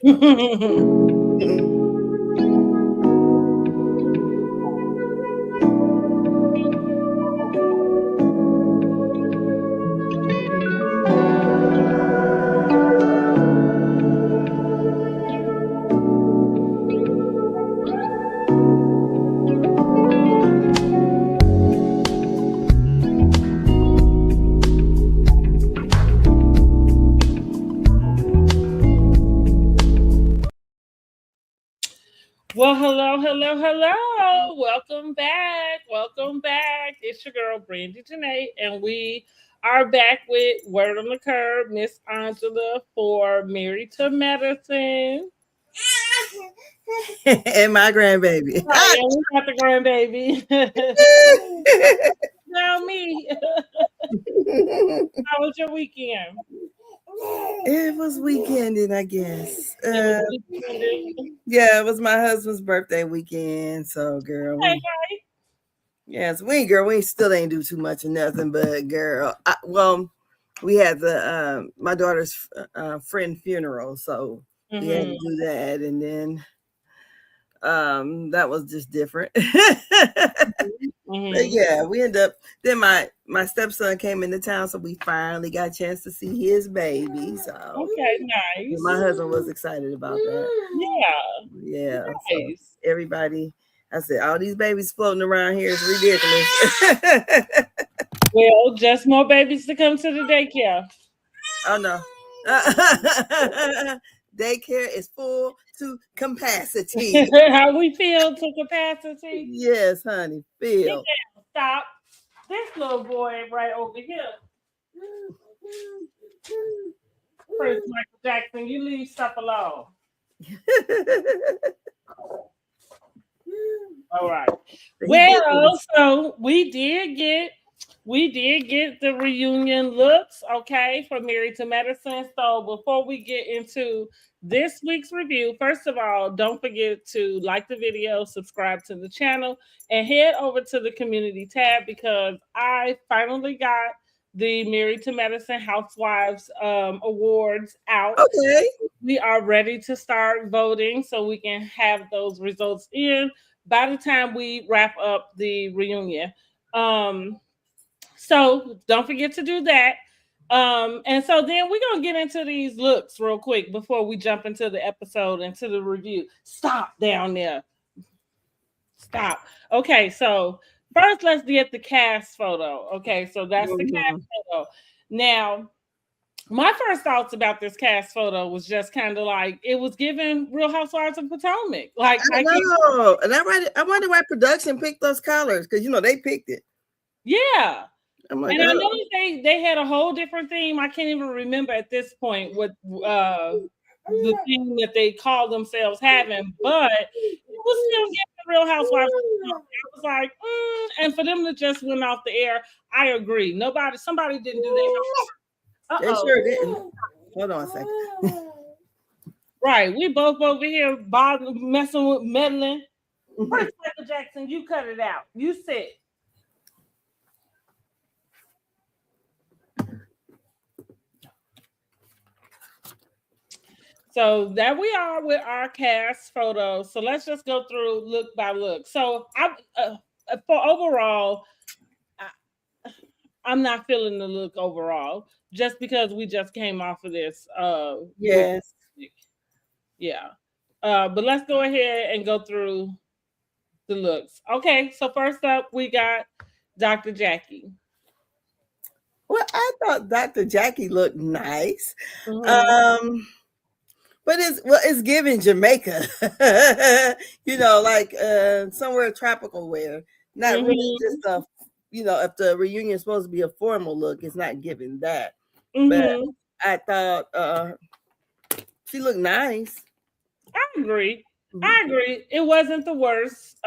Well, hello. Welcome back. Welcome back. It's your girl, Brandy Janae, and we are back with Word on the Curb, Miss Angela for Married to Medicine. And my grandbaby. Right, and we got the grandbaby. Now me. How was your weekend? It was weekending, I guess. It was weekend. Yeah, it was my husband's birthday weekend. So, girl, Okay, yes, we still ain't do too much of nothing, but girl, we had the my daughter's friend funeral, so we had to do that, and then that was just different. But yeah, we ended up. Then my stepson came into town, so we finally got a chance to see his baby. So okay, nice. my husband was excited about that. Yeah. Nice. So everybody, I said, all these babies floating around here is ridiculous. Well, just more babies to come to the daycare. Oh no. Daycare is full to capacity. How we feel to capacity? Yes, honey. Feel. Stop. This little boy right over here. Prince Michael Jackson, you leave stuff alone. All right. Well, so we did get the reunion looks, okay, for Married to Medicine. So before we get into this week's review, first of all, don't forget to like the video, subscribe to the channel, and head over to the community tab because I finally got the Married to Medicine Housewives awards out. Okay. We are ready to start voting so we can have those results in by the time we wrap up the reunion. So don't forget to do that. And so then we're gonna get into these looks real quick before we jump into the episode and to the review. Stop down there. Stop. Okay, so first let's get the cast photo. Okay, so that's the cast photo. Now, my first thoughts about this cast photo was just kind of like it was giving Real Housewives of Potomac. Like I know, and I wonder why production picked those colors because they picked it. Yeah. Like, and I know they had a whole different theme. I can't even remember at this point what the thing that they called themselves having, but it was still getting Real Housewives. I was like, and for them to just went off the air, I agree. Somebody didn't do that. They sure didn't. Hold on a second. Right, we both over here messing with meddling. Prince Michael Jackson, you cut it out. You said. So there we are with our cast photos. So let's just go through look by look. So for overall, I'm not feeling the look overall, just because we just came off of this. Yes. Yeah. But let's go ahead and go through the looks. Okay. So first up, we got Dr. Jackie. Well, I thought Dr. Jackie looked nice. But it's giving Jamaica, like somewhere tropical wear. Not really just if the reunion is supposed to be a formal look, it's not giving that. But I thought she looked nice. I agree. It wasn't the worst.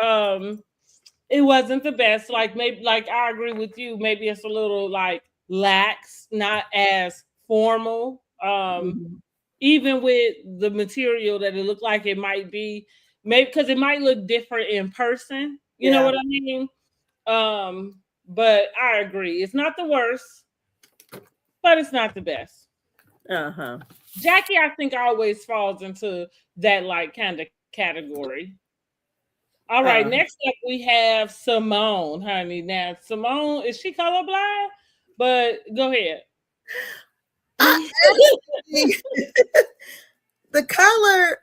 It wasn't the best. Like maybe I agree with you. Maybe it's a little like lax, not as formal. Even with the material that it looked like it might be, maybe because it might look different in person. You know what I mean? But I agree. It's not the worst, but it's not the best. Jackie, I think, always falls into that like kind of category. All right, next up we have Simone, honey. Now, Simone, is she colorblind? But go ahead. I actually, the color,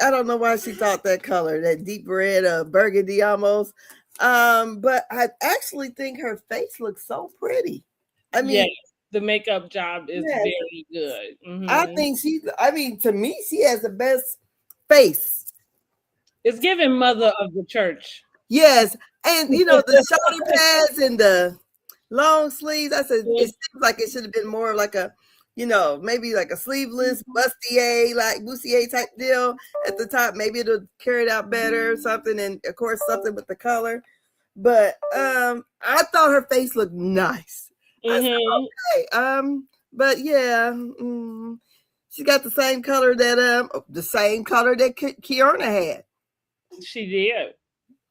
I don't know why she thought that color, that deep red, burgundy almost. But I actually think her face looks so pretty. I mean, yes, the makeup job is yes, very good. I think to me, she has the best face. It's giving mother of the church. Yes. And the shoulder pads and the long sleeves. I said it seems like it should have been more like a, maybe like a sleeveless bustier, like bustier type deal at the top. Maybe it'll carry it out better or something, and of course something with the color. But I thought her face looked nice. I said, okay. But yeah, she got the same color that Kiana had. She did.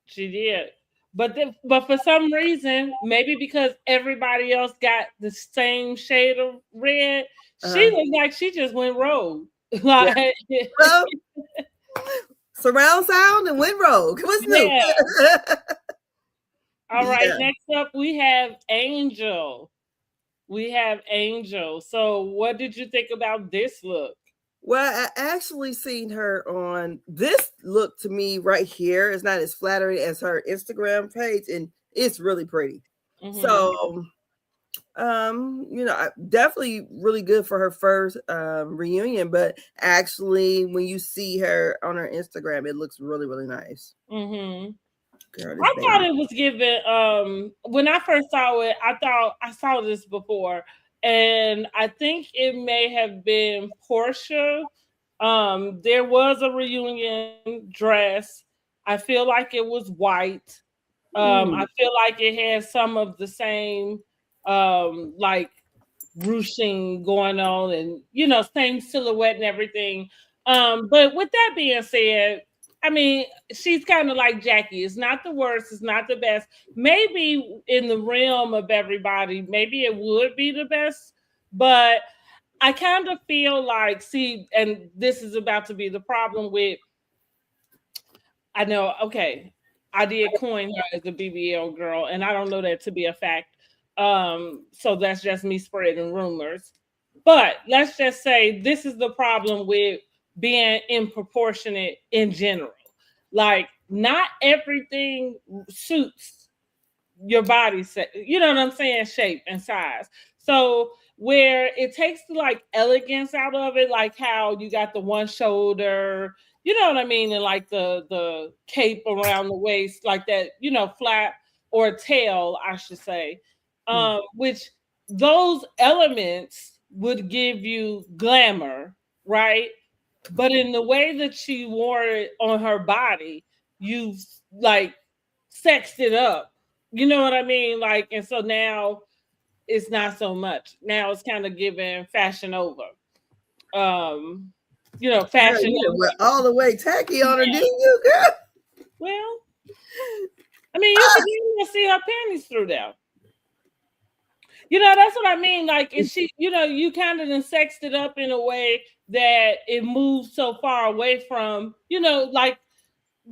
She did. But for some reason, maybe because everybody else got the same shade of red, she looked like she just went rogue. Like, well, surround sound and went rogue. What's new? Yeah. All right, next up we have Angel. We have Angel. So what did you think about this look? Well, I actually seen her on this look. To me right here is not as flattering as her Instagram page, and it's really pretty. So definitely really good for her first reunion, but actually when you see her on her Instagram, it looks really, really nice. Girl, I thought it was given when I first saw it, I thought I saw this before, and I think it may have been Portia. There was a reunion dress. I feel like it was white. I feel like it had some of the same like ruching going on, and same silhouette and everything. But with that being said, I mean, she's kind of like Jackie. It's not the worst. It's not the best. Maybe in the realm of everybody, maybe it would be the best. But I kind of feel like, and this is about to be the problem with, I know, okay, I did coin her as a BBL girl, and I don't know that to be a fact. So that's just me spreading rumors. But let's just say this is the problem with being improportionate in general. Like, not everything suits your body set, you know what I'm saying, shape and size. So where it takes the like elegance out of it, like how you got the one shoulder, you know what I mean, and like the cape around the waist, like that, flap or tail, I should say. Which those elements would give you glamour, right? But in the way that she wore it on her body, you like sexed it up. You know what I mean? Like, and so now it's not so much. Now it's kind of giving fashion over. Fashion over. All the way tacky on her, didn't you, girl? Well, I mean, you should even see her panties through there. That's what I mean. Like, is she, you kind of then sexed it up in a way that it moves so far away from, like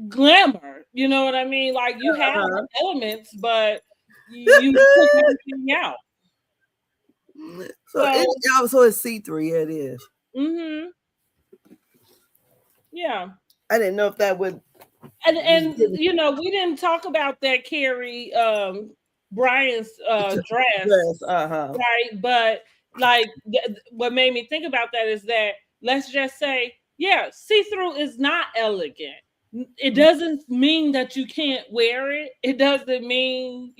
glamour. You know what I mean? Like, you have elements, but you took everything out. So it's see-through. Yeah, it is. Yeah. I didn't know if that would. And we didn't talk about that Carrie Brian's dress, right? But like, what made me think about that is that, let's just say, yeah, see-through is not elegant. It doesn't mean that you can't wear it. It doesn't mean,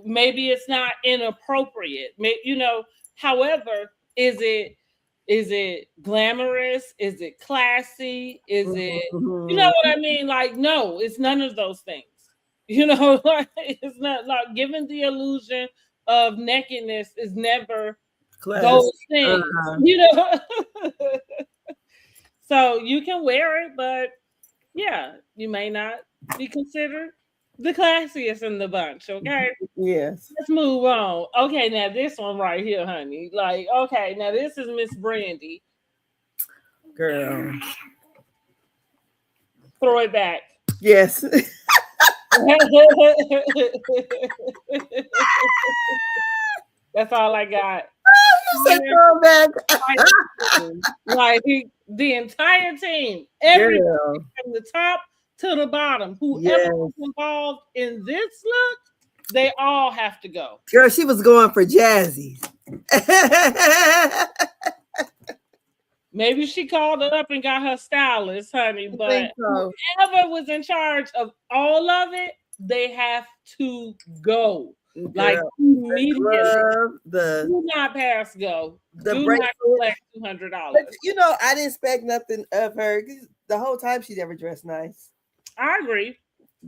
maybe it's not inappropriate. However, is it glamorous? Is it classy? Is it, you know what I mean? Like, no, it's none of those things. Like, it's not, like, giving the illusion of nakedness is never those things. So you can wear it, but yeah, you may not be considered the classiest in the bunch, okay? Yes. Let's move on. Okay, now this one right here, honey. Like, okay, now this is Miss Brandy. Girl. Throw it back. Yes. That's all I got. You said throw back. Like the entire team, everything Girl. from the top to the bottom, whoever Yes. was involved in this look, they all have to go. Girl, she was going for Jazzy. Maybe she called it up and got her stylist, honey. But so. whoever was in charge of all of it, they have to go. Girl, like immediately. Do not pass go. Do break not collect $200. You know, I didn't expect nothing of her. The whole time she never dressed nice. I agree.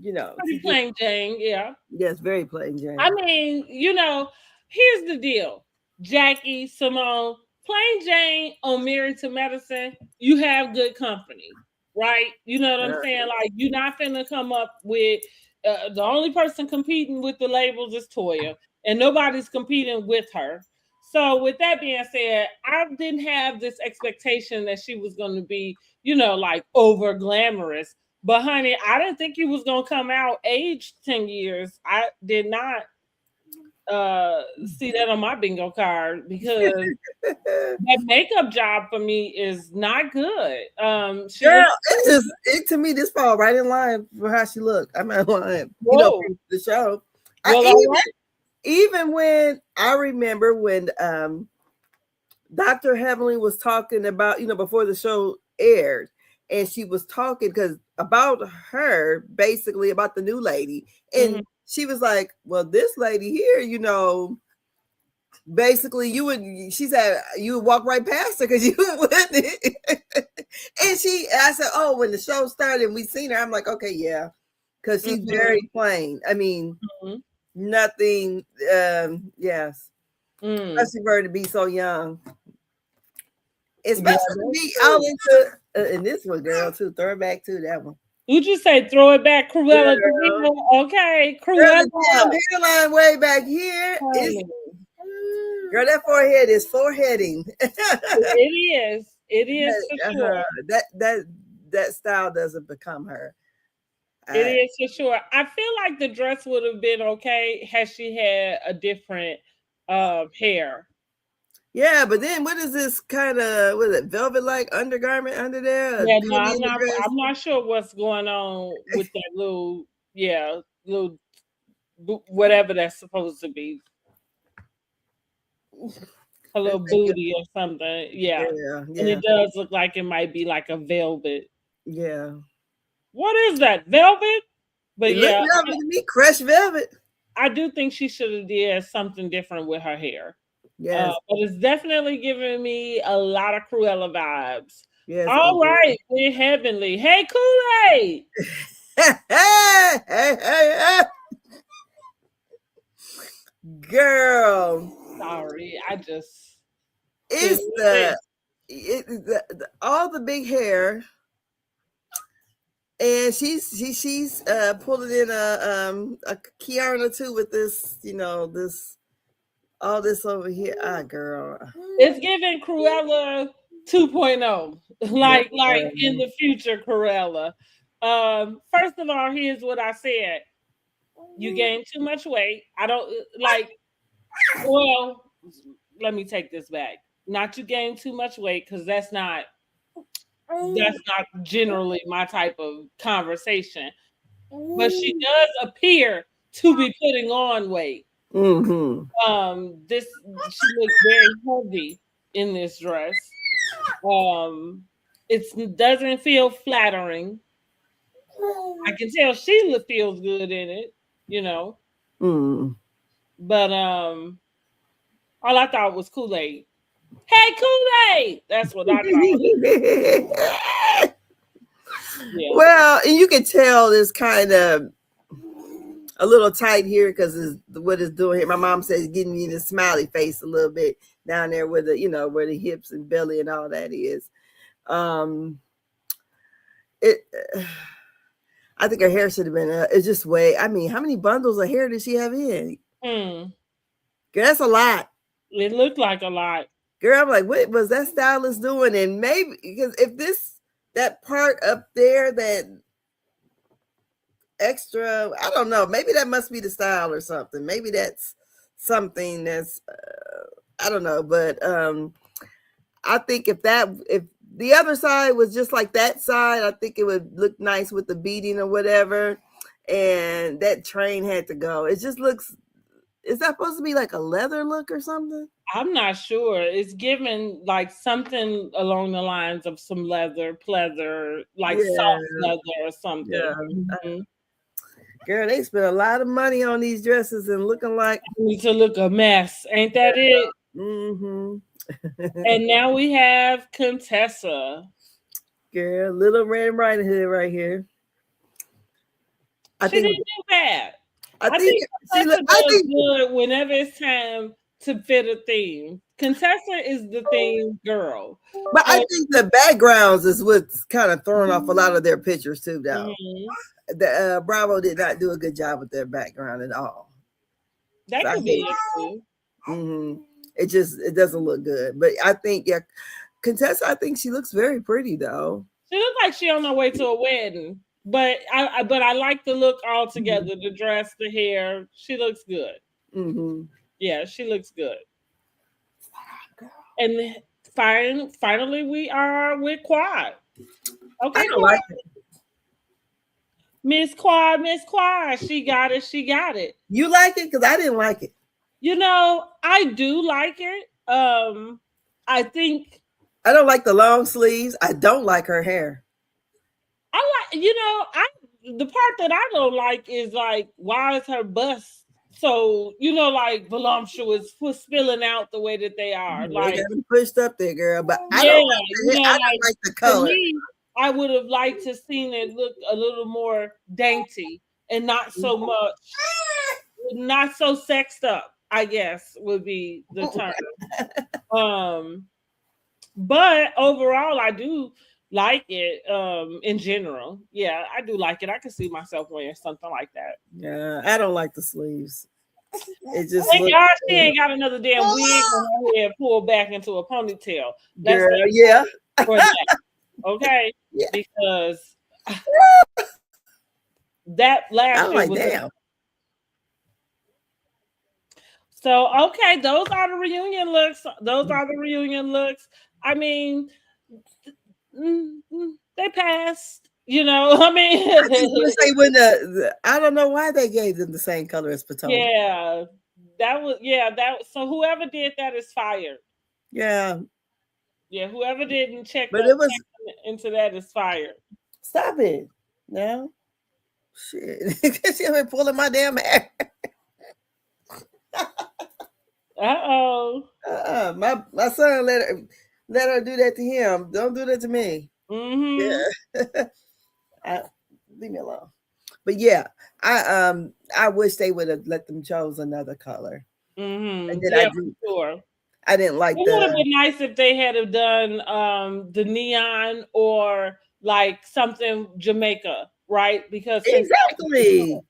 You know, pretty plain Jane, yeah. Yes, very plain Jane. I mean, you know, here's the deal. Jackie, Simone, plain Jane on Married to Medicine, you have good company, right? You know what I'm saying? Like, you're not finna come up with the only person competing with the labels is Toya, and nobody's competing with her. So, with that being said, I didn't have this expectation that she was going to be, you know, like over glamorous. But honey, I didn't think he was gonna come out aged 10 years. I did not see that on my bingo card because that makeup job for me is not good. Girl, to me, this fall right in line for how she looked. I'm not lying. You know, the show. Even when I remember when Dr. Heavenly was talking about, you know, before the show aired, and she was talking about her, basically about the new lady. And she was like, well, this lady here, you know, basically she said you would walk right past her because you wouldn't. And I said, oh, when the show started and we seen her, I'm like, okay, yeah. Because she's very plain. I mean, nothing, yes. Especially for her to be so young. Especially to be all into and this one, girl, too. Throw it back to that one. Would you say throw it back, Cruella? Okay, Cruella. The hairline way back here. Girl, that forehead is foreheading. It is for sure. That style doesn't become her. It is for sure. I feel like the dress would have been okay had she had a different hair. Yeah, but then what is this kind of velvet-like undergarment under there? Yeah, no, I'm not sure what's going on with that little whatever that's supposed to be. A little booty or something. Yeah. And it does look like it might be like a velvet. Yeah. What is that? Velvet? But it velvet to me, crushed velvet. I do think she should have did something different with her hair. Yes. But it's definitely giving me a lot of Cruella vibes. Yes. All right, we're heavenly. Hey, Kool-Aid. hey. Girl. Sorry, it's all the big hair, and she's pulling in a Kiana too with this, you know, all this over here. Girl, it's giving Cruella 2.0, like in the future Cruella. First of all, here's what I said: you gained too much weight. I don't like. Well, let me take this back. Not you gain too much weight, because that's not generally my type of conversation. But she does appear to be putting on weight. She looks very heavy in this dress. It doesn't feel flattering. I can tell Sheila feels good in it, you know. But all I thought was Kool-Aid. Hey, Kool-Aid! That's what I thought. Yeah. Well, and you can tell it's kind of a little tight here because what it's doing here. My mom says getting me the smiley face a little bit down there where the, you know, where the hips and belly and all that is. I think her hair should have been. It's just way. I mean, how many bundles of hair did she have in? Mm. Girl, that's a lot. It looked like a lot. Girl, I'm like, what was that stylist doing? And maybe because if that part up there, that extra, I don't know. Maybe that must be the style or something. Maybe that's something that's I don't know. But I think if the other side was just like that side, I think it would look nice with the beading or whatever. And that train had to go. It just looks. Is that supposed to be like a leather look or something? I'm not sure. It's given like something along the lines of some pleather, like soft leather or something. Yeah. Mm-hmm. Girl, they spent a lot of money on these dresses and looking like need to look a mess. Ain't that it? Mm-hmm. And now we have Contessa. Girl, Little Red Riding Hood right here. She didn't do bad. I think Contessa does good whenever it's time to fit a theme. Contessa is the theme girl. But I think the backgrounds is what's kind of throwing off a lot of their pictures too, though. Mm-hmm. The Bravo did not do a good job with their background at all. That could be it too. Mm-hmm. It doesn't look good. But I think, Contessa, I think she looks very pretty though. She looks like she on her way to a wedding. But I like the look all together. Mm-hmm. The dress, the hair. She looks good. Mm-hmm. Yeah, she looks good. And finally, we are with Quad. Okay, I don't like it. Miss Quad. She got it. You like it? Because I didn't like it. You know, I do like it. I think I don't like the long sleeves. I don't like her hair. The part that I don't like is like, why is her bust so, like voluptuous, spilling out the way that they are? Like, they got them pushed up there, girl. But I don't like the color. Me, I would have liked to seen it look a little more dainty and not so much, not so sexed up, I guess would be the term. But overall, I do like it in general. Yeah, I do like it. I can see myself wearing something like that. Yeah, I don't like the sleeves. It just thank God she ain't got another damn wig on her head pulled back into a ponytail. Girl, yeah. For that. Okay? Yeah. Because that last year was damn. So okay, those are the reunion looks. I mean, they passed. I mean, I don't know why they gave them the same color as Potomac. Yeah, that was so whoever did that is fired. Yeah, whoever didn't check into that is fired. Stop it now. Shit, she been pulling my damn hair. My son let her do that to him. Don't do that to me. Mm-hmm. Yeah. Leave me alone. But yeah, I wish they would have let them chose another color. Mm-hmm. And then sure. I didn't like that. It would have been nice if they had done the neon or like something Jamaica, right? Because exactly.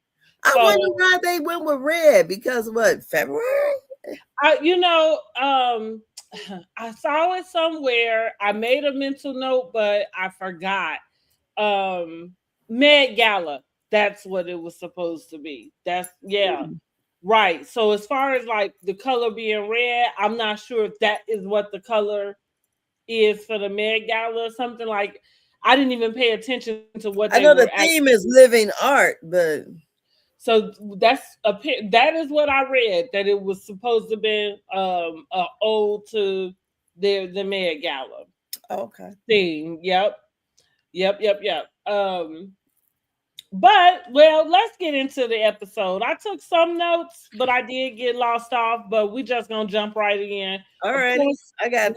I wonder why they went with red. Because what, February? I saw it somewhere. I made a mental note, but I forgot. Met Gala. That's what it was supposed to be. That's right. So as far as like the color being red, I'm not sure if that is what the color is for the Met Gala or something. Like I didn't even pay attention to what I know the theme is living art, but so that is what I read, that it was supposed to be an ode to the Met Gala. Okay. Theme. Yep. But let's get into the episode. I took some notes, but I did get lost off. But we just gonna jump right in. All right. I got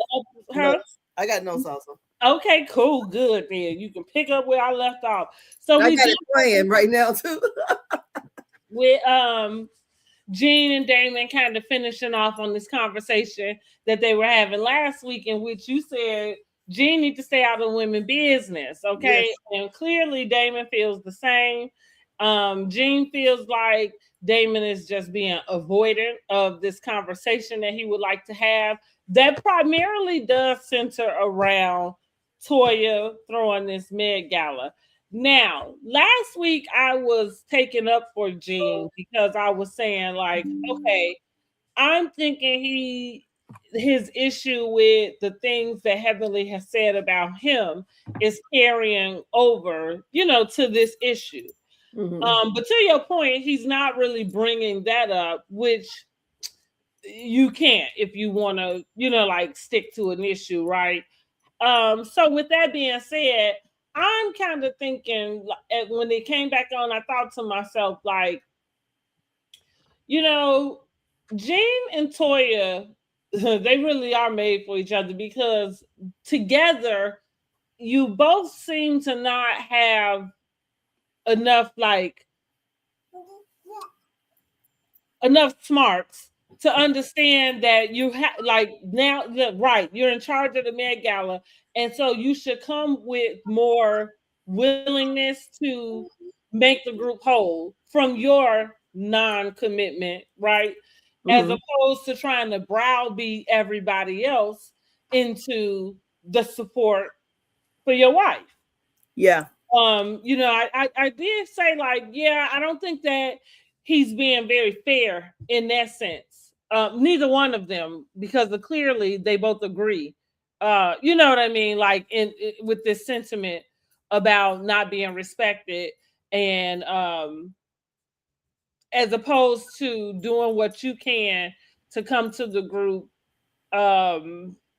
notes. I got notes also. Okay, cool, good. Then you can pick up where I left off. So I got it playing right now too. With Gene and Damon kind of finishing off on this conversation that they were having last week, in which you said Gene needs to stay out of women's business, okay? Yes. And clearly Damon feels the same. Gene feels like Damon is just being avoidant of this conversation that he would like to have. That primarily does center around Toya throwing this Met Gala. Now, last week I was taken up for Gene because I was saying, like, okay, I'm thinking his issue with the things that Heavenly has said about him is carrying over, to this issue. But to your point, he's not really bringing that up, which you can't if you want to, like stick to an issue, right? So with that being said, I'm kind of thinking when it came back on, I thought to myself, like, Gene and Toya, they really are made for each other because together, you both seem to not have enough, like, enough smarts to understand that you have, like, now, right, you're in charge of the Met Gala, and so you should come with more willingness to make the group whole from your non-commitment, right? As opposed to trying to browbeat everybody else into the support for your wife. Yeah. I did say, like, yeah, I don't think that he's being very fair in that sense. Neither one of them, because clearly they both agree. You know what I mean? Like with this sentiment about not being respected, and as opposed to doing what you can to come to the group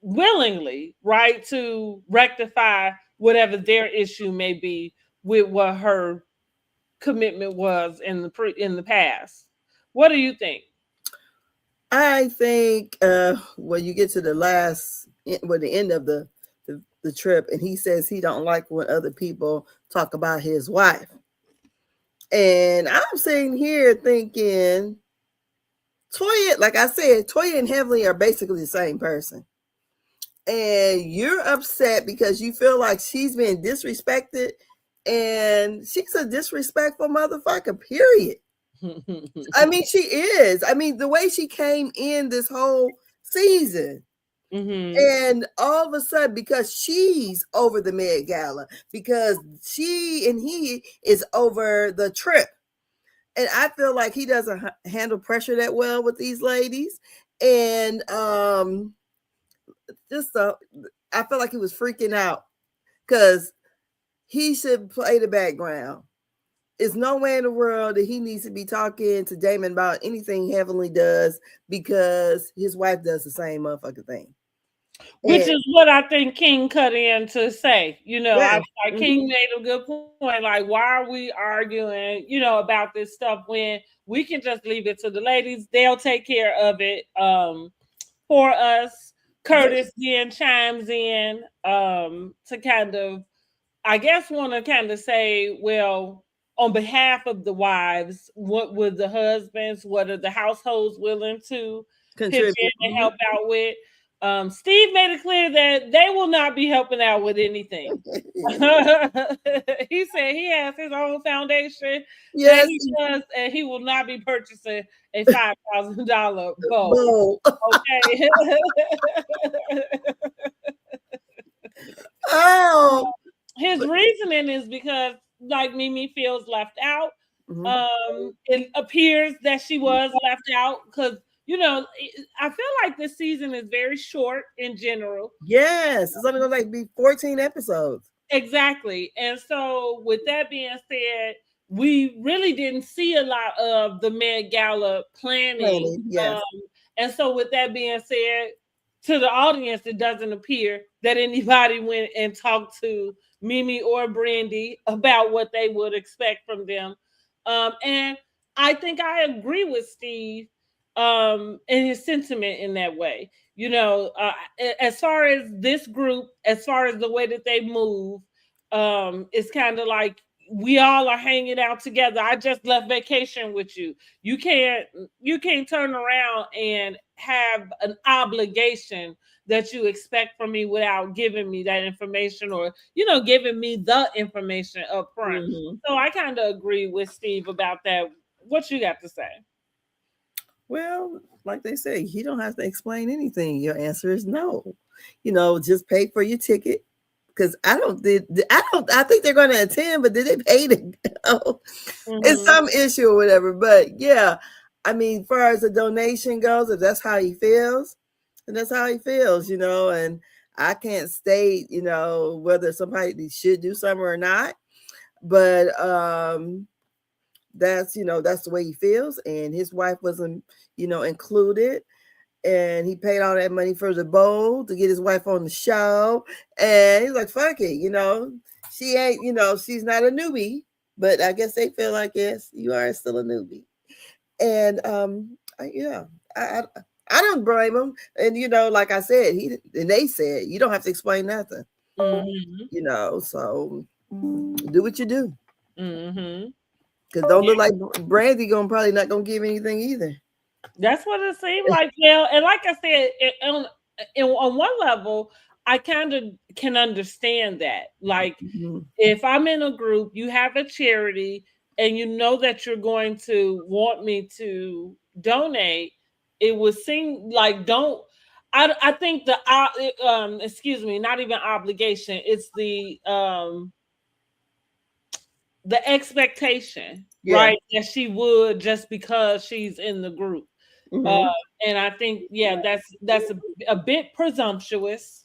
willingly, right, to rectify whatever their issue may be with what her commitment was in the past. What do you think? I think when you get to the end of the trip, and he says he don't like when other people talk about his wife. And I'm sitting here thinking, Toya, like I said, Toya and Heavenly are basically the same person. And you're upset because you feel like she's being disrespected, and she's a disrespectful motherfucker, period. I mean, she is. I mean, the way she came in this whole season. And all of a sudden, because she's over the Met Gala, because she and he is over the trip. And I feel like he doesn't handle pressure that well with these ladies. And I feel like he was freaking out because he should play the background. There's no way in the world that he needs to be talking to Damon about anything Heavenly does, because his wife does the same motherfucking thing. Which is what I think King cut in to say. Yeah. King made a good point. Like, why are we arguing, about this stuff when we can just leave it to the ladies? They'll take care of it for us. Curtis then chimes in to kind of, I guess, want to kind of say, well, on behalf of the wives, what would the husbands, what are the households willing to contribute and help out with? Steve made it clear that they will not be helping out with anything. He said he has his own foundation that he does, and he will not be purchasing a $5,000 bowl. Okay. His reasoning is because, like, Mimi feels left out. It appears that she was left out because, I feel like this season is very short in general. Yes, it's only going to be 14 episodes. Exactly. And so with that being said, we really didn't see a lot of the Met Gala planning. Yes. And so with that being said, to the audience, it doesn't appear that anybody went and talked to Mimi or Brandy about what they would expect from them. And I think I agree with Steve in his sentiment in that way. As far as this group, as far as the way that they move, it's kind of like we all are hanging out together. I just left vacation with you. You can't turn around and have an obligation that you expect from me without giving me that information, or giving me the information up front. Mm-hmm. So I kind of agree with Steve about that. What you got to say? Well, like they say, you don't have to explain anything. Your answer is no. Just pay for your ticket. Because I think they're going to attend, but did they pay to go? It's some issue or whatever. But yeah, I mean, as far as the donation goes, if that's how he feels, then that's how he feels, and I can't state, whether somebody should do something or not. But that's the way he feels, and his wife wasn't included, and he paid all that money for the bowl to get his wife on the show, and he's like, fuck it, she ain't, she's not a newbie, but I guess they feel like, yes, you are still a newbie. And yeah, I don't blame him. And like I said, they said you don't have to explain nothing. So do what you do. Because don't look like Brandy probably not gonna give anything either. That's what it seemed like. Yeah, and like I said, on one level, I kind of can understand that. Like, if I'm in a group, you have a charity, and you know that you're going to want me to donate, it would seem like don't. I think excuse me, not even obligation. It's the expectation, right, that she would, just because she's in the group. And I think, yeah, that's a bit presumptuous.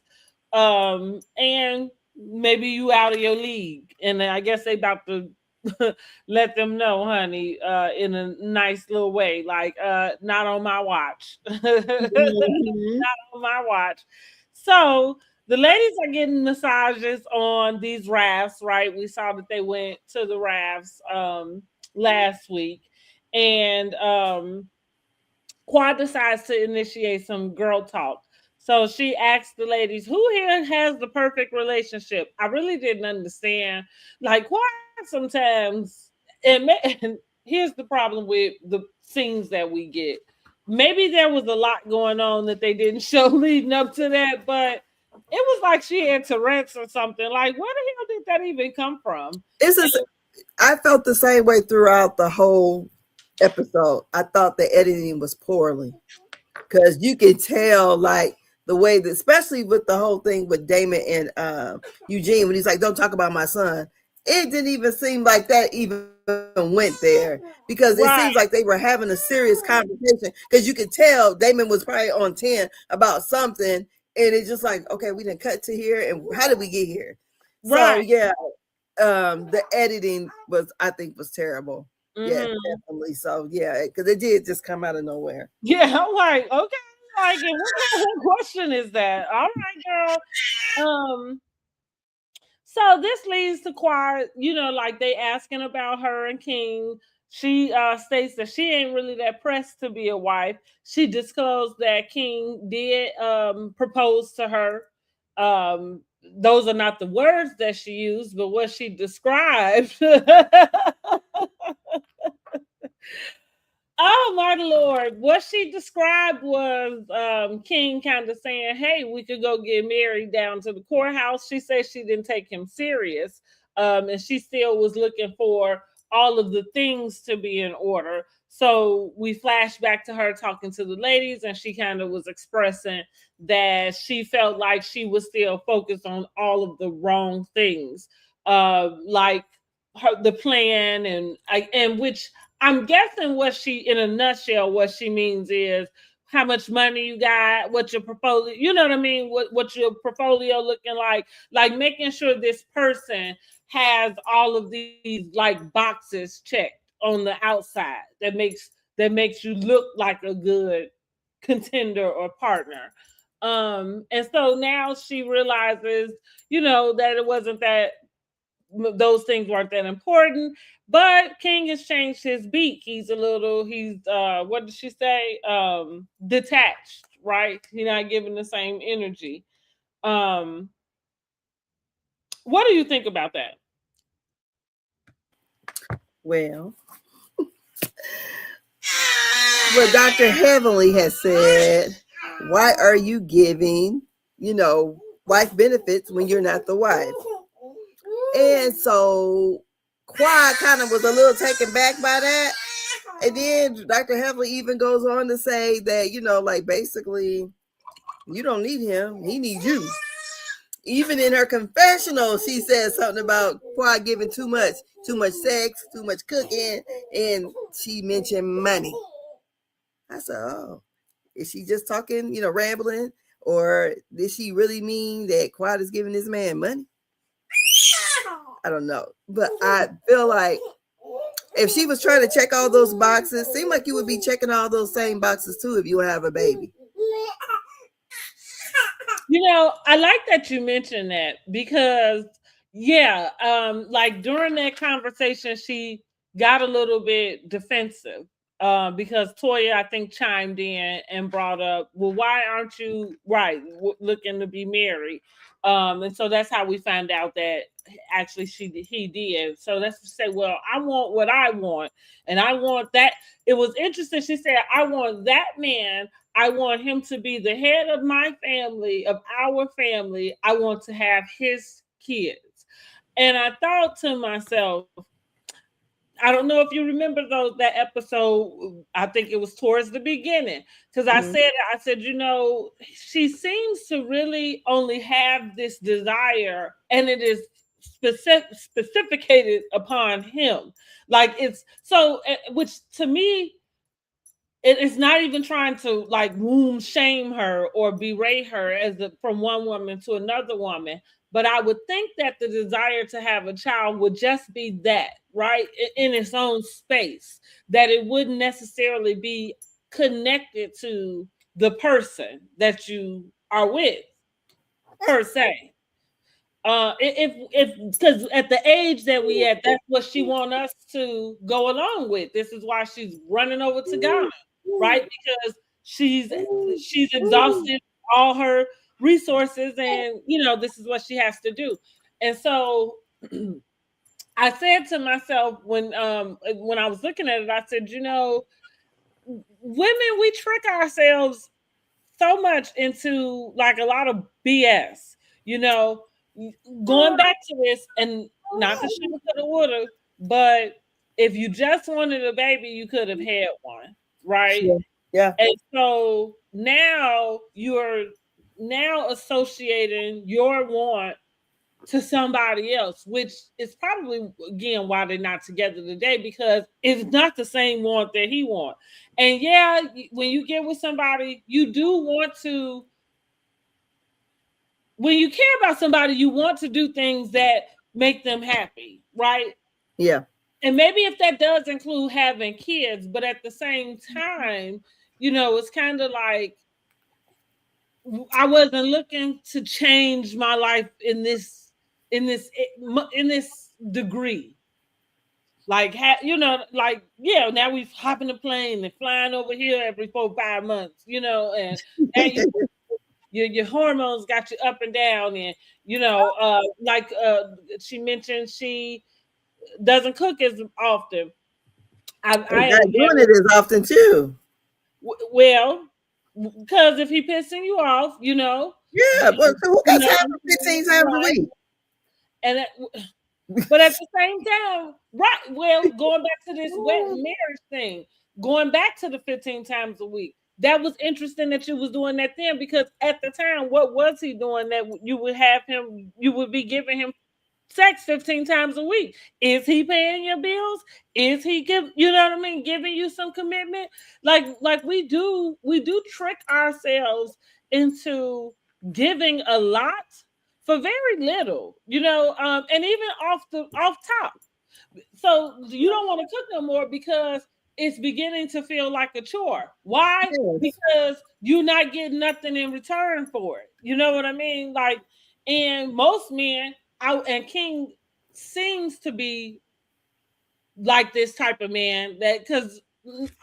And maybe you out of your league, and I guess they about to let them know, honey, in a nice little way, like, not on my watch. Not on my watch. So the ladies are getting massages on these rafts, right? We saw that they went to the rafts last week, and Quad decides to initiate some girl talk. So she asked the ladies, who here has the perfect relationship? I really didn't understand. Like, Quad sometimes, and here's the problem with the scenes that we get. Maybe there was a lot going on that they didn't show leading up to that, but it was like she had Tourette's or something. Like, where the hell did that even come from? I felt the same way throughout the whole episode. I thought the editing was poorly, because you can tell, like, the way that, especially with the whole thing with Damon and Eugene, when he's like, don't talk about my son. It didn't even seem like that even went there, because it seems like they were having a serious conversation, because you could tell Damon was probably on 10 about something, and it's just like, okay, we didn't cut to here, and how did we get here? So yeah, the editing I think was terrible. Yeah, definitely. So yeah, because it did just come out of nowhere. Yeah, I'm like, okay, like, what kind of question is that? All right, girl. So this leads to Quad, like, they asking about her and King. She states that she ain't really that pressed to be a wife. She disclosed that King did propose to her. Those are not the words that she used, but what she described. Oh my Lord. What she described was King kind of saying, hey, we could go get married down to the courthouse. She said she didn't take him serious. And she still was looking for all of the things to be in order. So we flash back to her talking to the ladies, and she kind of was expressing that she felt like she was still focused on all of the wrong things. Like the plan, and which I'm guessing what she, in a nutshell, what she means is how much money you got, what your portfolio, you know what I mean? What your portfolio looking like making sure this person has all of these like boxes checked on the outside that makes you look like a good contender or partner. And so now she realizes, that it wasn't that those things weren't that important. But King has changed his beat. He's what did she say? Detached, right? He's not giving the same energy. What do you think about that? Well, what Dr. Heavenly has said. Why are you giving, wife benefits when you're not the wife? And so Quad kind of was a little taken back by that. And then Dr. Heavenly even goes on to say that, like basically, you don't need him. He needs you. Even in her confessional, she says something about Quad giving too much sex, too much cooking, and she mentioned money. I said, oh, is she just talking, rambling? Or did she really mean that Quad is giving this man money? I don't know. But I feel like if she was trying to check all those boxes, seem like you would be checking all those same boxes too if you have a baby. I like that you mentioned that because, like during that conversation, she got a little bit defensive because Toya, I think, chimed in and brought up, well, why aren't you looking to be married? And so that's how we found out that actually he did. So let's just say, well, I want what I want, and I want that. It was interesting. She said, I want that man. I want him to be the head of my family, of our family. I want to have his kids. And I thought to myself, I don't know if you remember that episode. I think it was towards the beginning because I said, she seems to really only have this desire, and it is specificated upon him. Like it's so, which to me, it's not even trying to like womb shame her or berate her from one woman to another woman. But I would think that the desire to have a child would just be that, right? In its own space, that it wouldn't necessarily be connected to the person that you are with, per se. If because at the age that we at, that's what she want us to go along with. This is why she's running over to Ghana, right? Because she's exhausted all her resources, and this is what she has to do. And so I said to myself when I was looking at it, I said, women, we trick ourselves so much into like a lot of BS, going back to this, and not to shoot to the water, but if you just wanted a baby, you could have had one, right? Yeah. And so now you're associating your want to somebody else, which is probably again why they're not together today, because it's not the same want that he wants. And yeah, when you get with somebody, you do want to, when you care about somebody, you want to do things that make them happy, right? Yeah. And maybe if that does include having kids, but at the same time, it's kind of like I wasn't looking to change my life in this degree. Like, now we hopping a plane and flying over here every 4-5 months, and now your hormones got you up and down, and she mentioned she doesn't cook as often. I am doing it as often too. Well, because if he pissing you off, Yeah, but who got time for 15 times a week? And but at the same time, right? Well, going back to this wet marriage thing, going back to the 15 times a week, that was interesting that you was doing that then, because at the time, what was he doing that you would be giving him sex 15 times a week? Is he paying your bills? Is he giving you some commitment? Like we do trick ourselves into giving a lot for very little, and even off top. So you don't want to cook no more because it's beginning to feel like a chore. Why? Yes. Because you're not getting nothing in return for it. You know what I mean? Like, and most men and King seems to be like this type of man, that because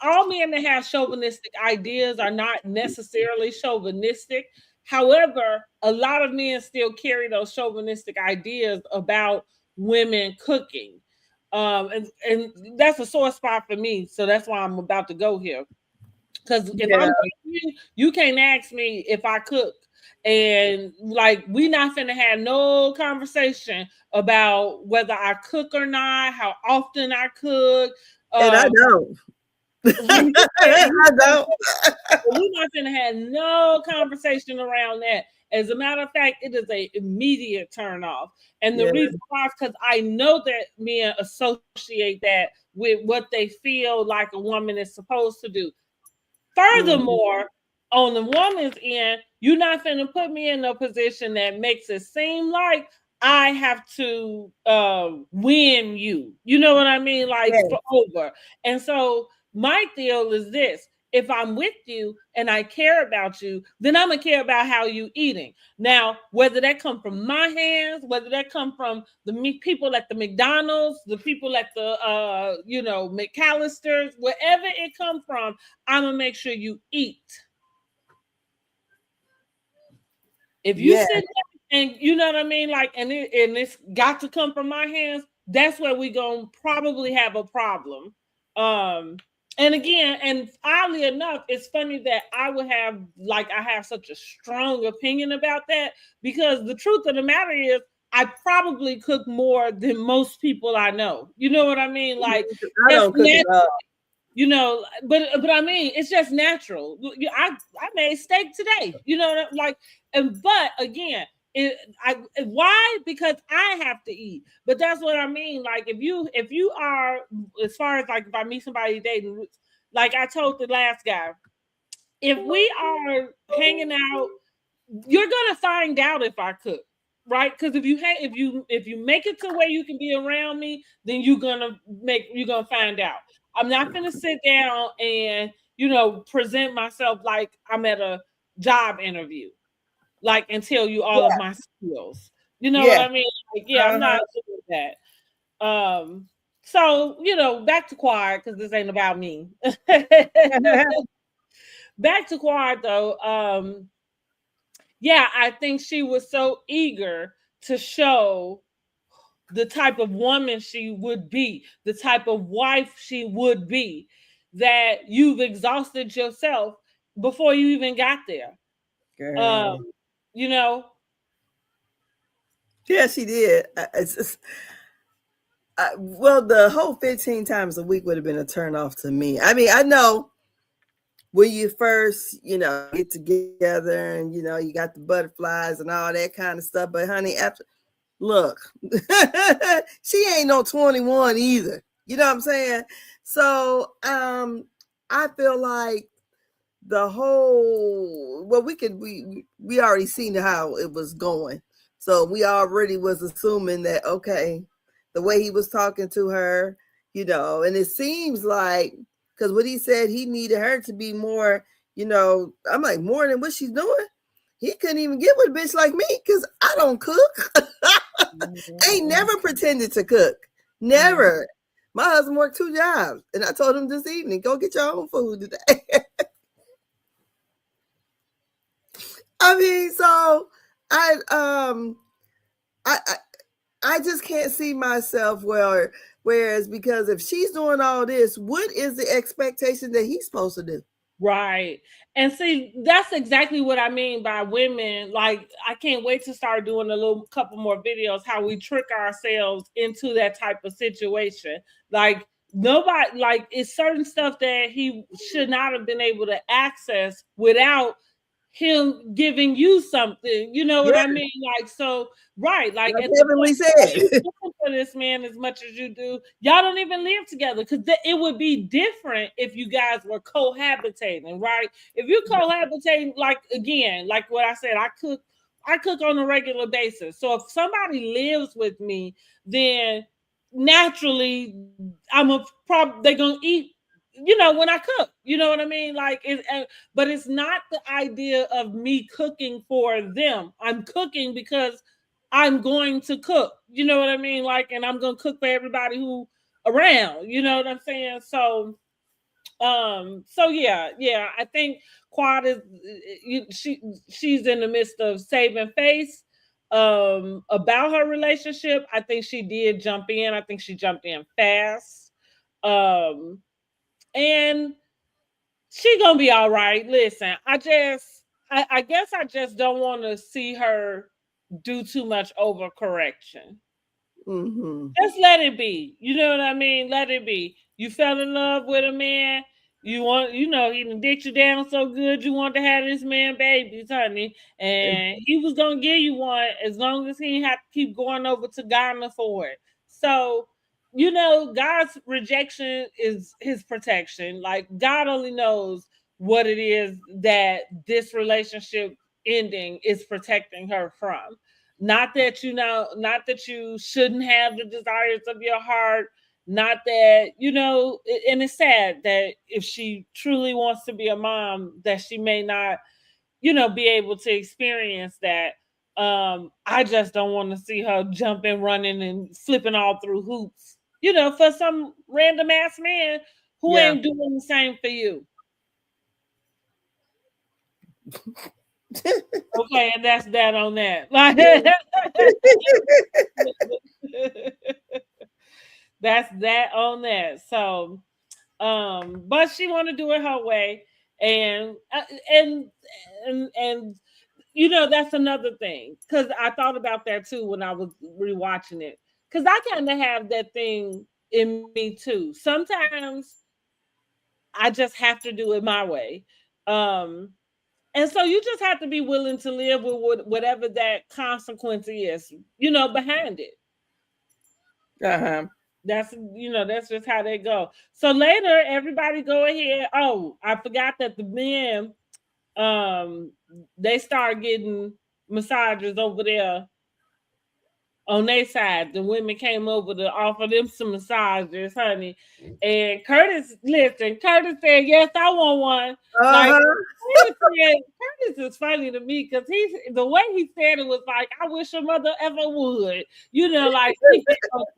all men that have chauvinistic ideas are not necessarily chauvinistic. However, a lot of men still carry those chauvinistic ideas about women cooking. And that's a sore spot for me. So that's why I'm about to go here. Because if I'm with you, you can't ask me if I cook. And like, we not finna have no conversation about whether I cook or not, how often I cook. And I don't. I don't. We're not gonna have no conversation around that. As a matter of fact, it is a immediate turn off. And the reason why is because I know that men associate that with what they feel like a woman is supposed to do. Furthermore, on the woman's end, you're not going to put me in a position that makes it seem like I have to win you. You know what I mean? Like for over. And so my deal is this. If I'm with you and I care about you, then I'm gonna care about how you eating. Now, whether that come from my hands, whether that come from the people at the McDonald's, the people at the McAllister's, wherever it come from, I'm gonna make sure you eat. If you sit there and you know what I mean, like, and it's got to come from my hands, that's where we gonna probably have a problem. And again, and oddly enough, it's funny that I have such a strong opinion about that, because the truth of the matter is I probably cook more than most people I know. You know what I mean? Like, I don't cook at all. You know, but I mean, it's just natural. I made steak today. You know, like, but again, why? Because I have to eat. But that's what I mean. Like, if you are, as far as like, if I meet somebody dating, like I told the last guy, if we are hanging out, you're gonna find out if I cook, right? Because if you make it to where you can be around me, then you're gonna find out. I'm not gonna sit down and present myself like I'm at a job interview, like, and tell you all of my skills. You know what I mean? Like, I'm not doing that. So back to Quad, because this ain't about me. Back to Quad though. I think she was so eager to show the type of woman she would be, the type of wife she would be, that you've exhausted yourself before you even got there. You know? Yeah, she did. Well, the whole 15 times a week would have been a turn off to me. I mean, I know when you first, get together and, you got the butterflies and all that kind of stuff. But honey, look, she ain't no 21 either. You know what I'm saying? So I feel like the whole, well, we already seen how it was going. So we already was assuming that, okay, the way he was talking to her, and it seems like, because what he said, he needed her to be more, I'm like, more than what she's doing. He couldn't even get with a bitch like me because I don't cook. Ain't never pretended to cook. Never. My husband worked 2 jobs, and I told him this evening, go get your own food today. I mean, so I just can't see myself whereas, because if she's doing all this, what is the expectation that he's supposed to do? Right. And see, that's exactly what I mean by women. Like, I can't wait to start doing a couple more videos how we trick ourselves into that type of situation. Like, nobody, like, it's certain stuff that he should not have been able to access without him giving you something. You know what I mean? Like, so, right. Like Heavenly said, for this man as much as you do, y'all don't even live together, because it would be different if you guys were cohabitating, right? If you're cohabitating, like, again, like what I said, I cook on a regular basis. So if somebody lives with me, then naturally they're gonna eat, when I cook. You know what I mean? Like, but it's not the idea of me cooking for them. I'm cooking because I'm going to cook. You know what I mean? Like, and I'm going to cook for everybody who around. You know what I'm saying? So, I think Quad is she's in the midst of saving face about her relationship. I think she did jump in. I think she jumped in fast. And She gonna be all right. Listen, I guess I just don't want to see her do too much overcorrection. Mm-hmm. Just let it be. You know what I mean? Let it be. You fell in love with a man. You want, he done dicked you down so good. You want to have this man babies, honey, and he was gonna give you one as long as he didn't have to keep going over to Ghana for it. So, God's rejection is His protection. Like God only knows what it is that this relationship ending is protecting her from. Not that you shouldn't have the desires of your heart, not that, and it's sad that if she truly wants to be a mom, that she may not, be able to experience that. I just don't want to see her jumping, running, and flipping all through hoops, for some random ass man who Yeah. ain't doing the same for you. Okay, and that's that on that. Like, that's that on that. So, but she want to do it her way, and and and that's another thing, because I thought about that too when I was rewatching it, because I kind of have that thing in me too. Sometimes I just have to do it my way. Um, and so you just have to be willing to live with whatever that consequence is, behind it. Uh-huh. That's just how they go. So later, everybody go ahead. Oh, I forgot that the men, they start getting massages over there on their side. The women came over to offer them some massages, honey. And Curtis said, yes, I want one. Like, Uh-huh. Curtis is funny to me because the way he said it was like, I wish your mother ever would. Like, she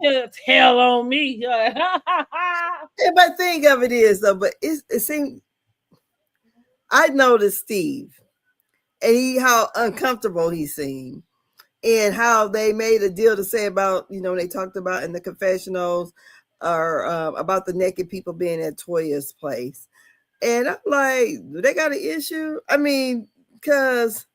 gonna tell on me. But think of it is though, but it seems I noticed Steve and how uncomfortable he seemed, and how they made a deal to say about, they talked about in the confessionals, or about the naked people being at Toya's place. And I'm like, they got an issue? I mean, because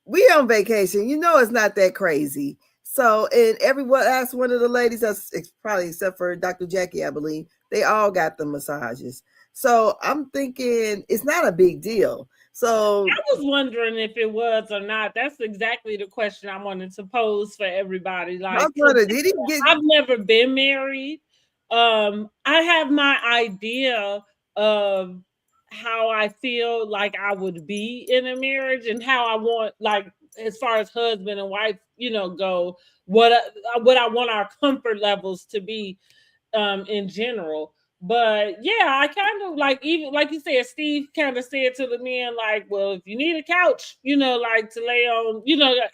we on vacation, it's not that crazy. So, and everyone asked one of the ladies, that's probably except for Dr. Jackie, I believe, they all got the massages. So I'm thinking it's not a big deal. So I was wondering if it was or not. That's exactly the question I wanted to pose for everybody. Like, I've never been married. I have my idea of how I feel like I would be in a marriage, and how I want, like, as far as husband and wife, go, what I want our comfort levels to be, in general. But yeah, I kind of like, even like you said, Steve kind of said to the men, like, well, if you need a couch, like to lay on,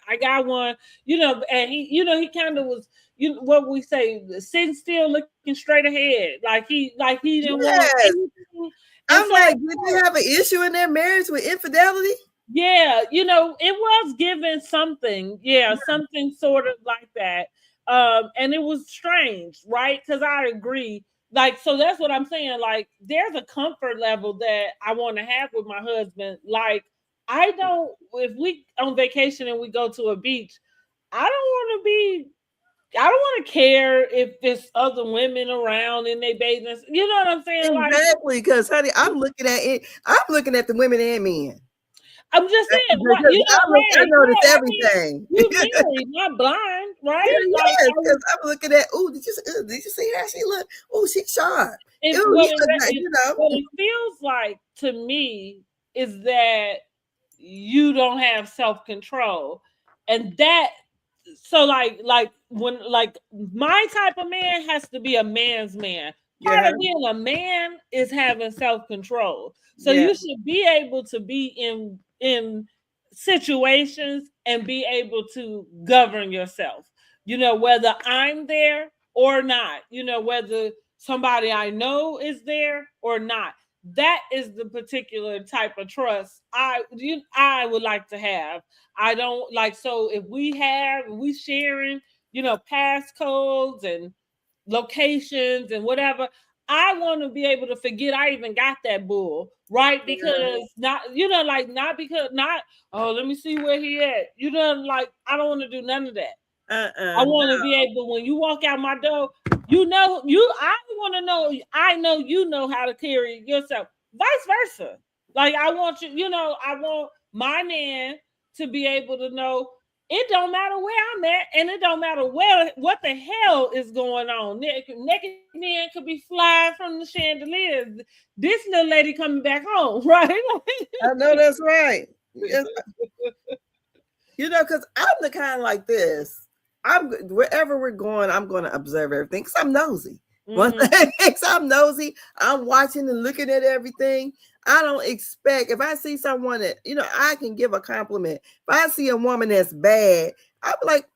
I got one, and he kind of was, what we say, sitting still, looking straight ahead, like he didn't want anything. I'm like, did you have an issue in their marriage with infidelity? Yeah, it was given something, something sort of like that. And it was strange, right? Because I agree. Like, so that's what I'm saying. Like, there's a comfort level that I want to have with my husband. Like, if we on vacation and we go to a beach, I don't want to care if there's other women around in their bathing. You know what I'm saying? Exactly, because honey, I'm looking at it. I'm looking at the women and men. I'm just saying, I notice everything. You married, not blind, right? Yes, because I'm looking at. Oh, did you see how she look? Oh, she's sharp. What it feels like to me is that you don't have self-control, and that, so like when, like, my type of man has to be a man's man. Part of being a man is having self-control. So you should be able to be in situations and be able to govern yourself. Whether I'm there or not. Whether somebody I know is there or not. That is the particular type of trust I would like to have. I don't like, so if we sharing, passcodes and locations and whatever, I want to be able to forget I even got that bull, right? Because not oh, let me see where he at. Like I don't want to do none of that. I want to be able, when you walk out my door, I want to know, I know you know how to carry yourself. Vice versa. Like I want I want my man to be able to know it don't matter where I'm at, and it don't matter what the hell is going on. Naked men could be flying from the chandeliers. This little lady coming back home, right? I know that's right. Yes. Because I'm the kind like this. Wherever we're going, I'm going to observe everything because I'm nosy. I'm nosy. I'm watching and looking at everything. I don't expect, if I see someone that, I can give a compliment. If I see a woman that's bad, I'm like,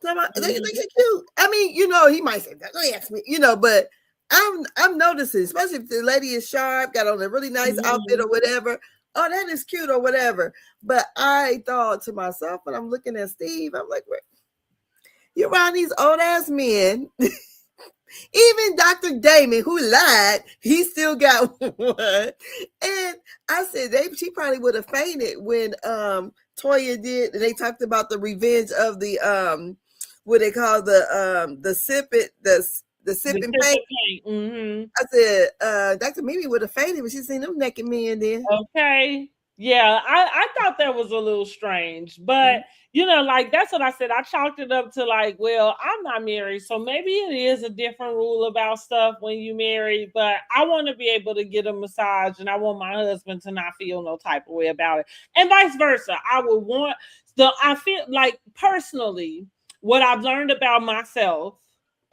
they cute. I mean, he might say, don't ask me, but I'm noticing, especially if the lady is sharp, got on a really nice outfit or whatever. Oh, that is cute or whatever. But I thought to myself, when I'm looking at Steve, I'm like, you're around these old ass men. Even Dr. Damon, who lied, he still got one. And I said, she probably would have fainted when Toya did. And they talked about the revenge of the what they call the sipping paint. I said, Dr. Mimi would have fainted when she seen them naked men there. Okay. Yeah, I thought that was a little strange, but like that's what I said. I chalked it up to like, well, I'm not married, so maybe it is a different rule about stuff when you marry. But I want to be able to get a massage, and I want my husband to not feel no type of way about it, and vice versa. I feel like personally, what I've learned about myself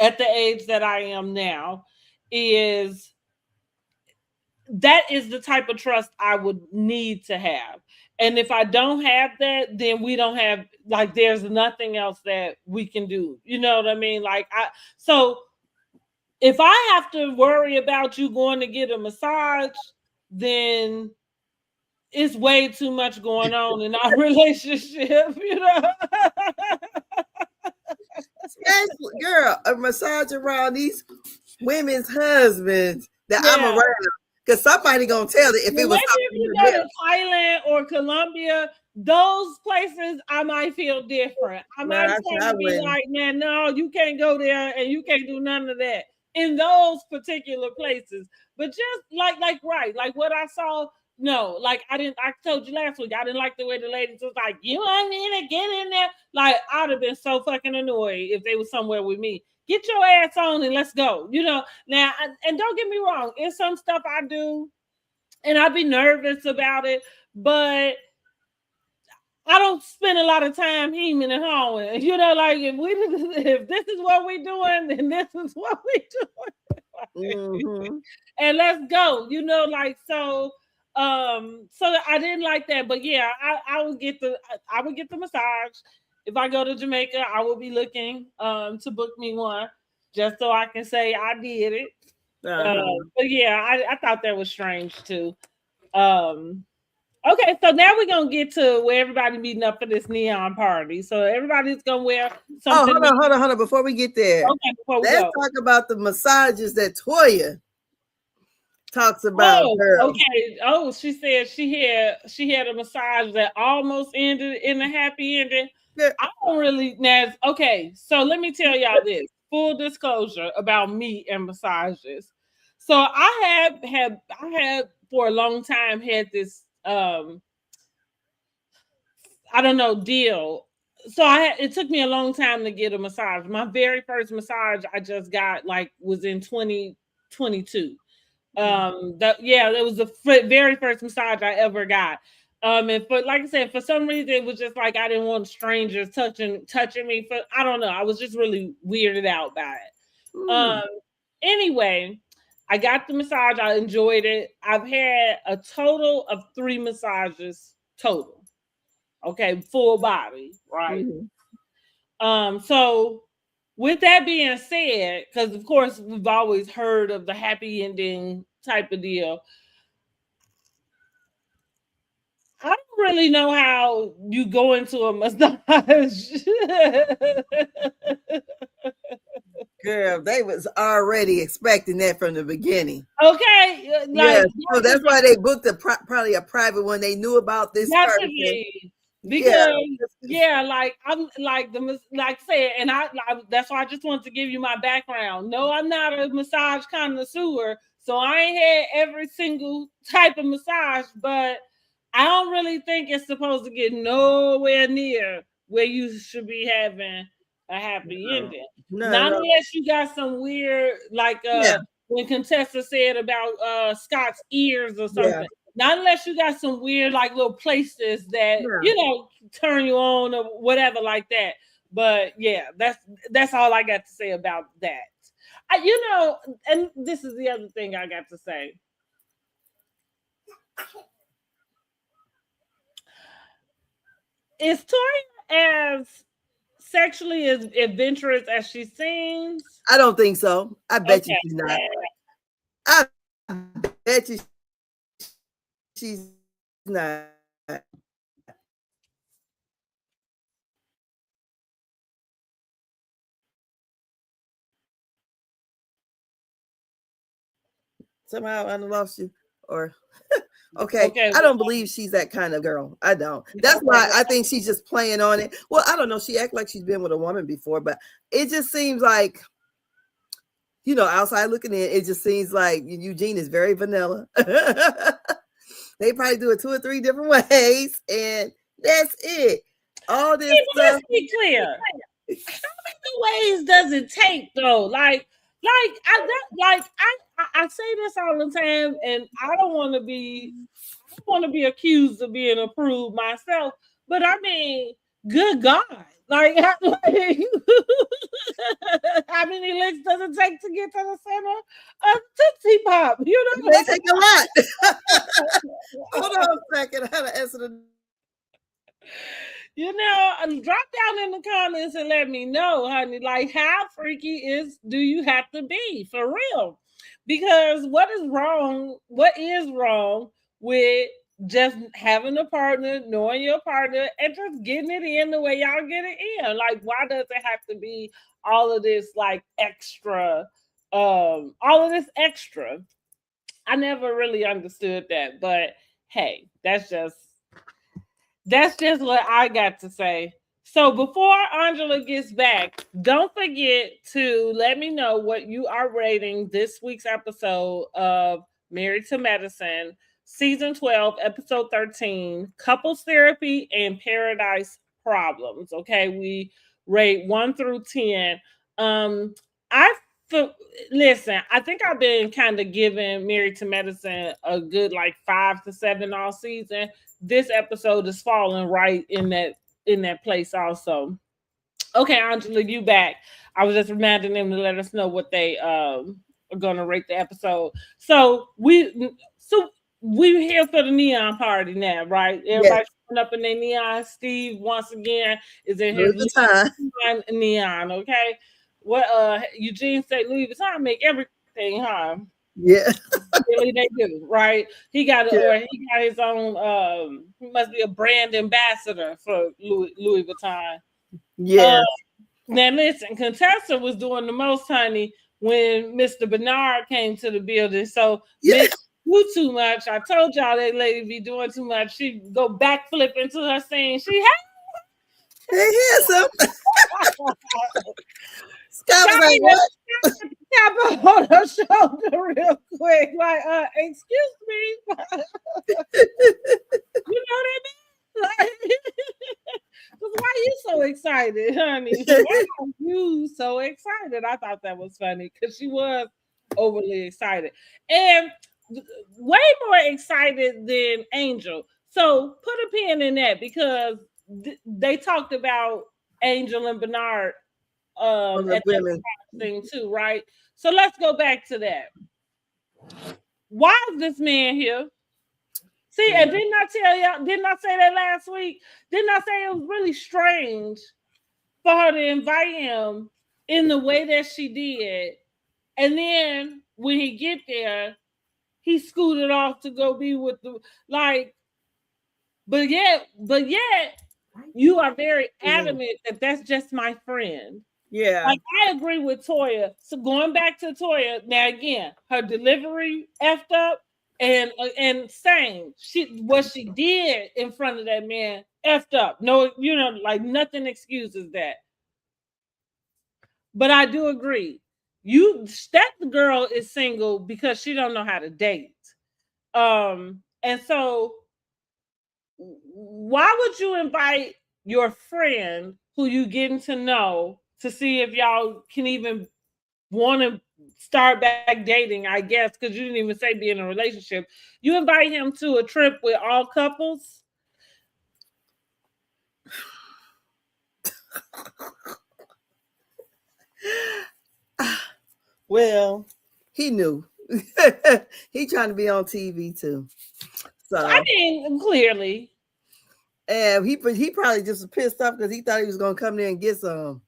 at the age that I am now is that is the type of trust I would need to have. And if I don't have that, then we don't have, like, there's nothing else that we can do. You know what I mean? So if I have to worry about you going to get a massage, then it's way too much going on in our relationship, Especially, girl, a massage around these women's husbands that I'm around. Because somebody gonna tell it if it was. Maybe if you go to Thailand or Colombia, those places I might feel different. I might be like, man, no, you can't go there and you can't do none of that in those particular places. But just like what I saw, no, like I told you last week, I didn't like the way the ladies was like, you want me to get in there? Like I'd have been so fucking annoyed if they was somewhere with me. Get your ass on and let's go. Now, and don't get me wrong, it's some stuff I do and I'd be nervous about it, but I don't spend a lot of time hemming and hawing. Like if this is what we're doing, then this is what we're doing. And let's go. So I didn't like that, but yeah, I would get the massage. If I go to Jamaica, I will be looking to book me one just so I can say I did it. But yeah, I thought that was strange too. Okay, so now we're gonna get to where everybody meeting up for this neon party. So everybody's gonna wear something. Oh, hold on. Before we get there, let's talk about the massages that Toya talks about. Okay. Oh, she said she had a massage that almost ended in a happy ending. Yeah. I don't really okay. So let me tell y'all this. Full disclosure about me and massages. So I had for a long time had this I don't know deal. So it took me a long time to get a massage. My very first massage I just got was in 2022. That was the very first massage I ever got. And like I said, for some reason it was just like I didn't want strangers touching me. I don't know. I was just really weirded out by it. Anyway, I got the massage. I enjoyed it. I've had a total of 3 massages total. Okay, full body, right? So with that being said, because of course we've always heard of the happy ending type of deal, I don't really know how you go into a massage. Girl, they was already expecting that from the beginning. Okay, yeah, so that's why they booked probably a private one. They knew about this person. Because like I'm like like said, and I that's why I just want to give you my background. No, I'm not a massage connoisseur, so I ain't had every single type of massage, but I don't really think it's supposed to get nowhere near where you should be having a happy ending. Not unless you got some weird, like when Contessa said about Scott's ears or something. Not unless you got some weird, like little places that turn you on or whatever like that. But yeah, that's all I got to say about that. And this is the other thing I got to say. Is Toya as sexually as adventurous as she seems? I don't think so. I bet you she's not. I bet you she's not. Somehow I lost you, or okay. I don't believe she's that kind of girl. I don't. That's why I think she's just playing on it. Well, I don't know. She acts like she's been with a woman before, but it just seems like, outside looking in, it just seems like Eugene is very vanilla. They probably do it 2 or 3 different ways, and that's it. All this stuff. Let's be clear. How many ways does it take, though? I say this all the time, and I don't want to be accused of being a prude myself, but I mean, good God, like how many licks does it take to get to the center of Tootsie Pop? They take a lot. Hold on a second. How to answer the. Drop down in the comments and let me know, honey, like how freaky do you have to be for real? Because what is wrong with just having a partner, knowing your partner, and just getting it in the way y'all get it in? Like, why does it have to be all of this like extra? All of this extra. I never really understood that, but hey, that's just what I got to say. So before Angela gets back, don't forget to let me know what you are rating this week's episode of Married to Medicine, Season 12, Episode 13, Couples Therapy and Paradise Problems. Okay, we rate 1 through 10. Listen, I think I've been kind of giving Married to Medicine a good like 5 to 7 all season. This episode is falling right in that place also. Okay, Angela, you back. I was just reminding them to let us know what they are going to rate the episode. So we're here for the neon party now, right? Everybody's up in their neon. Steve once again is in his neon. Okay, what Eugene said, Louis Vuitton make everything, huh? Yeah, really they do, right? He got his own. He must be a brand ambassador for Louis Vuitton. Yeah. Now listen, Contessa was doing the most, honey, when Mr. Bernard came to the building. So Miss do too much. I told y'all that lady be doing too much. She go backflip into her scene. She handsome. Scott was like, what? Tap on her shoulder real quick. Like, excuse me. You know what I mean? Like, why are you so excited, honey? Why are you so excited? I thought that was funny because she was overly excited. And way more excited than Angel. So put a pin in that because they talked about Angel and Bernard at that thing too, right? So let's go back to that. Why is this man here? See, and didn't I tell y'all? Didn't I say that last week? Didn't I say it was really strange for her to invite him in the way that she did? And then when he get there, he scooted off to go be with the like. But yet, you are very adamant that that's just my friend. Yeah. Like, I agree with Toya. So going back to Toya, now again, her delivery effed up, and same. What she did in front of that man effed up. No, like nothing excuses that. But I do agree. That girl is single because she don't know how to date. And so why would you invite your friend who you getting to know to see if y'all can even want to start back dating, I guess, because you didn't even say be in a relationship. You invite him to a trip with all couples. Well, he knew. He trying to be on TV too. So I mean, clearly. And he probably just was pissed off because he thought he was gonna come there and get some.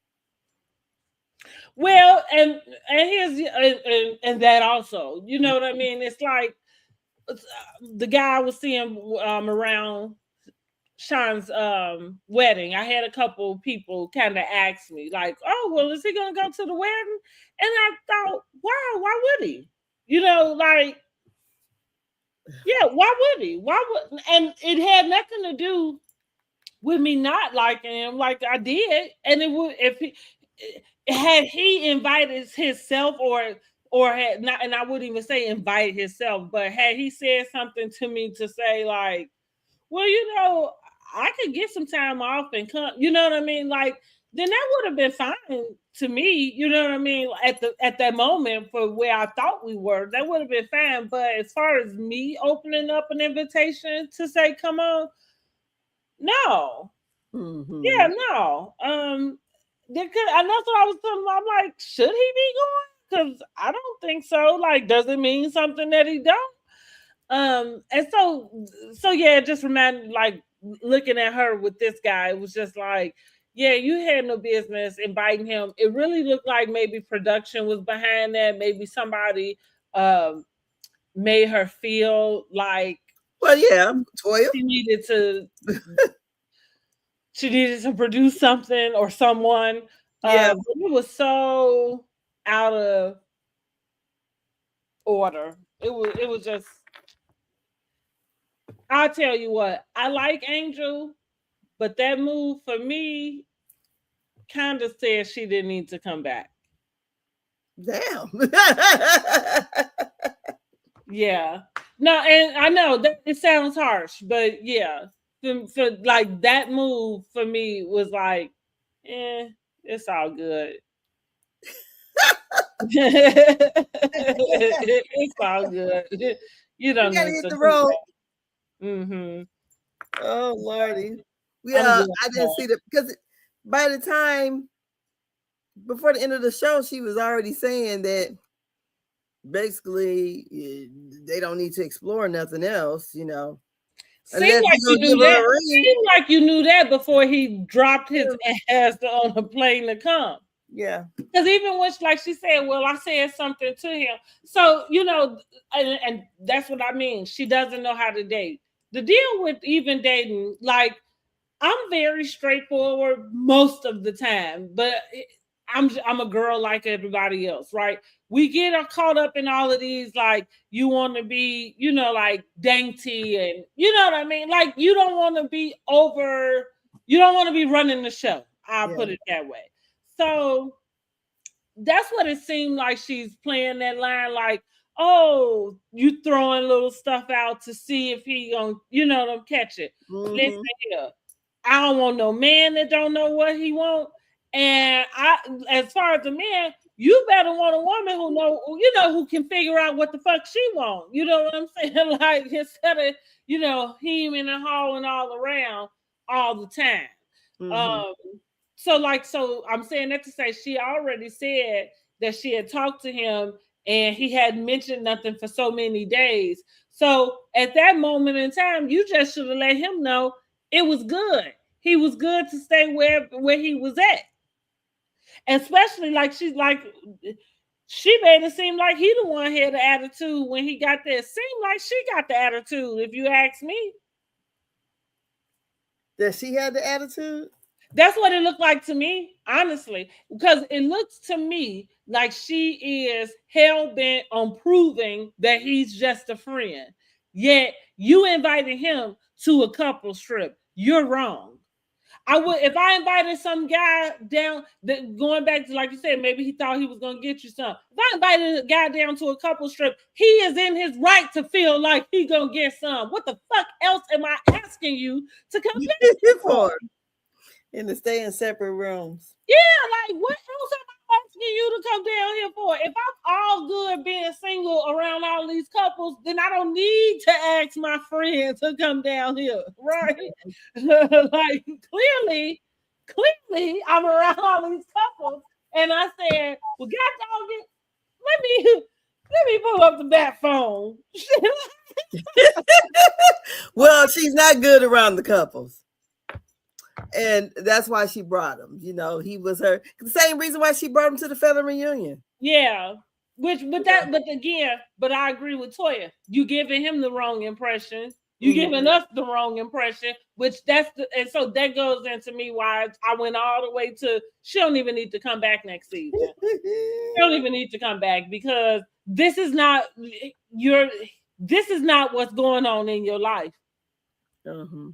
Well, and here's and that also, you know what I mean? It's like the guy I was seeing around Sean's wedding. I had a couple people kind of ask me, like, "Oh, well, is he gonna go to the wedding?" And I thought, "Wow, why would he?" Like, yeah, why would he? Why would? And it had nothing to do with me not liking him, like I did. And it would if he had he invited himself or had not, and I wouldn't even say invite himself, but had he said something to me to say like, well, I could get some time off and come, you know what I mean? Like, then that would have been fine to me, you know what I mean? At that moment for where I thought we were, that would have been fine. But as far as me opening up an invitation to say, come on, no. Mm-hmm. Yeah, no. And that's what I was telling him. I'm like, should he be going? Because I don't think so. Like, does it mean something that he don't? And so yeah, it just reminded, like, looking at her with this guy, it was just like, yeah, you had no business inviting him. It really looked like maybe production was behind that. Maybe somebody made her feel like, well, yeah, Toya. She needed to produce something or someone. Yeah. But it was so out of order. It was just, I'll tell you what, I like Angel, but that move for me kind of said she didn't need to come back. Damn. Yeah. No, and I know that it sounds harsh, but yeah. For like that move for me was like, it's all good. It's all good. You don't gotta need hit to the do road. that. Mm-hmm. Oh Lordy. Yeah, I didn't see that because by the time before the end of the show, she was already saying that basically they don't need to explore nothing else, Seemed like you knew that. Seemed like you knew that before he dropped his ass on a plane to come. Yeah. Because even when, like she said, well, I said something to him. So, and that's what I mean. She doesn't know how to date. The deal with even dating, like, I'm very straightforward most of the time, but I'm a girl like everybody else, right? We get caught up in all of these, like, you want to be, like dainty, and you know what I mean? Like, you don't want to be you don't want to be running the show. I'll put it that way. So that's what it seemed like. She's playing that line, like, oh, you throwing little stuff out to see if he gonna, catch it. Mm-hmm. Listen here, I don't want no man that don't know what he want. And as far as the man, you better want a woman who can figure out what the fuck she want. You know what I'm saying? Like, instead of, hemming and hawing all around all the time. Mm-hmm. So I'm saying that to say she already said that she had talked to him and he hadn't mentioned nothing for so many days. So at that moment in time, you just should have let him know it was good. He was good to stay where he was at. Especially like she made it seem like he the one had the attitude when he got there. It seemed like she got the attitude, if you ask me. That she had the attitude? That's what it looked like to me, honestly, because it looks to me like she is hell bent on proving that he's just a friend. Yet you invited him to a couple trip. You're wrong. I would if I invited some guy down that going back to like you said, maybe he thought he was gonna get you some. If I invited a guy down to a couple strip, he is in his right to feel like he gonna get some. What the fuck else am I asking you to come back for? And to stay in separate rooms. Yeah, like what else am I asking you to come down here for? If I'm all good being single around all these couples, then I don't need to ask my friend to come down here, right? Like clearly, I'm around all these couples, and I said, "Well, God dog it, let me pull up the back phone." Well, she's not good around the couples. And that's why she brought him. You know, he was the same reason why she brought him to the family reunion. Yeah. But I agree with Toya. You giving him the wrong impression. You giving us the wrong impression, and so that goes into me why I went all the way to she don't even need to come back next season. She don't even need to come back because this is not what's going on in your life. Uh-huh.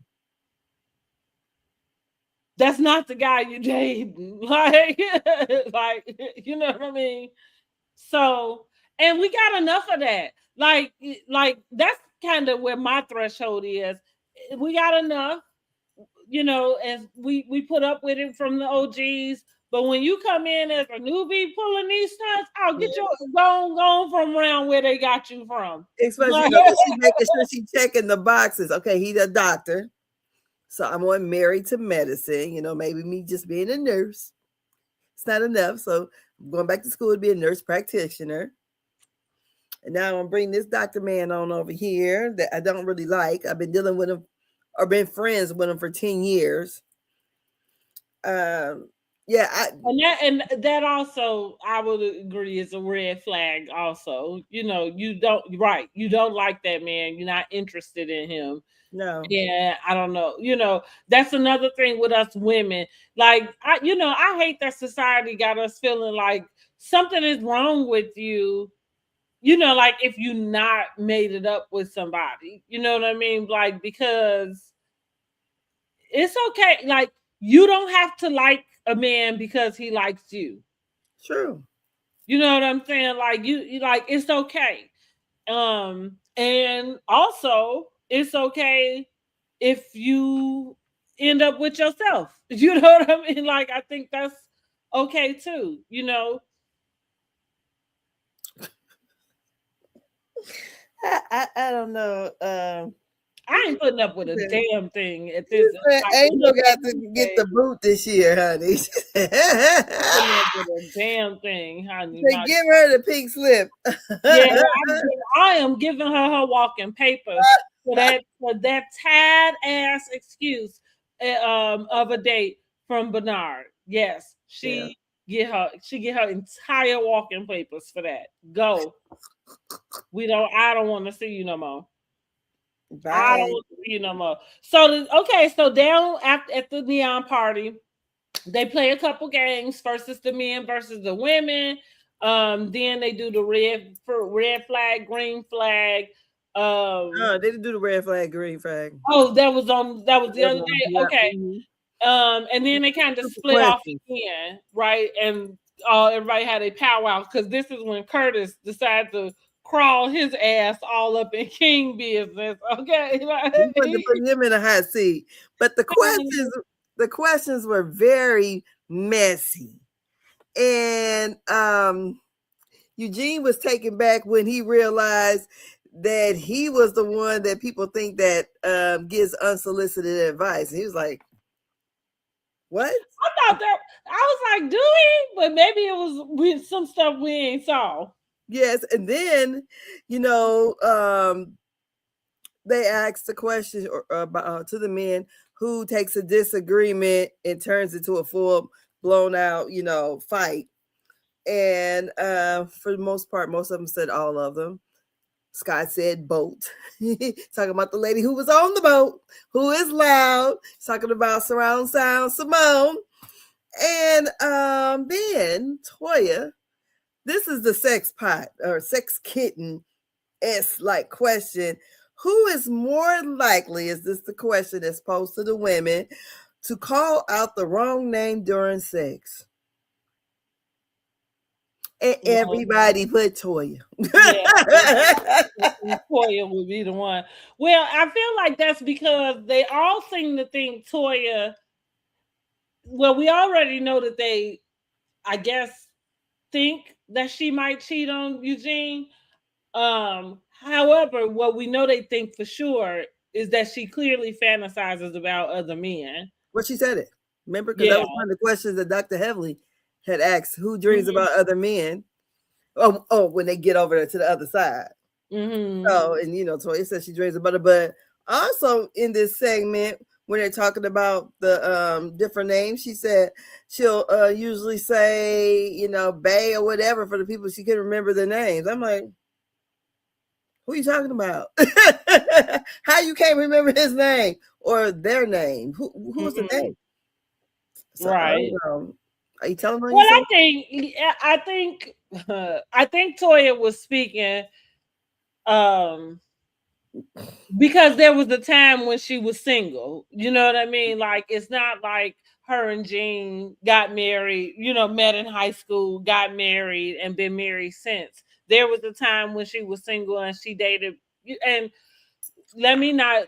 That's not the guy you dating. Like you know what I mean? So, and we got enough of that. Like that's kind of where my threshold is. We got enough, you know, and we put up with it from the OGs. But when you come in as a newbie pulling these stunts, I'll get your gone from around where they got you from. Especially you know, she's making sure she's checking the boxes. Okay, he's a doctor. So I'm on married to medicine, you know, maybe me just being a nurse. It's not enough. So I'm going back to school to be a nurse practitioner. And now I'm going to bring this doctor man on over here that I don't really like. I've been dealing with him or been friends with him for 10 years. Yeah. And that also, I would agree, is a red flag also. You know, you don't like that man. You're not interested in him. No. Yeah, I don't know. You know, that's another thing with us women. Like, I hate that society got us feeling like something is wrong with you. You know, like if you not made it up with somebody. You know what I mean? Like, because it's okay. Like, you don't have to like a man because he likes you. True. You know what I'm saying? Like, you like, it's okay. And also it's okay if you end up with yourself. You know what I mean? Like, I think that's okay too, you know. I don't know. I ain't putting up with a damn thing at this. Angel got to get the boot this year, honey. A damn thing, honey. They give her the pink slip. Yeah, I am giving her walking papers for that tad ass excuse of a date from Bernard. Yes, she get her entire walking papers for that. Go. I don't want to see you no more. Bye. I don't want to see you no more. So down at the neon party, they play a couple games. First it's the men versus the women. Then they do the red flag, green flag. They didn't do the red flag, green flag. Oh, that was the other day. Yeah. Okay. And then they kind of split off again, right? And everybody had a powwow because this is when Curtis decided to crawl his ass all up in King business. Okay, we wanted to put him in a hot seat, but the questions were very messy, and Eugene was taken back when he realized that he was the one that people think that gives unsolicited advice. And he was like, what? I thought that I was like, do he? But maybe it was with some stuff we ain't saw. Yes, and then they asked the question to the men who takes a disagreement and turns into a full blown out, fight. And for the most part, most of them said all of them. Scott said boat. Talking about the lady who was on the boat, who is loud. Talking about surround sound Simone. And then Toya, this is the sex pot or sex kitten S like question. Who is more likely, is this the question that's posed to the women, to call out the wrong name during sex? And everybody put Toya. Yeah, Toya would be the one. Well, I feel like that's because they all seem to think Toya. Well, we already know that they, I guess, think that she might cheat on Eugene. However, what we know they think for sure is that she clearly fantasizes about other men. Well, she said it. Remember, because that Yeah. was one of the questions that Dr. Heavily had asked: who dreams Mm-hmm. about other men? Oh, when they get over there to the other side. Mm-hmm. So, and Toya says she dreams about it, but also in this segment when they're talking about the different names, she said she'll usually say, Bay or whatever for the people she couldn't remember their names. I'm like, who are you talking about? How you can't remember his name or their name? Who's the name? So, Right. Are you telling me? Well, I think Toya was speaking because there was a time when she was single. You know what I mean? Like, it's not like her and Gene got married, met in high school, got married, and been married since. There was a time when she was single and she dated, and let me not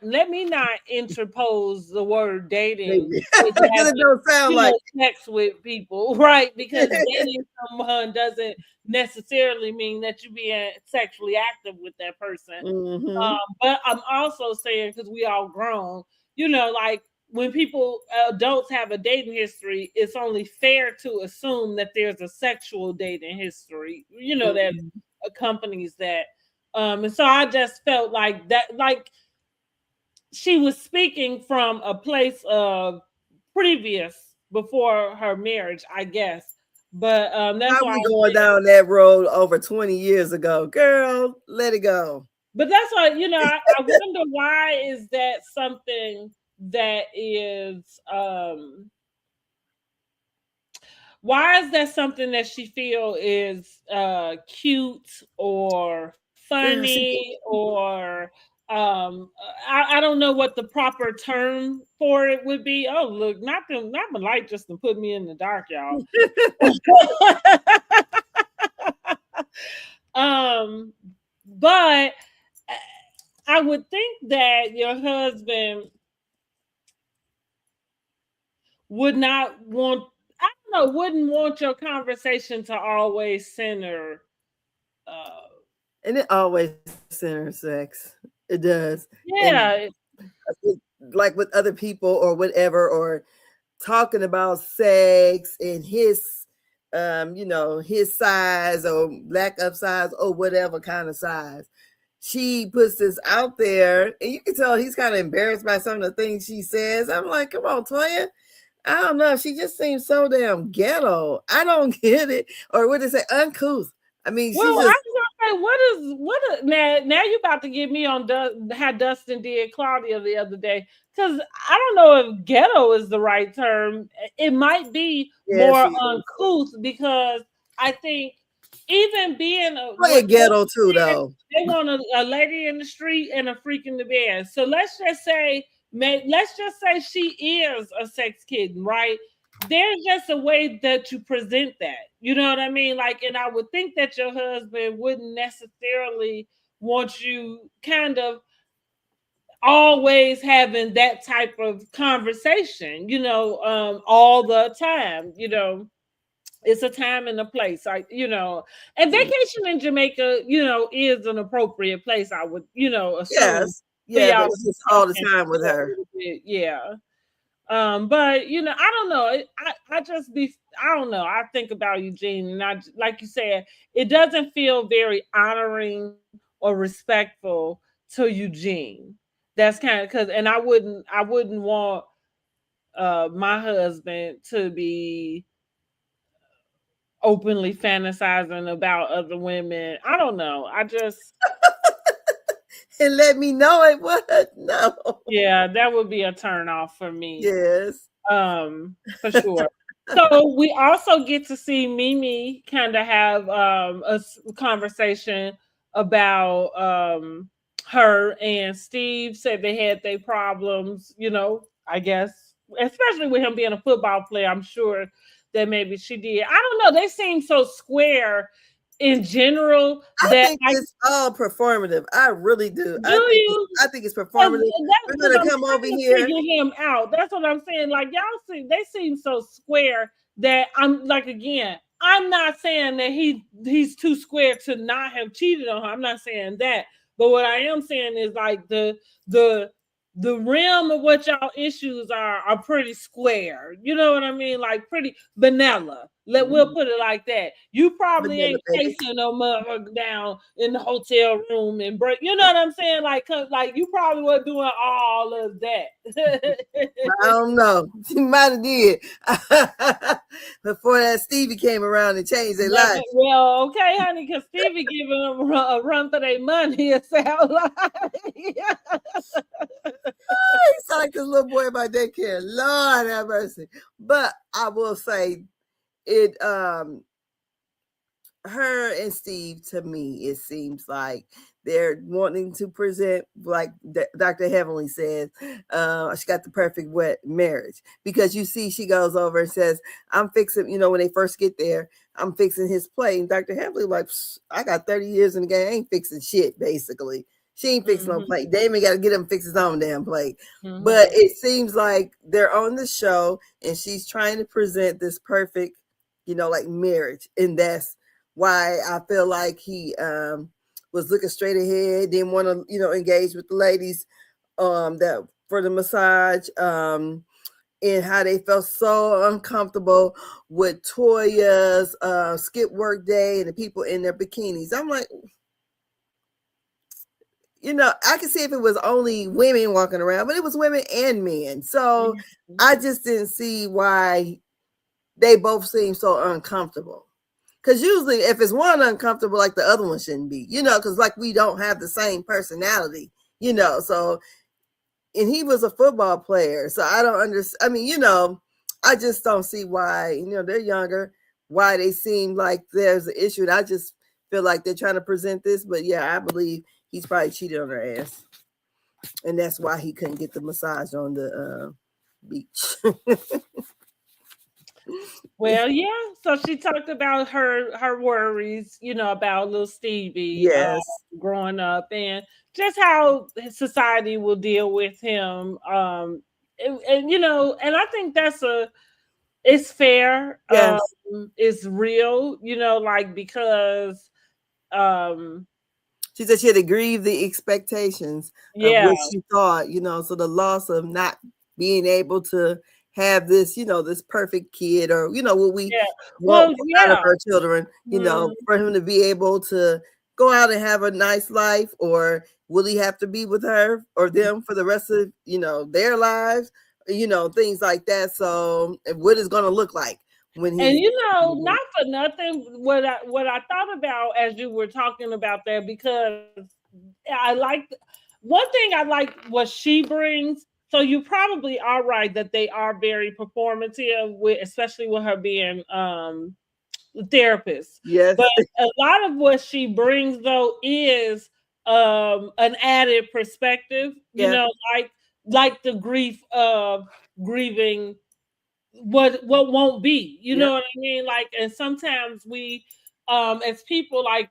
interpose the word dating with Because it don't sound like sex with people, right? Because dating someone doesn't necessarily mean that you being sexually active with that person. Mm-hmm. But I'm also saying, because we all grown, like when adults have a dating history, it's only fair to assume that there's a sexual dating history, that accompanies that. And so I just felt like that, like she was speaking from a place of previous before her marriage, I guess. But that's how why we going down that road over 20 years ago, girl. Let it go. But that's why, I wonder, why is that something that is why is that something that she feel is cute or funny or I don't know what the proper term for it would be. Oh, look, not the light just to put me in the dark, y'all. But I would think that your husband would not want, I don't know, wouldn't want your conversation to always center and it always centers sex. It does. yeah. And like with other people or whatever, or talking about sex and his his size or lack of size or whatever kind of size. She puts this out there and you can tell he's kind of embarrassed by some of the things she says. I'm like, come on, Toya. I don't know. She just seems so damn ghetto. I don't get it. Or what they say, uncouth. I mean, Well, she's I just was gonna say, now you about to get me on how Dustin did Claudia the other day, because I don't know if ghetto is the right term. It might be more uncouth, because I think even being ghetto too, though. They want a lady in the street and a freak in the bed. So let's just say she is a sex kitten, right? There's just a way that you present that. You know what I mean? Like, and I would think that your husband wouldn't necessarily want you kind of always having that type of conversation, all the time, it's a time and a place, and vacation in Jamaica, is an appropriate place, I would, assume. Yeah, but it's just all the time with her. Yeah. But I don't know. I don't know. I think about Eugene, and I, like you said, it doesn't feel very honoring or respectful to Eugene. That's kind of and I wouldn't want my husband to be openly fantasizing about other women. I don't know. I just and let me know it was. No. Yeah, that would be a turn off for me. Yes. For sure. So we also get to see Mimi kind of have conversation about her and Steve said they had their problems, I guess, especially with him being a football player. I'm sure that maybe she did. I don't know. They seem so square in general I that think I it's all performative. I really do. do you. I think it's 'Cause performative. that's We're because gonna I'm come over trying to here. figure him out. That's what I'm saying. Like y'all see, they seem so square that I'm like again. I'm not saying that he's too square to not have cheated on her. I'm not saying that. But what I am saying is like the the realm of what y'all issues are pretty square. You know what I mean? Like pretty vanilla. We'll put it like that. You probably Vanilla, ain't baby. chasing no motherfucker down in the hotel room and break. You know what I'm saying? Like you probably were doing all of that. I don't know. She might have did before that Stevie came around and changed their life. Well, okay, honey, because Stevie giving them a run for their money. It sounds like. He sound like this little boy by daycare. Lord have mercy. But I will say it. Her and Steve, to me, it seems like they're wanting to present, like Dr. Heavenly says, she got the perfect wet marriage, because you see, she goes over and says, "I'm fixing," when they first get there, "I'm fixing his plate." And Dr. Heavenly like, "I got 30 years in the game, I ain't fixing shit." Basically, she ain't fixing no plate. Damon got to get him fix his own damn plate. But it seems like they're on the show, and she's trying to present this perfect, like marriage, and that's why I feel like he was looking straight ahead, didn't want to, engage with the ladies that for the massage, and how they felt so uncomfortable with Toya's skip work day and the people in their bikinis. I'm like, I could see if it was only women walking around, but it was women and men. So I just didn't see why they both seemed so uncomfortable. Because usually if it's one uncomfortable, like the other one shouldn't be, because like we don't have the same personality, so, and he was a football player. So I don't understand. I mean, I just don't see why, they're younger, why they seem like there's an issue. And I just feel like they're trying to present this. But yeah, I believe he's probably cheated on her ass. And that's why he couldn't get the massage on the beach. Well, yeah. So she talked about her worries, about little Stevie Yes. growing up and just how society will deal with him. And and I think it's fair. Yes. It's real, like because she said she had to grieve the expectations of what she thought, so the loss of not being able to have this, this perfect kid, or what we want out of our children, for him to be able to go out and have a nice life, or will he have to be with her or them for the rest of their lives, things like that. So what it's going to look like when he, and not for nothing, what I thought about as you were talking about that, because I like one thing I like what she brings. So you probably are right that they are very performative, especially with her being therapist. Yes. But a lot of what she brings though is an added perspective, like the grief of grieving what won't be, know what I mean? Like, and sometimes we as people like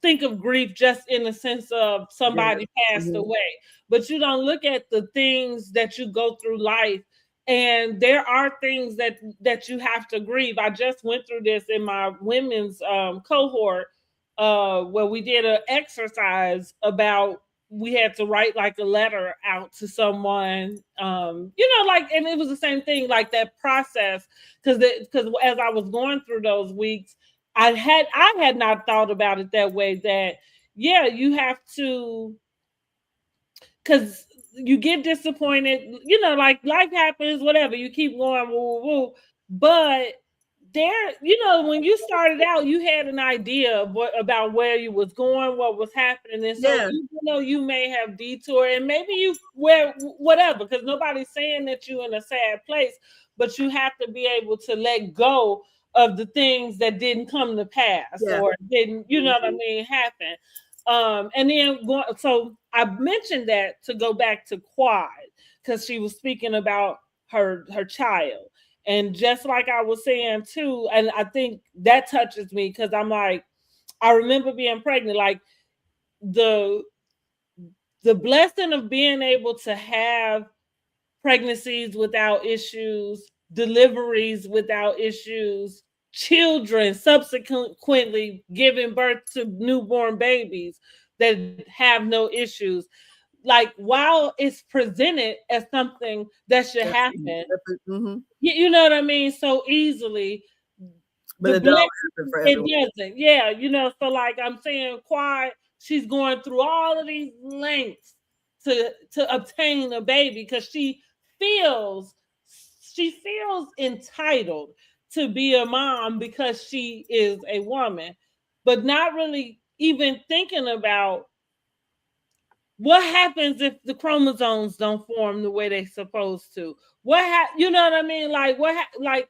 think of grief just in the sense of somebody passed away, but you don't look at the things that you go through life, and there are things that you have to grieve. I just went through this in my women's cohort where we did an exercise about we had to write like a letter out to someone, like, and it was the same thing, like that process, because as I was going through those weeks, I had not thought about it that way, that you have to, because you get disappointed, like life happens, whatever, you keep going, woo, woo, woo, but there, you know, when you started out, you had an idea of about where you was going, what was happening, and so even though you may have detour, and maybe you whatever, because nobody's saying that you're in a sad place, but you have to be able to let go of the things that didn't come to pass or didn't, you know what I mean, happen. And then so I mentioned that to go back to Quad, because she was speaking about her child. And just like I was saying too, and I think that touches me, because I'm like, I remember being pregnant, like the blessing of being able to have pregnancies without issues, deliveries without issues, children subsequently giving birth to newborn babies that have no issues. Like, while it's presented as something that should happen, you know what I mean, so easily, but it doesn't. Yeah, you know, so like I'm saying, Quiet, she's going through all of these lengths to obtain a baby, because she feels entitled to be a mom because she is a woman, but not really even thinking about what happens if the chromosomes don't form the way they're supposed to. You know what I mean? Like like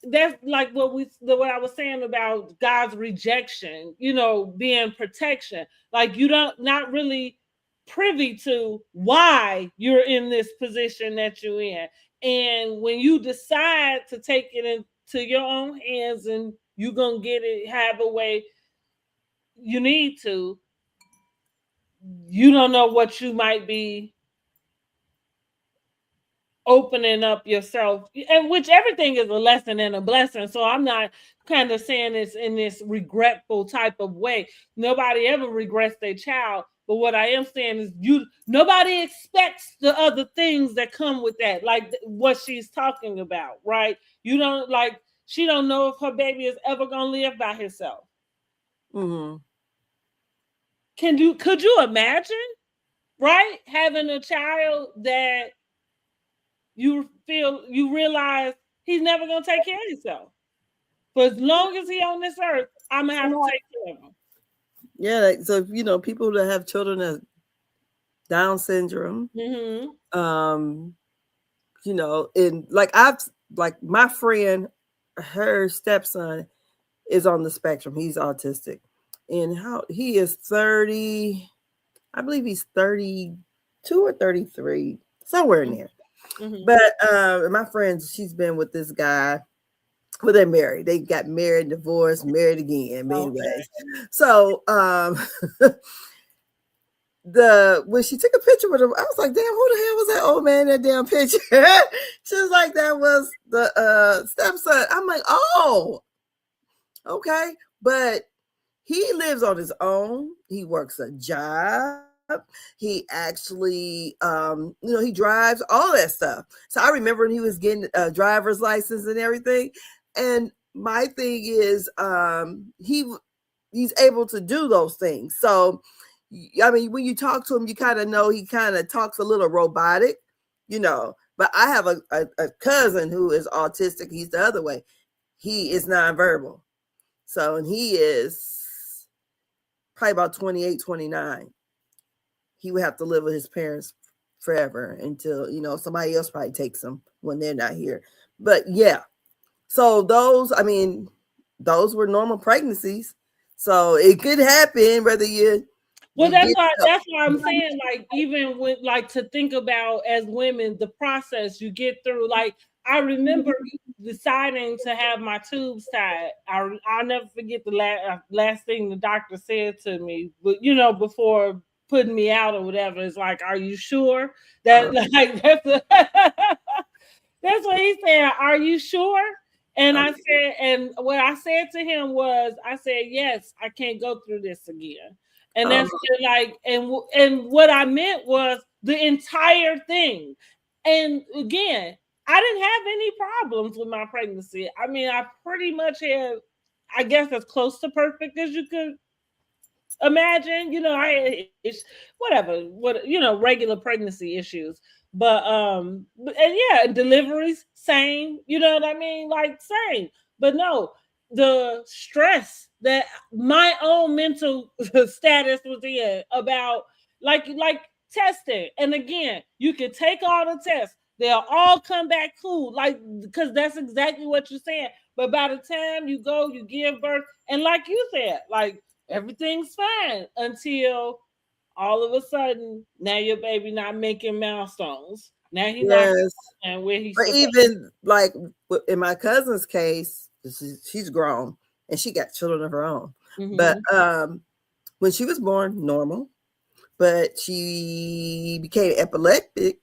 that's like what I was saying about God's rejection, you know, being protection. Like, you don't not really privy to why you're in this position that you're in. And when you decide to take it into your own hands and you're gonna get it have a way you need to, you don't know what you might be opening up yourself, and which everything is a lesson and a blessing. So I'm not kind of saying this in this regretful type of way. Nobody ever regrets their child. But what I am saying is, nobody expects the other things that come with that, like what she's talking about, right? You don't like, she don't know if her baby is ever gonna live by herself. Mm-hmm. Could you imagine, right? Having a child that you realize he's never gonna take care of himself. For as long as he's on this earth, I'm gonna have to take care of him. Yeah, so you know, people that have children that Down syndrome, you know, and like my friend, her stepson is on the spectrum. He's autistic, and he is 30. I believe he's 32 or 33, somewhere in there. But my friend, she's been with this guy. Well, they're married. They got married, divorced, married again. But anyways, so when she took a picture with him, I was like, damn, who the hell was that old man in that damn picture? She was like, that was the stepson. I'm like, oh, okay. But he lives on his own. He works a job. He actually, you know, he drives, all that stuff. So I remember when he was getting a driver's license and everything. And my thing is, he's able to do those things. So, I mean, when you talk to him, you kind of know he kind of talks a little robotic, you know. But I have a cousin who is autistic. He's the other way. He is nonverbal. So, and he is probably about 28, 29. He would have to live with his parents forever until, you know, somebody else probably takes him when they're not here. But yeah, so those were normal pregnancies. So it could happen whether you. Well, that's why I'm saying, like, even with, like, to think about as women, the process you get through. Like, I remember deciding to have my tubes tied. I'll never forget the last thing the doctor said to me, but you know, before putting me out or whatever, is like, "Are you sure that like that's what he said? Are you sure?" And I said, and what I said to him was, I said, "Yes, I can't go through this again." And that's like, and what I meant was the entire thing. And again, I didn't have any problems with my pregnancy. I mean, I pretty much had, I guess, as close to perfect as you could imagine. You know, it's regular pregnancy issues. But and yeah, deliveries, same, you know what I mean? Like, same. But no, the stress that my own mental status was in about like testing. And again, you can take all the tests. They'll all come back cool. Like, because that's exactly what you're saying. But by the time you go, you give birth, and like you said, like everything's fine until all of a sudden now your baby not making milestones. Now he's not Yes. and where he's But even like in my cousin's case, she's grown and she got children of her own. But when she was born, normal, but she became epileptic.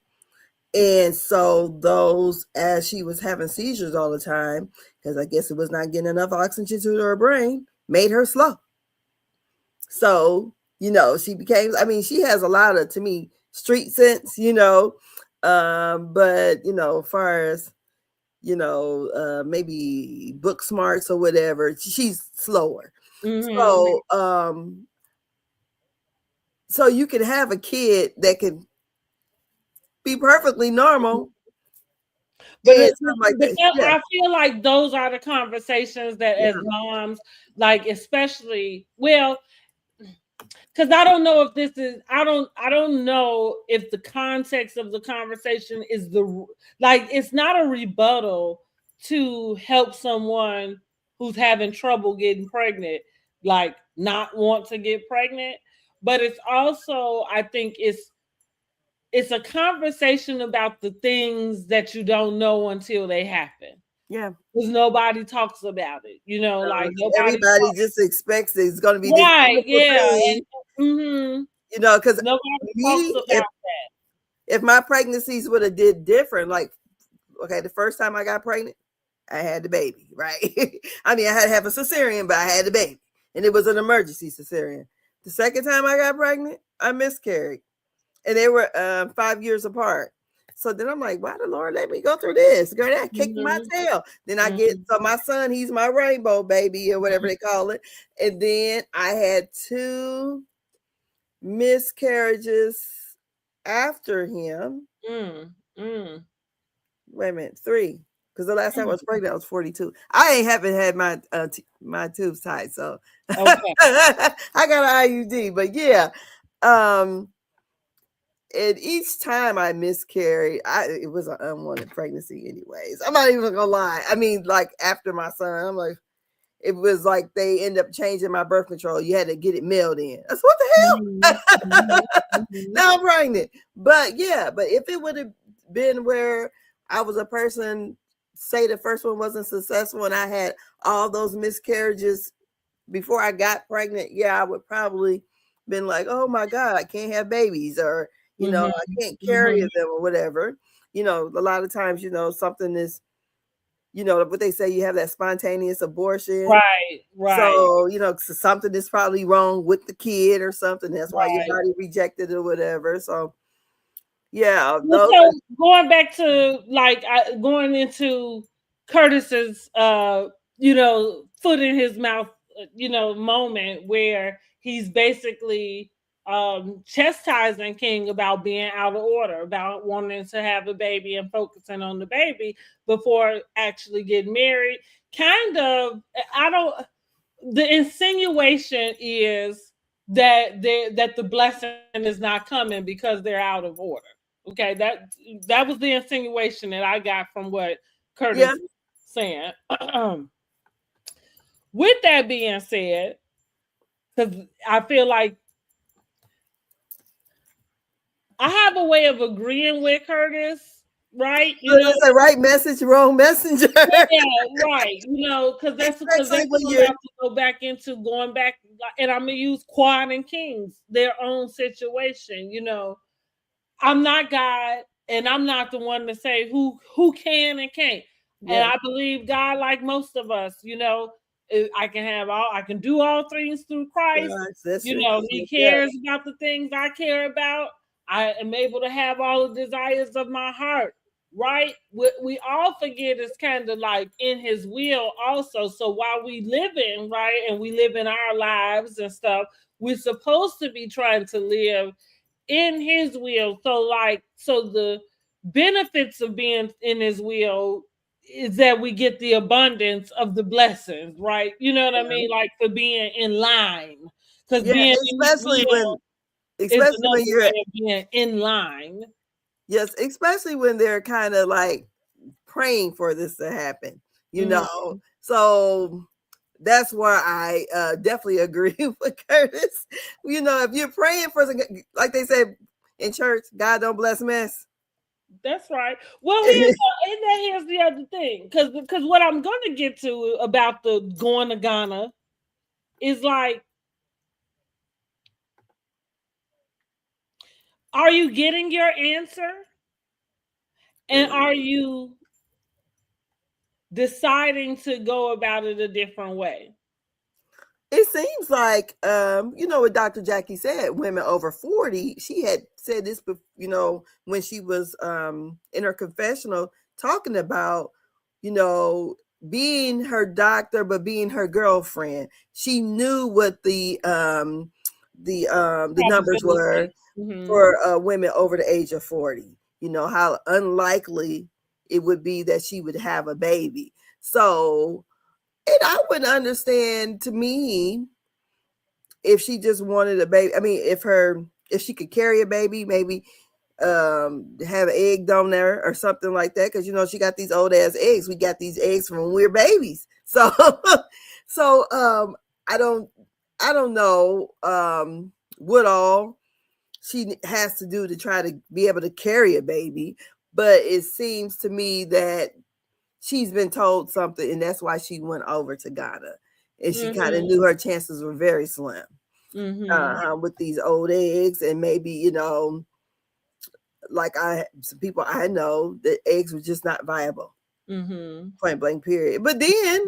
And so those, as she was having seizures all the time, because I guess it was not getting enough oxygen to her brain, made her slow. So, she became, I mean, she has a lot of, to me, street sense, but, as far as, maybe book smarts or whatever, she's slower. So you can have a kid that can be perfectly normal. But I feel like those are the conversations that as moms, like especially, well, because I don't know if this is, I don't know if the context of the conversation is it's not a rebuttal to help someone who's having trouble getting pregnant, like not want to get pregnant, but it's also, I think it's a conversation about the things that you don't know until they happen. Yeah. Because nobody talks about it, like everybody just expects it's going to be right. Yeah. Because if my pregnancies would have did different, like, okay, the first time I got pregnant, I had the baby, right? I mean, I had to have a cesarean, but I had the baby, and it was an emergency cesarean. The second time I got pregnant, I miscarried, and they were 5 years apart. So then I'm like, why the Lord let me go through this? Girl, that kicked my tail. Then I get, so my son, he's my rainbow baby or whatever they call it. And then I had 2 miscarriages after him. Wait a minute, 3. Because the last time I was pregnant, I was 42. I haven't had my tubes tied, so okay. I got an IUD. But yeah, and each time I miscarried, it was an unwanted pregnancy anyways. I'm not even gonna lie. I mean, like after my son, I'm like, it was like they end up changing my birth control. You had to get it mailed in. That's what the hell? Now I'm pregnant. But yeah, but if it would have been where I was a person, say the first one wasn't successful and I had all those miscarriages before I got pregnant, yeah, I would probably been like, oh my God, I can't have babies, or I can't carry them or whatever. A lot of times, something is, what they say, you have that spontaneous abortion. Right. So, so something is probably wrong with the kid or something. That's why your body rejected it or whatever. So, yeah. So going back to going into Curtis's, foot in his mouth, moment where he's basically chastising King about being out of order, about wanting to have a baby and focusing on the baby before actually getting married. Kind of, the insinuation is that the blessing is not coming because they're out of order. Okay, that was the insinuation that I got from what Curtis was saying. With that being said, because I feel like I have a way of agreeing with Curtis, right? It's a right message, wrong messenger. Yeah, right. Because that's what we have to go back into, and I'm gonna use Quad and Kings, their own situation. I'm not God, and I'm not the one to say who can and can't. Yeah. And I believe God, like most of us, I can do all things through Christ. He cares about the things I care about. I am able to have all the desires of my heart, right? We all forget it's kind of like in his will also. So while we live in, right, and we live in our lives and stuff, we're supposed to be trying to live in his will. So the benefits of being in his will is that we get the abundance of the blessings, right? You know what I mean? Like for being in line. Because Yeah, being in his especially will is when another you're way of being in line. yes, especially when they're kind of like praying for this to happen, you know. So that's why I definitely agree with Curtis. You know, if you're praying for like they said in church, God don't bless mess. That's right. Well, here's the other thing, because what I'm gonna get to about the going to Ghana is like, are you getting your answer, and are you deciding to go about it a different way? It seems like you know what Dr. Jackie said, women over 40, she had said this, you know, when she was in her confessional talking about, you know, being her doctor but being her girlfriend. She knew what the numbers were for women over the age of 40. You know, how unlikely it would be that she would have a baby. So, and I wouldn't understand, to me, if she just wanted a baby. I mean, if she could carry a baby, maybe have an egg donor or something like that, because you know she got these old ass eggs. We got these eggs from when we were babies. So so I don't know what all she has to do to try to be able to carry a baby, but it seems to me that she's been told something, and that's why she went over to Ghana. And she kind of knew her chances were very slim with these old eggs. And maybe, you know, like some people I know, that eggs were just not viable. Point blank, period. But then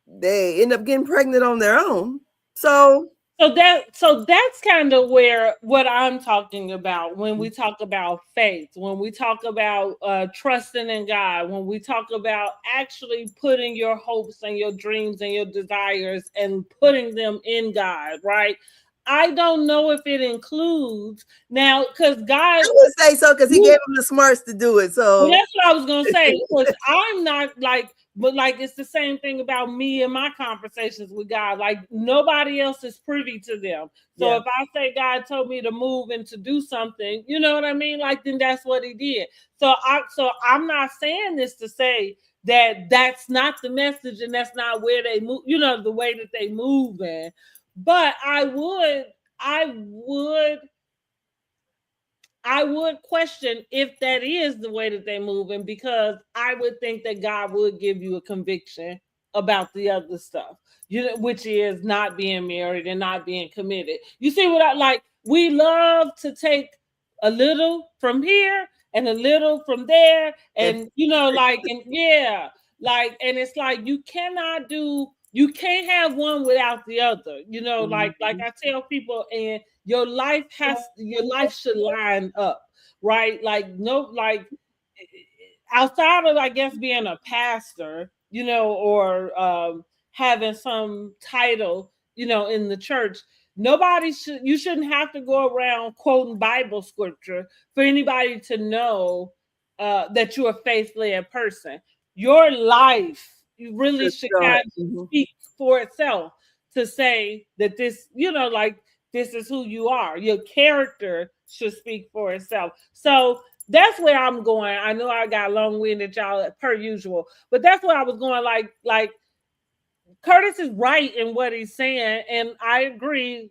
they end up getting pregnant on their own. So that's kind of where what I'm talking about when we talk about faith, when we talk about trusting in God, when we talk about actually putting your hopes and your dreams and your desires and putting them in God, right? I don't know if it includes now, because God, I would say so, because he gave them the smarts to do it. So well, that's what I was gonna say. Because I'm not like, but like it's the same thing about me and my conversations with God. Like nobody else is privy to them. So if I say God told me to move and to do something, you know what I mean? Like then that's what he did. So I'm not saying this to say that that's not the message and that's not where they move, you know, the way that they move in. But I would question if that is the way that they're moving, because I would think that God would give you a conviction about the other stuff, you know, which is not being married and not being committed. You see what I like? We love to take a little from here and a little from there, and you know, like, and yeah, like, and it's like you can't have one without the other, you know, like I tell people, and your life should line up, right? Like no, like outside of I guess being a pastor, you know, or having some title, you know, in the church. You shouldn't have to go around quoting Bible scripture for anybody to know that you're a faith-led person. Your life really should kind of speak for itself, to say that this, you know, like this is who you are. Your character should speak for itself. So that's where I'm going. I know I got long-winded, y'all, per usual, but that's where I was going. Like Curtis is right in what he's saying, and I agree.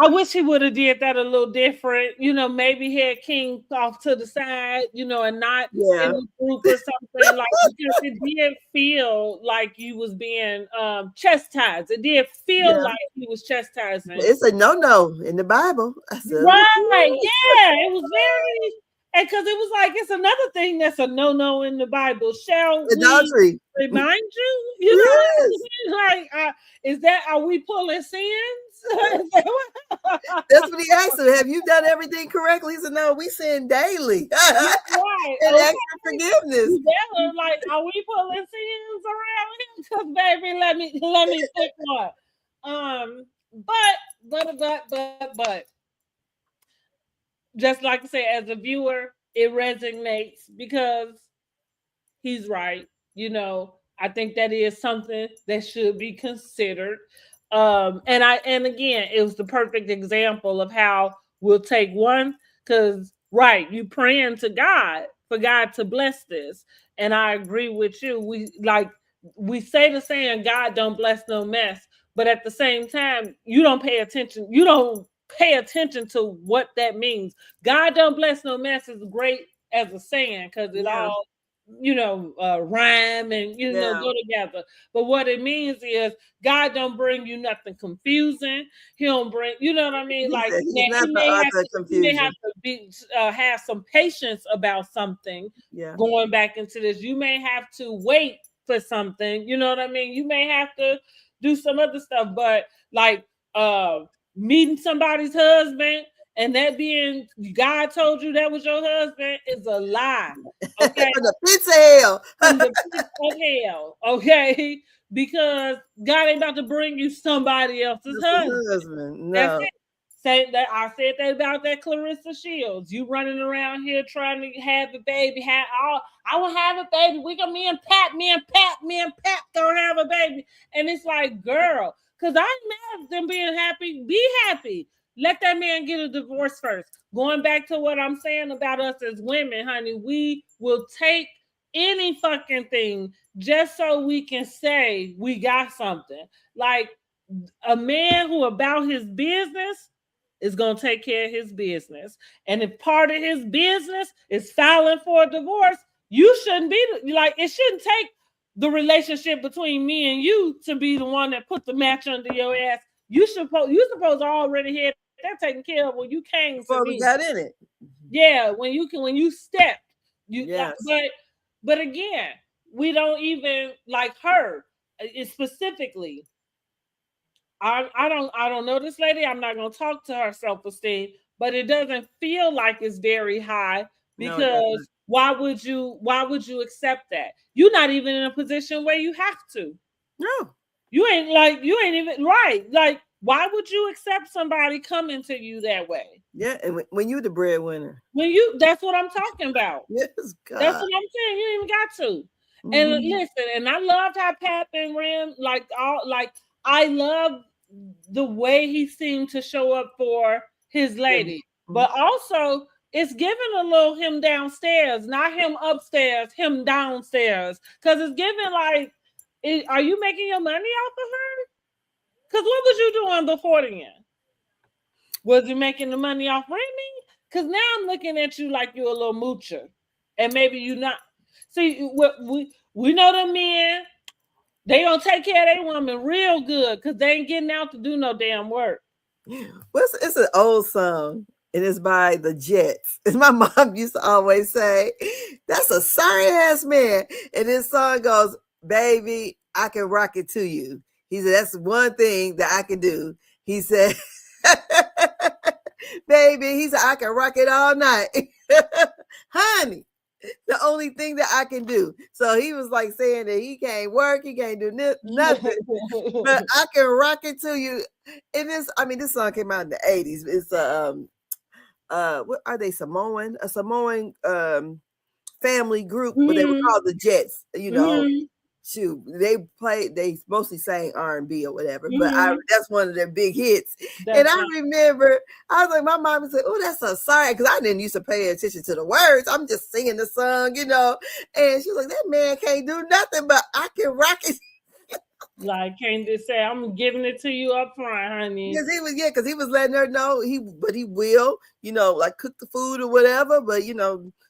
I wish he would have did that a little different. You know, maybe had King off to the side, you know, and not in a group or something, like, because it did feel like you was being chastised. It did feel like he was chastising. It's a no in the Bible. Right. Yeah. It was very, and because it was like, it's another thing that's a no in the Bible. Shall we remind you? You know, like, are we pulling sins? That's what he asked him. Have you done everything correctly? He said, no, we sin daily. Right. And ask for forgiveness. Yeah, like, are we pulling sins around here? Because baby, let me pick one. But just like I say, as a viewer, it resonates because he's right. I think that is something that should be considered. And again, it was the perfect example of how we'll take one, because right, you praying to God for God to bless this. And I agree with you. We say the saying, God don't bless no mess, but at the same time, you don't pay attention. You don't pay attention to what that means. God don't bless no mess is great as a saying, because it all rhyme and go together. But what it means is God don't bring you nothing confusing. He don't bring, you know what I mean? Like, he's not the author of confusion. You may have to be have some patience about something. Going back into this, you may have to wait for something. You know what I mean? You may have to do some other stuff, but like meeting somebody's husband and that being God told you that was your husband is a lie. Okay. From the pits of hell. From the pits of hell. Okay. Because God ain't about to bring you somebody else's husband. No. That's it. Say that I said that about that Clarissa Shields. You running around here trying to have a baby. I will have a baby. Me and Pat gonna have a baby. And it's like, girl, because I'm mad at them being happy. Be happy. Let that man get a divorce first. Going back to what I'm saying about us as women, honey, we will take any fucking thing just so we can say we got something. Like a man who about his business is going to take care of his business. And if part of his business is filing for a divorce, you shouldn't be like, it shouldn't take the relationship between me and you to be the one that put the match under your ass. You supposed to already have that taken care of when you came before we got in it. Yeah, when you stepped. But again, we don't even like her specifically. I don't know this lady. I'm not gonna talk to her self-esteem, but it doesn't feel like it's very high because why would you accept that? You're not even in a position where you have to. No. You ain't even right. Like, why would you accept somebody coming to you that way? Yeah, and when you're the breadwinner. That's what I'm talking about. Yes, God. That's what I'm saying. You ain't even got to. Mm-hmm. And listen, and I loved how Pat and Ram, I love the way he seemed to show up for his lady. Mm-hmm. But also, it's giving a little him downstairs, not him upstairs, him downstairs. Because it's giving like, are you making your money off of her? Because what was you doing before then? Was you making the money off Remy? Because now I'm looking at you like you're a little moocher. And maybe you not. See, we know the men, they don't take care of their woman real good because they ain't getting out to do no damn work. Well, it's an old song. And it's by the Jets. As my mom used to always say, that's a sorry ass man. And this song goes, baby, I can rock it to you. He said, that's one thing that I can do. He said, baby, he said, I can rock it all night. Honey, the only thing that I can do. So he was like saying that he can't work, he can't do nothing, but I can rock it to you. And this song came out in the 80s. It's what are they? A Samoan family group, but they were called the Jets, Shoot, they mostly sang R&B or whatever, but that's one of their big hits. I remember, I was like, my mom said, oh, that's so sorry, because I didn't used to pay attention to the words. I'm just singing the song, and she was like, that man can't do nothing, but I can rock it. Like, can't just say, I'm giving it to you up front, honey. Because he was letting her know he will, like cook the food or whatever, but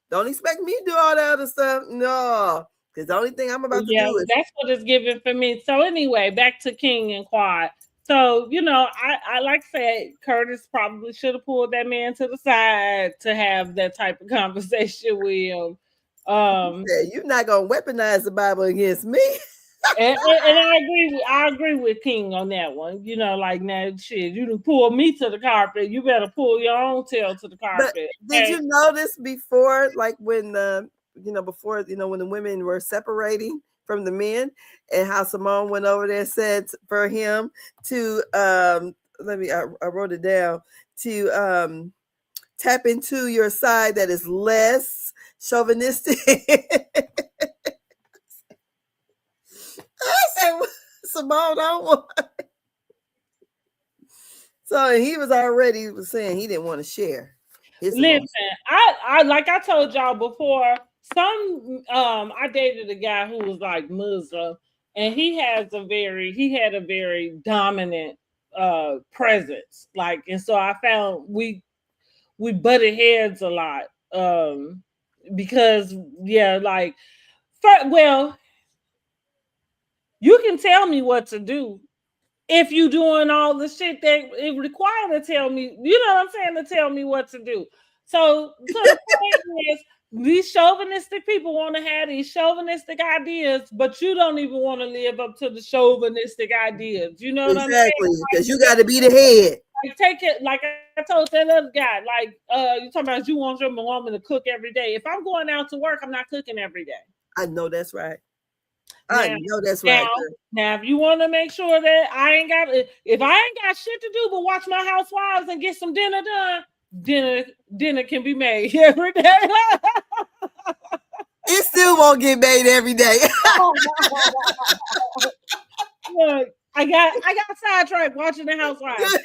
don't expect me to do all that other stuff. No. Because the only thing I'm about to do is... that's what it's giving for me. So anyway, back to King and Quad. So, I like said, Curtis probably should have pulled that man to the side to have that type of conversation with him. You're not going to weaponize the Bible against me. and I agree with King on that one. Like, now, shit, you done pull me to the carpet. You better pull your own tail to the carpet. But did you notice before, like when when the women were separating from the men, and how Simone went over there and said for him to I wrote it down, to tap into your side that is less chauvinistic. said, Simone, don't want. So he was already saying he didn't want to share. Listen, I like I told y'all before, I dated a guy who was like Muslim, and he had a very dominant presence. Like, and so I found we butted heads a lot. Because like well, you can tell me what to do if you doing all the shit that it required to tell me, you know what I'm saying, to tell me what to do. So the point is, these chauvinistic people want to have these chauvinistic ideas, but you don't even want to live up to the chauvinistic ideas. You know what I'm saying? Exactly, because you got to be the head. Like, take it, like I told that other guy, like, you talking about you want your woman to cook every day. If I'm going out to work, I'm not cooking every day. I know that's right. Right. Now, if you want to make sure that if I ain't got shit to do but watch my housewives and get some dinner done, dinner can be made every day. It still won't get made every day. Look, I got sidetracked watching the housewives. I'm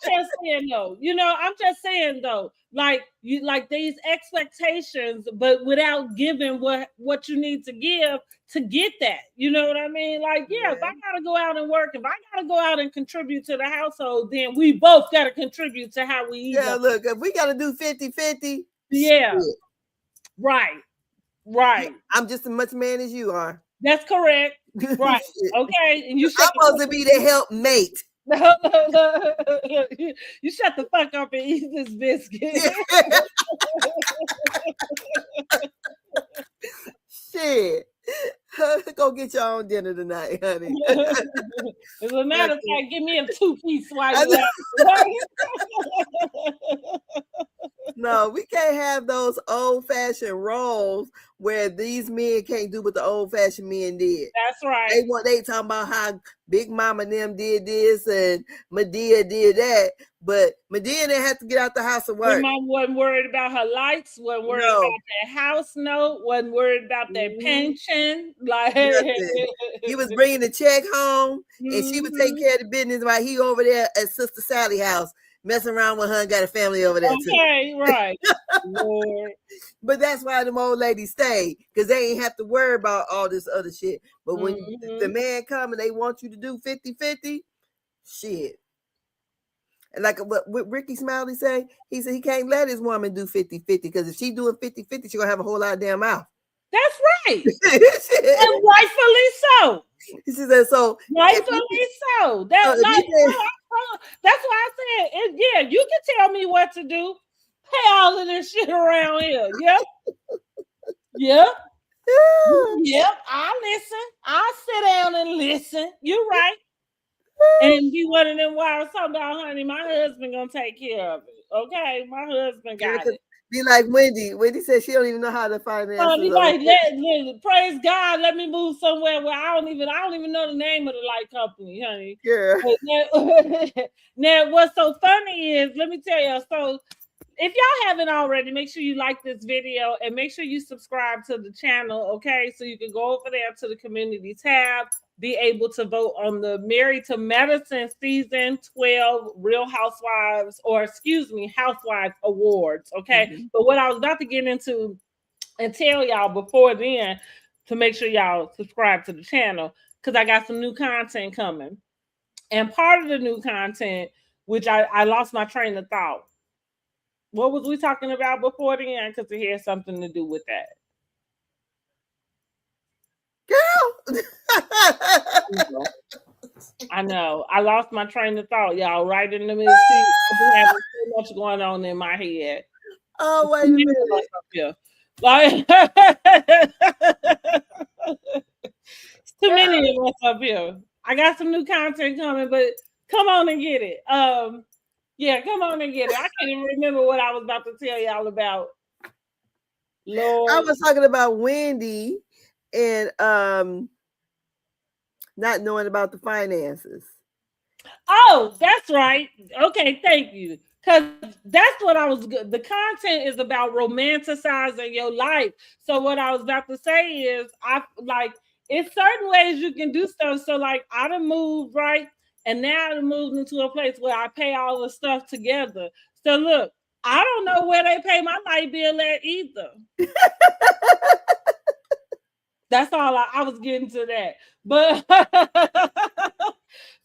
just saying though, I'm just saying though, like you like these expectations, but without giving what you need to give to get that. You know what I mean? Like, if I gotta go out and work, if I gotta go out and contribute to the household, then we both gotta contribute to how we eat. Yeah, look, if we gotta do 50-50, shit. Right. I'm just as much man as you are. That's correct. Right. Okay. And I'm supposed to be the helpmate. You shut the fuck up and eat this biscuit. Shit. Go get your own dinner tonight, honey. As a matter of fact, give me a 2-piece while No, we can't have those old-fashioned roles where these men can't do what the old-fashioned men did. That's right. They talking about how Big Mama and them did this and Medea did that, but Medea didn't have to get out the house and work. Mom wasn't worried about her lights, wasn't worried about that house note, wasn't worried about that pension. Like he was bringing the check home, and she would take care of the business while he over there at Sister Sally's house. Messing around with her and got a family over there too. Okay, right. Lord. But that's why them old ladies stay, because they ain't have to worry about all this other shit. But when the man come and they want you to do 50-50, shit. And like what Ricky Smiley say, he said he can't let his woman do 50-50, because if she doing 50-50, she gonna have a whole lot of damn mouth. That's right. And rightfully so. He said so. Rightfully so. That's why I said, you can tell me what to do. Pay all of this shit around here. Yep. I'll listen. I'll sit down and listen. You're right. And be one of them wives talking about, honey, my husband gonna take care of it. Okay, my husband got it. Be like Wendy. Wendy said she don't even know how to finance. Like, praise God, let me move somewhere where I don't even know the name of the light company, honey. Yeah. Now, what's so funny is, let me tell you. So, if y'all haven't already, make sure you like this video and make sure you subscribe to the channel. Okay, so you can go over there to the community tab, be able to vote on the Married to Medicine Season 12 Real Housewives, Housewives Awards, okay? But what I was about to get into and tell y'all before then, to make sure y'all subscribe to the channel, because I got some new content coming. And part of the new content, which I lost my train of thought. What was we talking about before then? Because it has something to do with that. Girl. I know. I lost my train of thought, y'all, right in the middle. I have so much going on in my head. Oh, wait a minute. Like, too many of us up here. I got some new content coming, but come on and get it. Come on and get it. I can't even remember what I was about to tell y'all about. Lord. I was talking about Wendy and not knowing about the finances. Oh, that's right. Okay, thank you. Because that's what the content is about, romanticizing your life. So what I was about to say is, it's certain ways you can do stuff. So like I done moved, right? And now I done moved into a place where I pay all the stuff together. So look, I don't know where they pay my light bill at either. That's all I was getting to that. But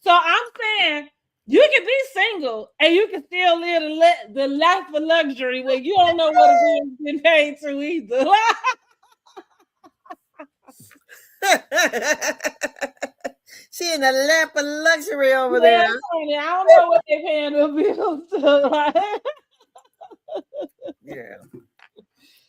so I'm saying you can be single and you can still live the life of luxury where you don't know what it is getting paid to either. She in a lap of luxury over there. Honey, I don't know what they're paying the bills to. Yeah.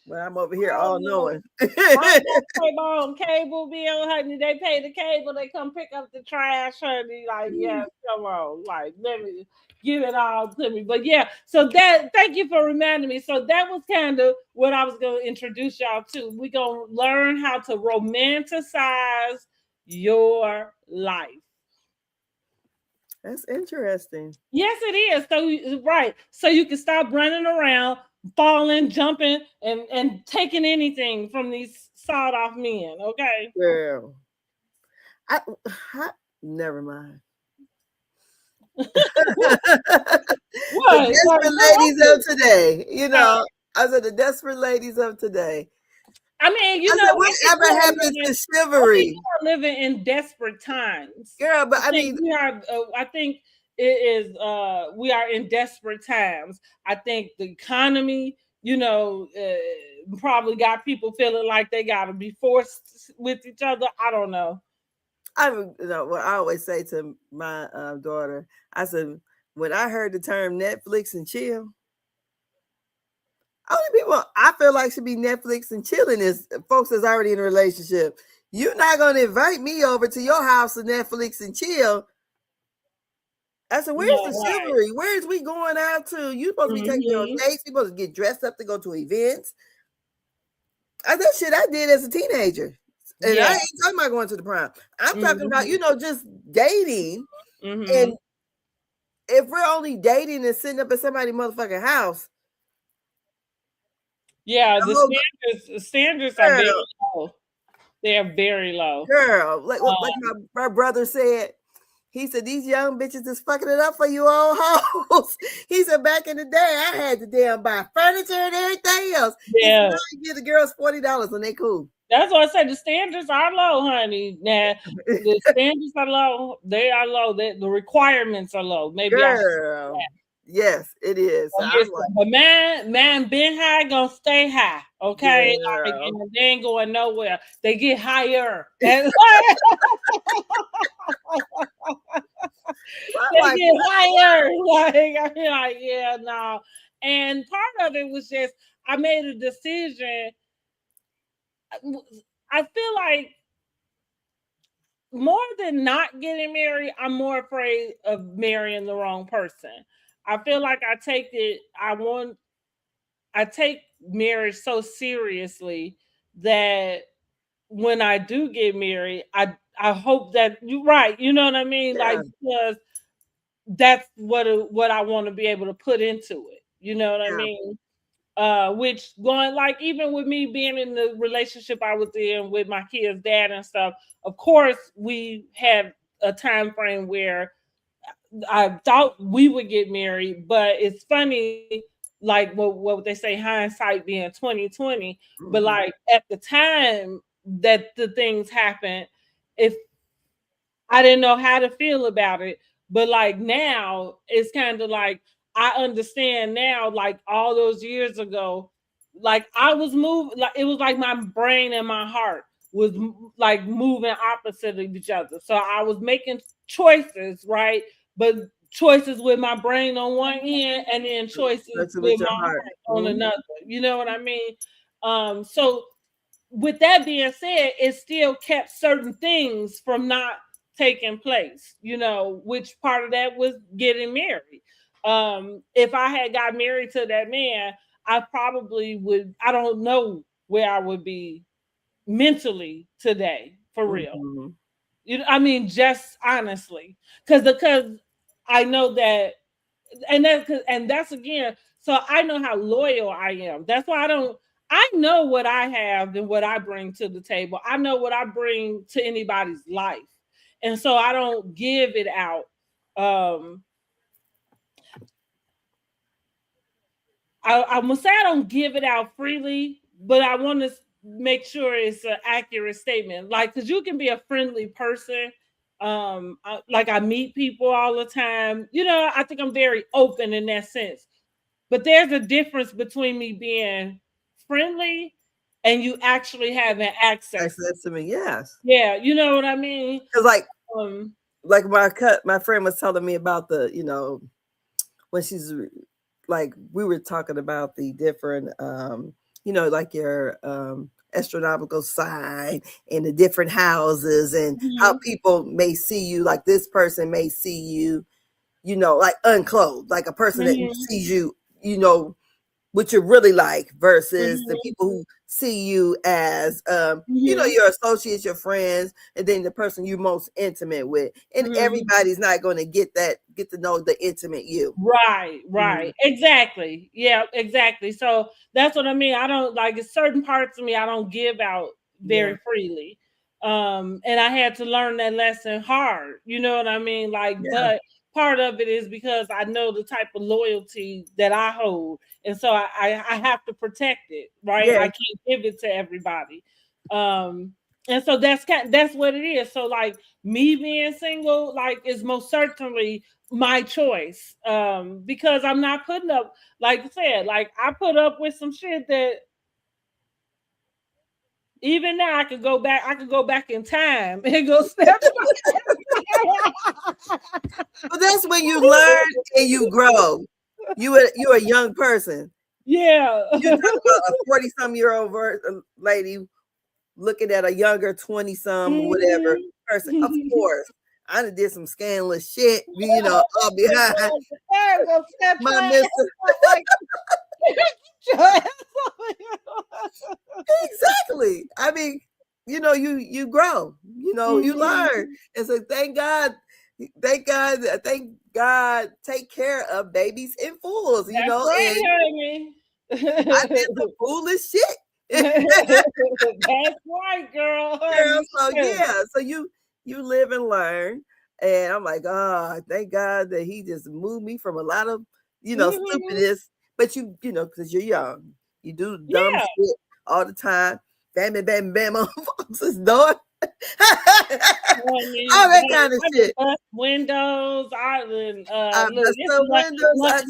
Well, I'm over here all knowing. I pay my own cable bill, honey. They pay the cable. They come pick up the trash, honey. Like, yeah, come on. Like, let me give it all to me. But yeah, so that, thank you for reminding me. So that was kind of what I was going to introduce y'all to. We're going to learn how to romanticize your life. That's interesting. Yes, it is. So, right. So you can stop running around, falling, jumping, and taking anything from these sawed off men. Okay. Girl. Never mind. What? The desperate ladies of today. You know, I said the desperate ladies of today. I mean, you know, whatever happens to chivalry? We are living in desperate times, girl. But I mean, we are. I think it is. We are in desperate times. I think the economy, you know, probably got people feeling like they got to be forced with each other. I don't know. What I always say to my daughter, I said, when I heard the term Netflix and chill. Only people I feel like should be Netflix and chilling is folks that's already in a relationship. You're not going to invite me over to your house to Netflix and chill. I said, where's the chivalry? Where's we going out to? You supposed to be taking on dates. You supposed to get dressed up to go to events. That shit I did as a teenager. And I ain't talking about going to the prom. I'm talking about, you know, just dating. And if we're only dating and sitting up at somebody's motherfucking house. Yeah, the standards are very low. They are very low. Girl, like my brother said, he said, these young bitches is fucking it up for you old hoes. He said, back in the day, I had to damn buy furniture and everything else. Yeah. You give the girls $40 and they cool. That's why I said the standards are low, honey. Now, the standards are low. They are low. The requirements are low. Maybe girl. Yes, it is. But man, been high, gonna stay high. Okay, like, and they ain't going nowhere. They get higher. They get higher. Like, yeah, no. And part of it was just I made a decision. I feel like more than not getting married, I'm more afraid of marrying the wrong person. I feel like I take marriage so seriously that when I do get married, I hope that you're right. You know what I mean? Yeah. Like, because that's what I want to be able to put into it. You know what I mean? Which going like even with me being in the relationship I was in with my kid's dad and stuff, of course we had a time frame where I thought we would get married, but it's funny, like what they say, hindsight being 2020. But like at the time that the things happened, if I didn't know how to feel about it, but like now it's kind of like I understand now, like all those years ago, like I was moving, like it was like my brain and my heart was like moving opposite of each other. So I was making choices, right? But choices with my brain on one end and then choices with my heart on another. You know what I mean? So with that being said, it still kept certain things from not taking place, you know, which part of that was getting married. If I had got married to that man, I probably would, I don't know where I would be mentally today, for real. You know, I mean, just honestly, because I know that, and that's again, so I know how loyal I am. That's why I know what I have and what I bring to the table. I know what I bring to anybody's life. And so I don't give it out. Um, I'm gonna say I don't give it out freely, but I want to make sure it's an accurate statement. Like, because you can be a friendly person. Like I meet people all the time. I think I'm very open in that sense. But there's a difference between me being friendly and you actually having access. Access to me, yes. Yeah, you know what I mean? Because Um, like my friend was telling me about the, when she's like, we were talking about the different, like your astronomical sign and the different houses and how people may see you. Like this person may see you, like unclothed, like a person that sees you, what you're really like versus the people who see you as your associates, your friends, and then the person you're most intimate with. And everybody's not going to get to know the intimate you. Right. Exactly. Yeah, exactly. So that's what I mean. I don't like certain parts of me I don't give out very freely. And I had to learn that lesson hard. You know what I mean? But part of it is because I know the type of loyalty that I hold. And so I have to protect it, right? I can't give it to everybody. And so that's what it is. So like me being single, like is most certainly my choice. Because I'm not putting up, like I said, like I put up with some shit that even now I could go back in time and go step. But that's when you learn and you grow. You're a young person. Yeah. You're talking about a 40-some-year-old lady looking at a younger 20-some whatever person. Of course, I done did some scandalous shit, all behind my mister. Exactly. I mean, you grow, you learn. And so thank God, take care of babies and fools, That's right, and I did some foolish shit. That's right, girl. So you live and learn. And I'm like, thank God that he just moved me from a lot of, stupidness. But because you're young, you do dumb shit all the time. Bam, bam, bam, bam on folks' door. All that kind of shit. Windows. I messed up windows. I a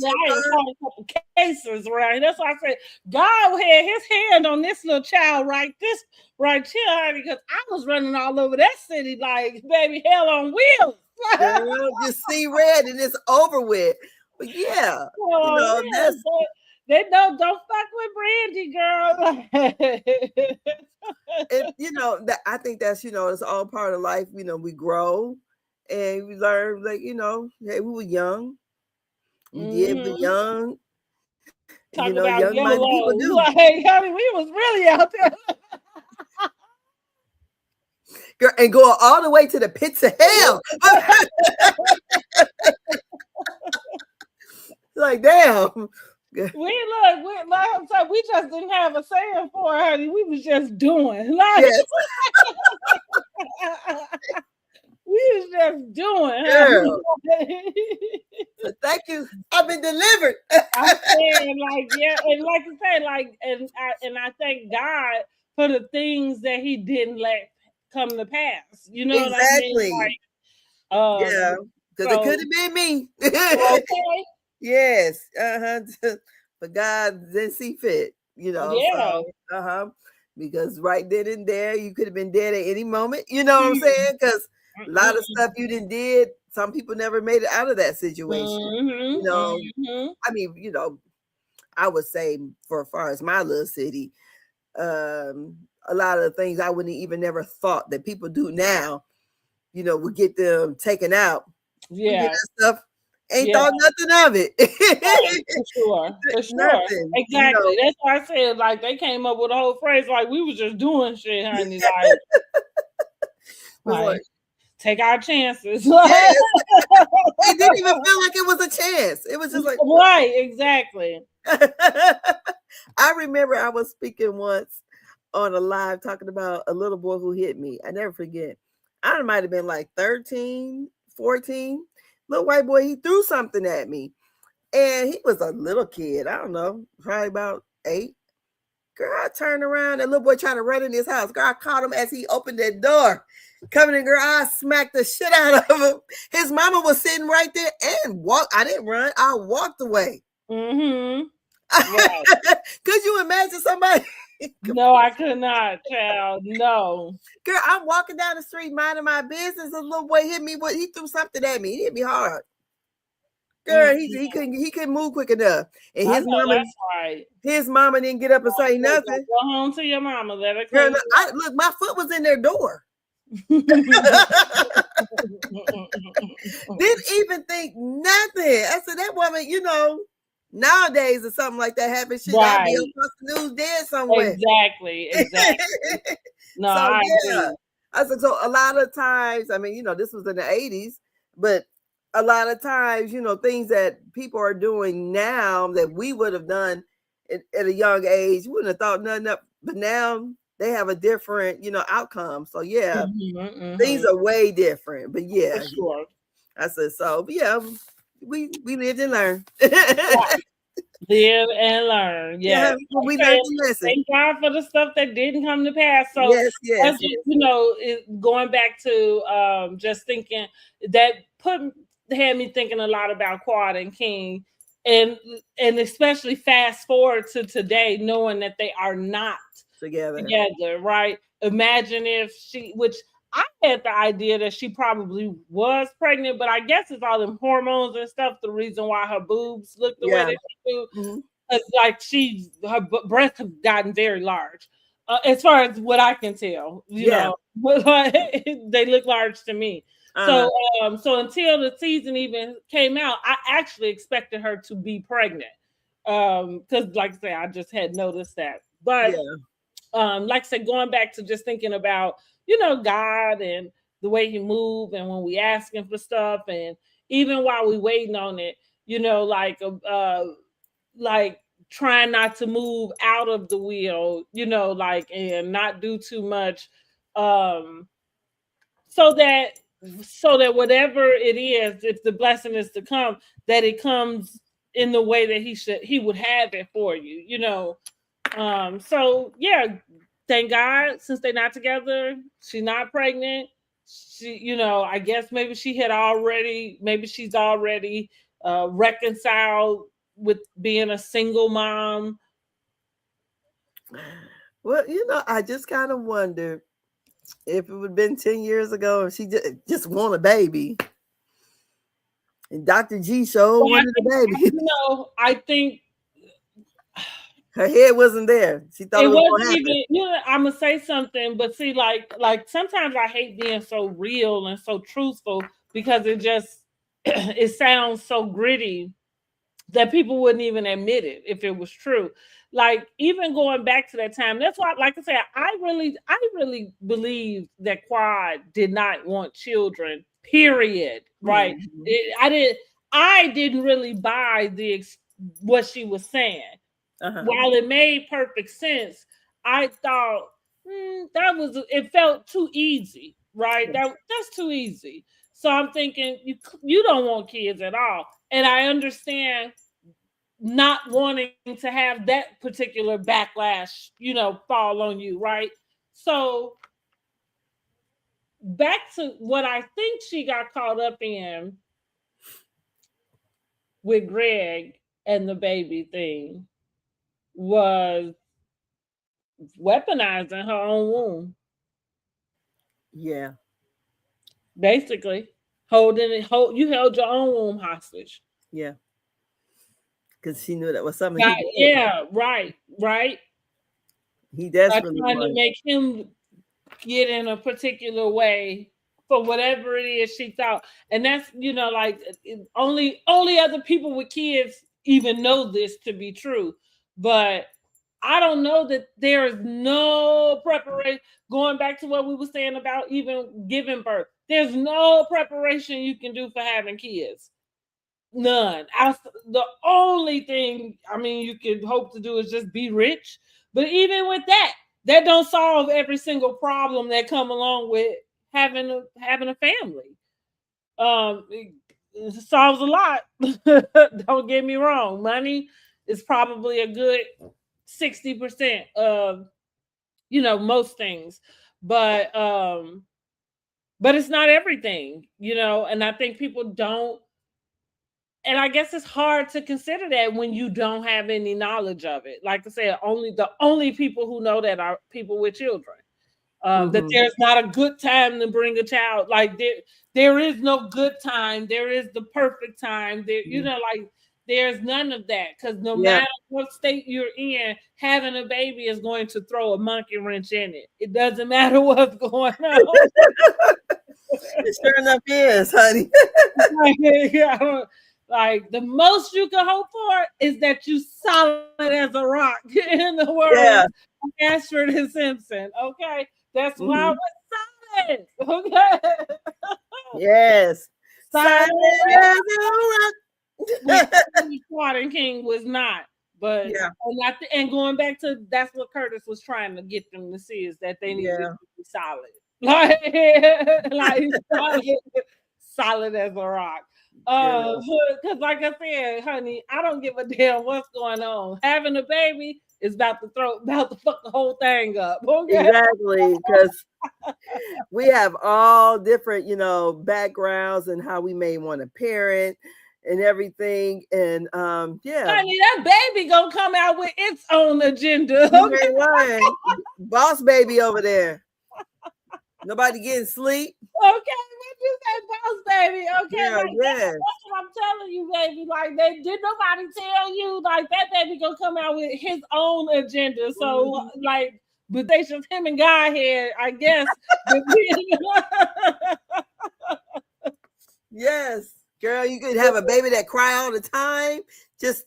couple cases, right? That's why I said God had his hand on this little child right here, because I was running all over that city like baby hell on wheels. Girl, just see red and it's over with. But yeah, that's. They don't fuck with Brandy, girl. That I think that's it's all part of life. We grow and we learn. Like hey, we were young. We did be young. Talk about young minded people do. Like, hey, honey, we was really out there. Girl, and go all the way to the pits of hell. Like damn. We just didn't have a saying for it, honey. We was just doing. Yes. We was just doing. Girl. So thank you. I've been delivered. I'm saying, and like you say, and I thank God for the things that He didn't let come to pass. You know exactly. what I mean? Yeah, because it could have been me. Okay. Yes. But God didn't see fit. Yeah. So, because right then and there, you could have been dead at any moment. You know what I'm saying? Because a lot of stuff you did, some people never made it out of that situation. I mean, I would say for as far as my little city, a lot of the things I wouldn't even never thought that people do now, would get them taken out. Yeah. That stuff ain't thought nothing of it. For sure. Nothing, exactly. That's why I said like they came up with a whole phrase like we was just doing shit, honey. Like take our chances. Yes. It didn't even feel like it was a chance. It was just like right, exactly. I remember I was speaking once on a live talking about a little boy who hit me. I never forget. I might have been like 13, 14. Little white boy, he threw something at me. And he was a little kid. I don't know, probably about 8. Girl, I turned around. That little boy trying to run in his house. Girl, I caught him as he opened that door. Coming in, girl, I smacked the shit out of him. His mama was sitting right there and walked. I didn't run. I walked away. Mm-hmm. Right. Could you imagine somebody? No, I could not, child. No. Girl, I'm walking down the street minding my business. A little boy hit me. He threw something at me. He hit me hard. Girl, he couldn't move quick enough. And his mama, that's right. His mama didn't get up and say nothing. Go home to your mama. Let her come. Girl, look, my foot was in their door. Didn't even think nothing. I said, that woman, nowadays if something like that happens, she gotta be on the news dead somewhere. Exactly. No, so, I agree. I said, so a lot of times, I mean, this was in the 80s, but a lot of times, things that people are doing now that we would have done at a young age, we wouldn't have thought nothing up, but now they have a different, outcome. So things are way different. But for sure. I said, so we lived and learned. Live and learn. Yeah, we learned the lesson. Thank God for the stuff that didn't come to pass. So yes. Going back to just thinking that had me thinking a lot about Quad and King, and especially fast forward to today, knowing that they are not together, right? Imagine if which I had the idea that she probably was pregnant, but I guess it's all them hormones and stuff, the reason why her boobs look the way they do. Mm-hmm. It's like her breasts have gotten very large. As far as what I can tell, they look large to me. So until the season even came out, I actually expected her to be pregnant. Because like I said, I just had noticed that. But like I said, going back to just thinking about, God and the way he moved, and when we ask him for stuff, and even while we waiting on it, like trying not to move out of the wheel, and not do too much, so that whatever it is, if the blessing is to come, that it comes in the way that he would have it for you, thank God, since they're not together, she's not pregnant. She, I guess maybe she's already reconciled with being a single mom. Well, I just kind of wonder if it would have been 10 years ago, if she just want a baby. And Dr. G wanted a baby. I think her head wasn't there. She thought it wasn't even. I'm gonna say something, but see, like sometimes I hate being so real and so truthful, because it sounds so gritty that people wouldn't even admit it if it was true. Like, even going back to that time, that's why, like I said, I really believe that Quad did not want children. Period. Right? Mm-hmm. I didn't really buy what she was saying. While it made perfect sense, I thought it felt too easy, right? That's too easy. So I'm thinking, you don't want kids at all. And I understand not wanting to have that particular backlash, fall on you, right? So back to what I think she got caught up in with Greg and the baby thing was weaponizing her own womb. Yeah. Basically, you held your own womb hostage. Yeah. Because she knew that was something. Right. He desperately trying to make him get in a particular way for whatever it is she thought. And that's, only other people with kids even know this to be true. But I don't know that there is no preparation. Going back to what we were saying about even giving birth, there's no preparation you can do for having kids. None. The only thing, I mean, you could hope to do is just be rich. But even with that, that don't solve every single problem that come along with having a family. It solves a lot. Don't get me wrong. Money is probably a good 60% of most things, but it's not everything, and I think people don't, and I guess it's hard to consider that when you don't have any knowledge of it. Like I said, the only people who know that are people with children. That there's not a good time to bring a child. Like there is no good time. There is the perfect time. There, like there's none of that, because no matter what state you're in, having a baby is going to throw a monkey wrench in it. It doesn't matter what's going on. It sure enough is, honey. Like the most you can hope for is that you solid as a rock in the world. Yeah. Ashford and Simpson. Okay. That's why we're solid. Okay. Yes. Solid as a rock. Which King was not. But and going back to, that's what Curtis was trying to get them to see, is that they need to be solid. Like solid as a rock. Because like I said, honey, I don't give a damn what's going on. Having a baby is about to fuck the whole thing up. Okay? Exactly, because we have all different, backgrounds and how we may want to parent and everything. And honey, that baby gonna come out with its own agenda. Okay? Right. Boss baby over there. Nobody getting sleep. Okay, what you say, boss baby? Okay, yeah, that's what I'm telling you, baby. Like, did nobody tell you, like, that baby gonna come out with his own agenda? So, like, but they just him and God here, I guess. Yes, girl, you could have a baby that cry all the time, just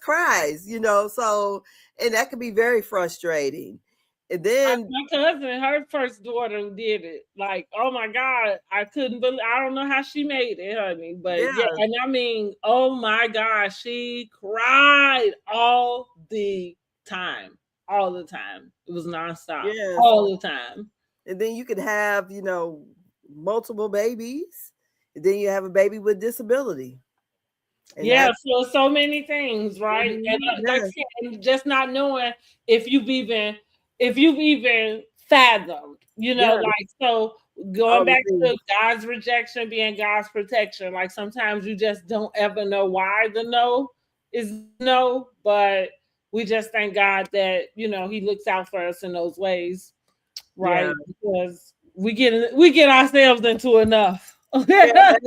cries, So, and that could be very frustrating. And then my cousin, her first daughter did it. Like, oh my God, I couldn't believe. I don't know how she made it, honey. But and I mean, oh my God, she cried all the time. All the time. It was nonstop. Yes. All the time. And then you could have, multiple babies. And then you have a baby with disability. And so many things, right? And just not knowing if you've even fathomed, like, so going back to God's rejection being God's protection. Like, sometimes you just don't ever know why the no is no, but we just thank God that, he looks out for us in those ways, right? Because we get ourselves into enough. Yes.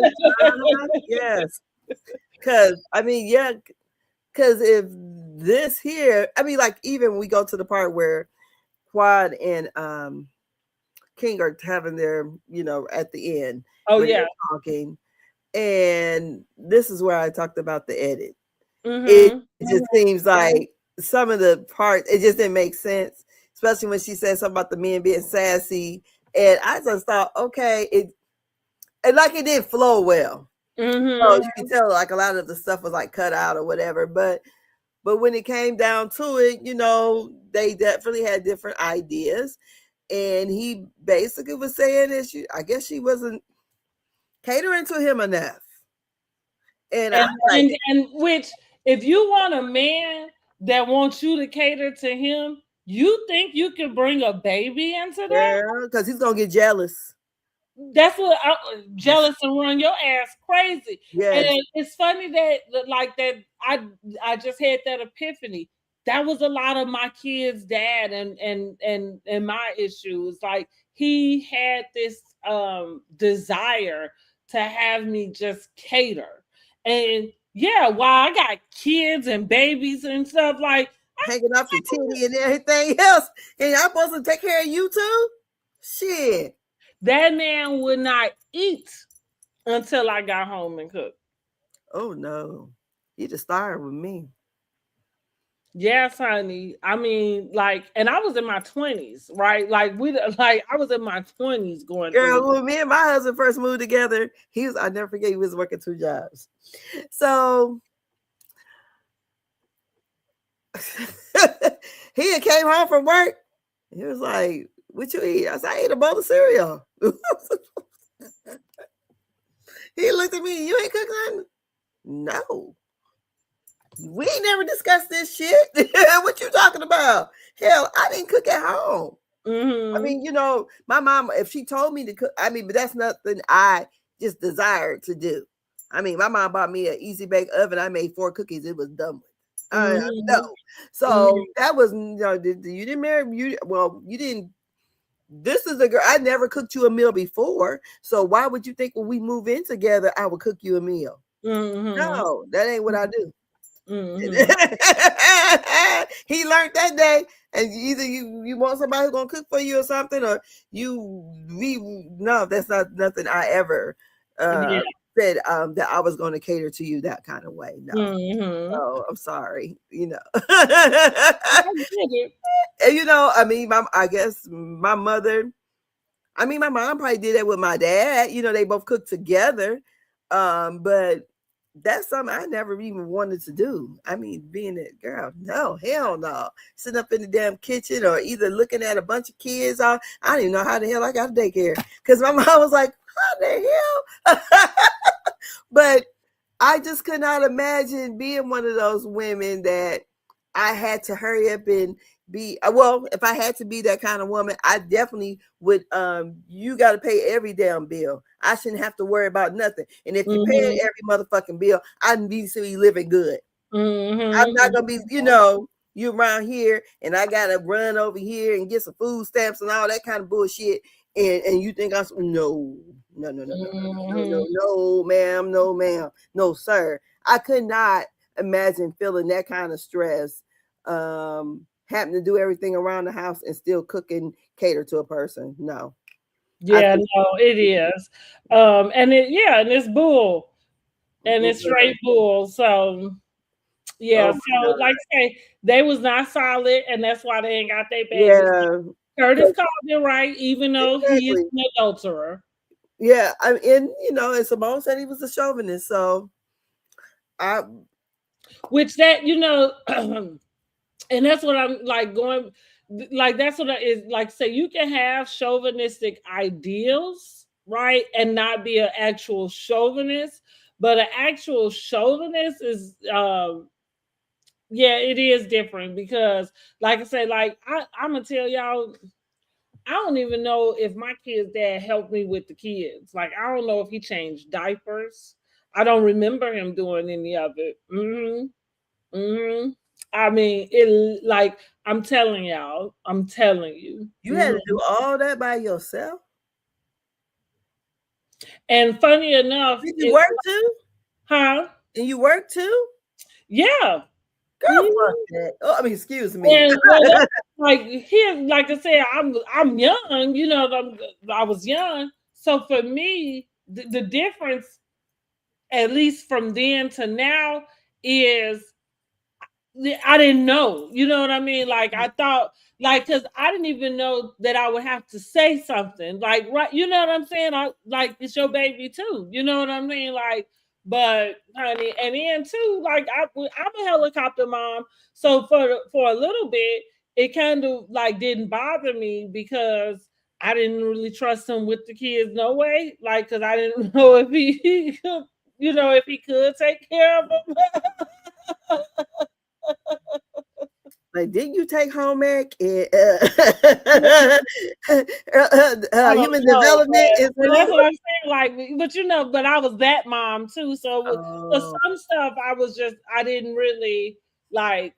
Because because if this here, like, even we go to the part where Quad and King are having their, at the end. Oh yeah, talking, and this is where I talked about the edit. It just seems like some of the parts, it just didn't make sense, especially when she said something about the men being sassy, and I just thought, okay, it didn't flow well. So you can tell, like, a lot of the stuff was like cut out or whatever, but when it came down to it, they definitely had different ideas, and he basically was saying that I guess she wasn't catering to him enough, and which, if you want a man that wants you to cater to him, you think you can bring a baby into that? Yeah, because he's gonna get jealous. That's what jealous and run your ass crazy. Yes. And it's funny that I just had that epiphany. That was a lot of my kid's dad and my issues. Like, he had this desire to have me just cater. And while I got kids and babies and stuff, like, hanging off your titty and everything else, and I'm supposed to take care of you too? Shit. That man would not eat until I got home and cooked. Oh no, he just started with me. Yes, honey. I mean, like, and I was in my 20s, right? Like I was in my 20s going through. Girl, when me and my husband first moved together, I never forget, he was working 2 jobs. So he had came home from work. He was like, "What you eat?" I said, "I ate a bowl of cereal." He looked at me, "You ain't cooking nothing?" No. We ain't never discussed this shit. What you talking about? Hell, I didn't cook at home. I mean, my mom, if she told me to cook, but that's nothing I just desired to do. I mean, my mom bought me an easy bake oven. I made 4 cookies. It was done with. No. So that was, you didn't marry, you didn't. This is a girl. I never cooked you a meal before. So why would you think when we move in together, I would cook you a meal? No, that ain't what I do. He learned that day, and either you want somebody who's gonna cook for you or something, or no, that's not nothing I ever said that I was going to cater to you that kind of way. No. Oh, I'm sorry. And I mean, I guess my mother. I mean, my mom probably did that with my dad. They both cooked together, but that's something I never even wanted to do. I mean, being a girl, no, hell no. Sitting up in the damn kitchen or either looking at a bunch of kids. I don't even know how the hell I got daycare, because my mom was like, "How the hell?" But I just could not imagine being one of those women that I had to hurry up and be. Well, if I had to be that kind of woman, I definitely would. You got to pay every damn bill. I shouldn't have to worry about nothing. And if you pay every motherfucking bill, I need to be living good. I'm not gonna be, you around here and I gotta run over here and get some food stamps and all that kind of bullshit. And you think I'm no, ma'am, no, ma'am, no, sir. I could not imagine feeling that kind of stress, having to do everything around the house and still cook and cater to a person. No. Yeah, no, it is. And it's bull. And it's straight bull. So yeah, so like I say, they was not solid, and that's why they ain't got their baby. Yeah. Curtis called it right, even though he is an adulterer. Yeah, and Simone said he was a chauvinist, so which that and that's what I'm like going, like that's what is like. Say you can have chauvinistic ideals, right, and not be an actual chauvinist, but an actual chauvinist is yeah, it is different because, like I said, like I'm gonna tell y'all, I don't even know if my kid's dad helped me with the kids. Like, I don't know if he changed diapers. I don't remember him doing any of it. I mean, it like I'm telling y'all, I'm telling you. You had to do all that by yourself? And funny enough, did you work too? Huh? And you work too? Yeah. Girl, fuck that. Oh, I mean, excuse me. And like here, like I said, I'm young. I was young. So for me, the difference, at least from then to now, is I didn't know. You know what I mean? Like I thought, like, because I didn't even know that I would have to say something. Like, right? You know what I'm saying? Like it's your baby too. You know what I mean? Like, but honey, and then too, like I'm a helicopter mom, so for a little bit, it kind of like didn't bother me because I didn't really trust him with the kids, no way. Like, because I didn't know if he if he could take care of them. Like, didn't you take home ec? Human development is that's what I'm saying. Like, but I was that mom too. So for some stuff, I didn't really like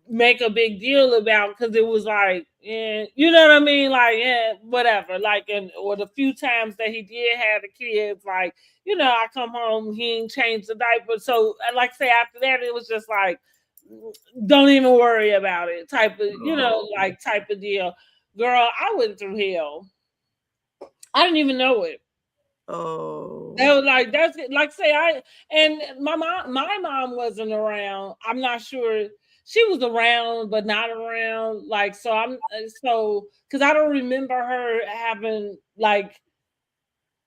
make a big deal about because it was like, you know what I mean? Like, whatever. Like, or the few times that he did have the kids, like, I come home, he ain't changed the diaper. So, like, say after that, it was just like, don't even worry about it type of, type of deal. Girl, I went through hell. I didn't even know it. Oh, that was like that's like say and my mom wasn't around. I'm not sure. she was around but not around. Like, so because I don't remember her having like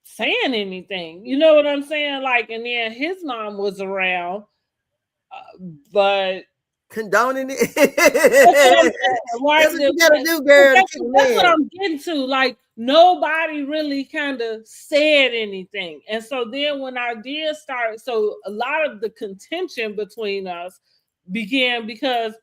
saying anything. You know what I'm saying? Like, and then his mom was around, but condoning it. Right? That's what you gotta do, girl. That's what I'm getting to. Like, nobody really kind of said anything. And so then when I did start, so a lot of the contention between us began because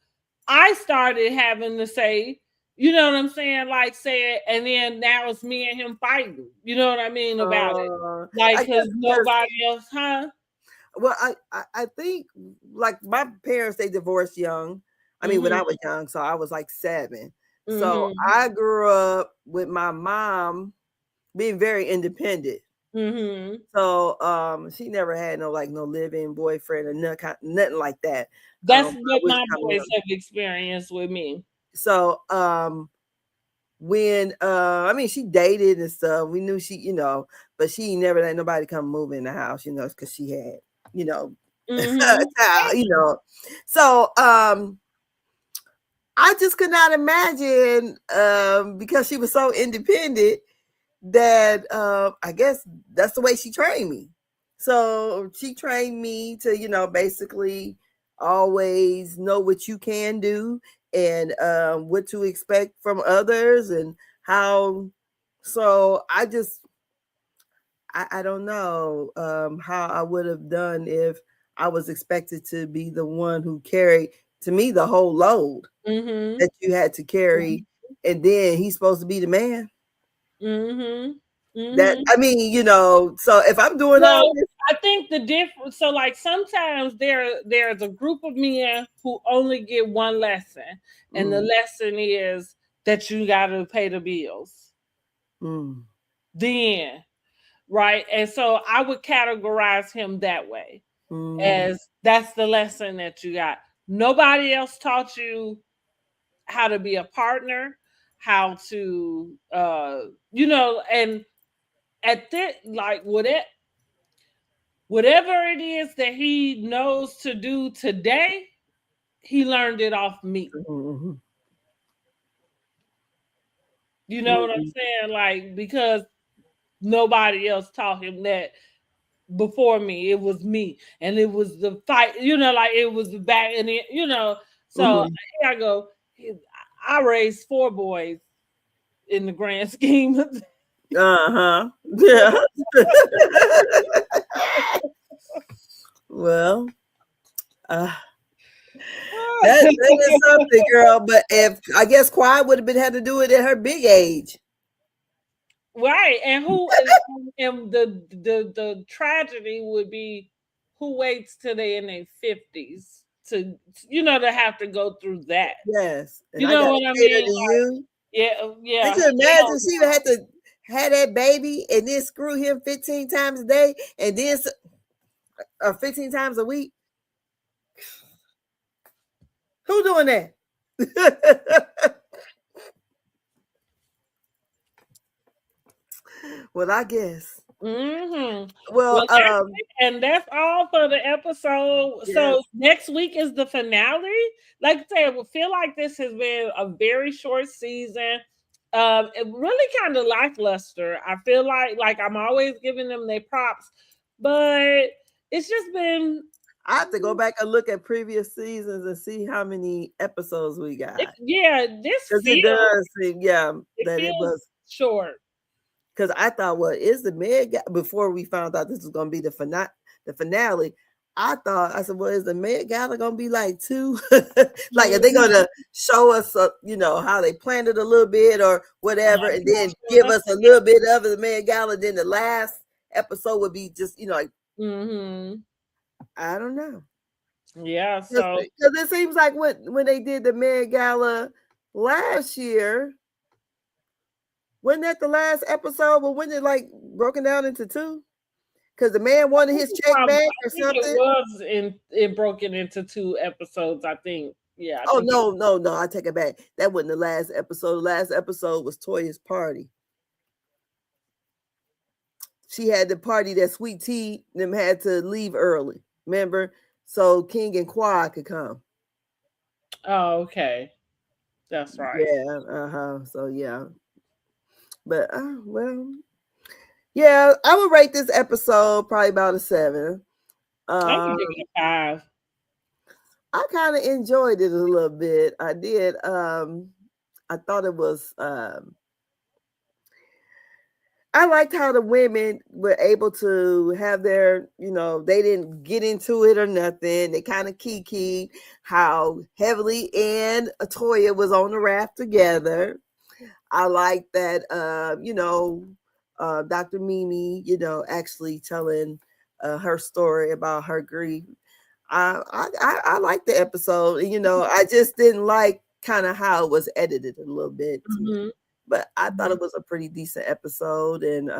I started having to say, you know what I'm saying? Like, say it, and then now it's me and him fighting. You know what I mean about it? Like, because nobody else, huh? Well, I think like my parents, they divorced young. I mean, when I was young, so I was like 7. So I grew up with my mom being very independent. So she never had no live-in boyfriend or nothing like that. That's what my boys have experienced with me. So when I mean, she dated and stuff, we knew she, but she never let nobody come move in the house, because she had, child, so I just could not imagine because she was so independent that I guess that's the way she trained me. So she trained me to, basically always know what you can do and what to expect from others and how. So I just, I don't know how I would have done if I was expected to be the one who carried, to me, the whole load that you had to carry. And then he's supposed to be the man. That, I mean, so if I'm doing all this, I think the difference, so like sometimes there's a group of men who only get one lesson, and the lesson is that you got to pay the bills. Then, right? And so I would categorize him that way, as that's the lesson that you got. Nobody else taught you how to be a partner, how to, and at that, like, whatever it is that he knows to do today, he learned it off me. You know what I'm saying? Like, because nobody else taught him that before me. It was me. And it was the fight, like it was the back and it, so here I go. I raised 4 boys in the grand scheme of yeah. Well, that is something, girl. But if I guess Quiet would have had to do it at her big age, right? And and the tragedy would be who waits till they in their 50s to to have to go through that. Yes, and you know what I mean? Like, yeah. Could you imagine she would have to have that baby and then screw him 15 times a day and then 15 times a week? Who doing that? Well, I guess. Well, and that's all for the episode. Yes. So next week is the finale. Like I said, I feel like this has been a very short season. It really kind of lackluster. I feel like I'm always giving them their props, but it's just been. I have to go back and look at previous seasons and see how many episodes we got. This feels, it does seem, it was short. Because I thought, well, is the Med Gala, before we found out this was going to be the finale, I said, well, is the Met Gala going to be like 2? Like, are they going to show us, how they planned it a little bit or whatever, and then give us a little bit of the Met Gala, then the last episode would be just, like, I don't know. Yeah, so. Because it seems like when they did the Met Gala last year, wasn't that the last episode? But wasn't it like broken down into 2? Because the man wanted his check back or something. It was it broken into 2 episodes, I think. Yeah. No, I take it back. That wasn't the last episode. The last episode was Toya's party. She had the party that Sweet Tea them had to leave early. Remember? So King and Quad could come. Oh, okay. That's right. Yeah, so yeah. But well, yeah, I would rate this episode probably about a 7. I can Um give it a 5. I kind of enjoyed it a little bit. I did. I thought it was I liked how the women were able to have their, they didn't get into it or nothing. They kind of kiki how heavily and Toya was on the raft together. I like that, Dr. Mimi, actually telling her story about her grief. I like the episode. I just didn't like kind of how it was edited a little bit to me. Mm-hmm. But I thought it was a pretty decent episode, and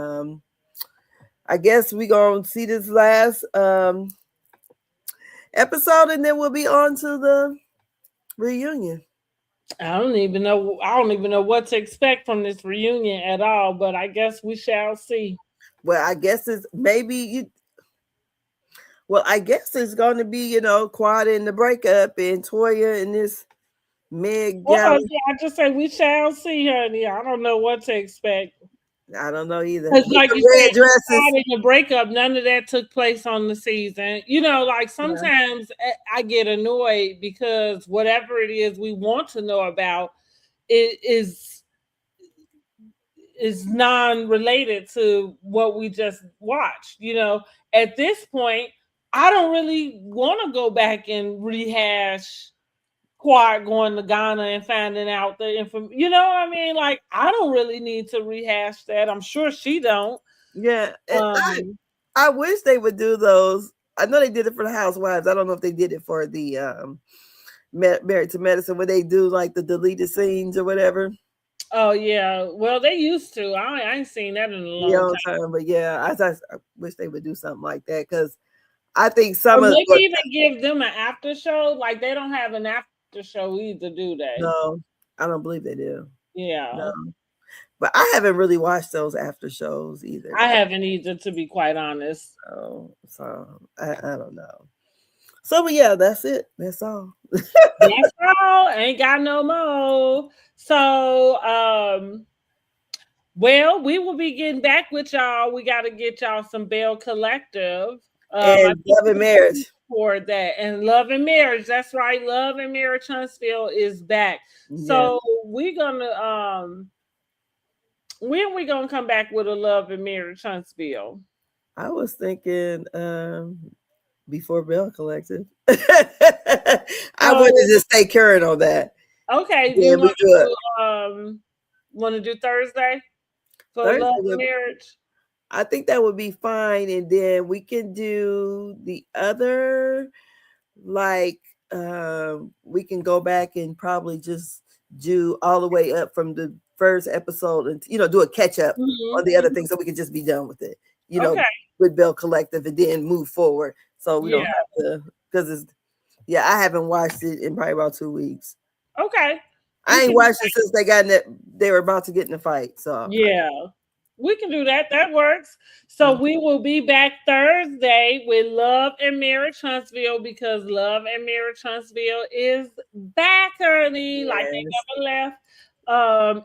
I guess we gonna see this last episode, and then we'll be on to the reunion. I don't even know. I don't even know what to expect from this reunion at all. But I guess we shall see. Well, I guess it's maybe you. Well, I guess it's going to be Quad in the breakup and Toya and this Meg Well, Gallon. I just say we shall see, honey. I don't know what to expect. I don't know either. Because, like you Red said, dresses. in the breakup, none of that took place on the season. Like sometimes I get annoyed because whatever it is we want to know about, it is non-related to what we just watched. At this point, I don't really want to go back and rehash Quad going to Ghana and finding out the information. You know what I mean? Like, I don't really need to rehash that. I'm sure she don't. Yeah, I wish they would do those. I know they did it for the Housewives. I don't know if they did it for the Married to Medicine, where they do like the deleted scenes or whatever. Oh yeah, well they used to. I ain't seen that in a long time. But yeah, I wish they would do something like that because I think or maybe even give them an after show. Like they don't have an after show either, do they? No, I don't believe they do. Yeah. No. But I haven't really watched those after shows either. I haven't either, to be quite honest. So I don't know. So but yeah, that's it. That's all. That's all. Ain't got no more. So well, we will be getting back with y'all. We got to get y'all some Bell Collective. And Love and Marriage. For that. And Love and Marriage. That's right. Love and Marriage Huntsville is back. Yeah. So we're gonna when are we gonna come back with a Love and Marriage Huntsville? I was thinking before Bell Collective. I wanted to stay current on that. Okay. Yeah, want to do Thursday for Thursday Love and Marriage? I think that would be fine, and then we can do the other, like we can go back and probably just do all the way up from the first episode and do a catch up on the other things, so we can just be done with it. With Bell Collective, and then move forward. So we don't have to, because it's I haven't watched it in probably about 2 weeks. Okay. I ain't watched it since they were about to get in a fight. So yeah. We can do that. That works. So we will be back Thursday with Love and Marriage Huntsville, because Love and Marriage Huntsville is back, honey. Like they never left.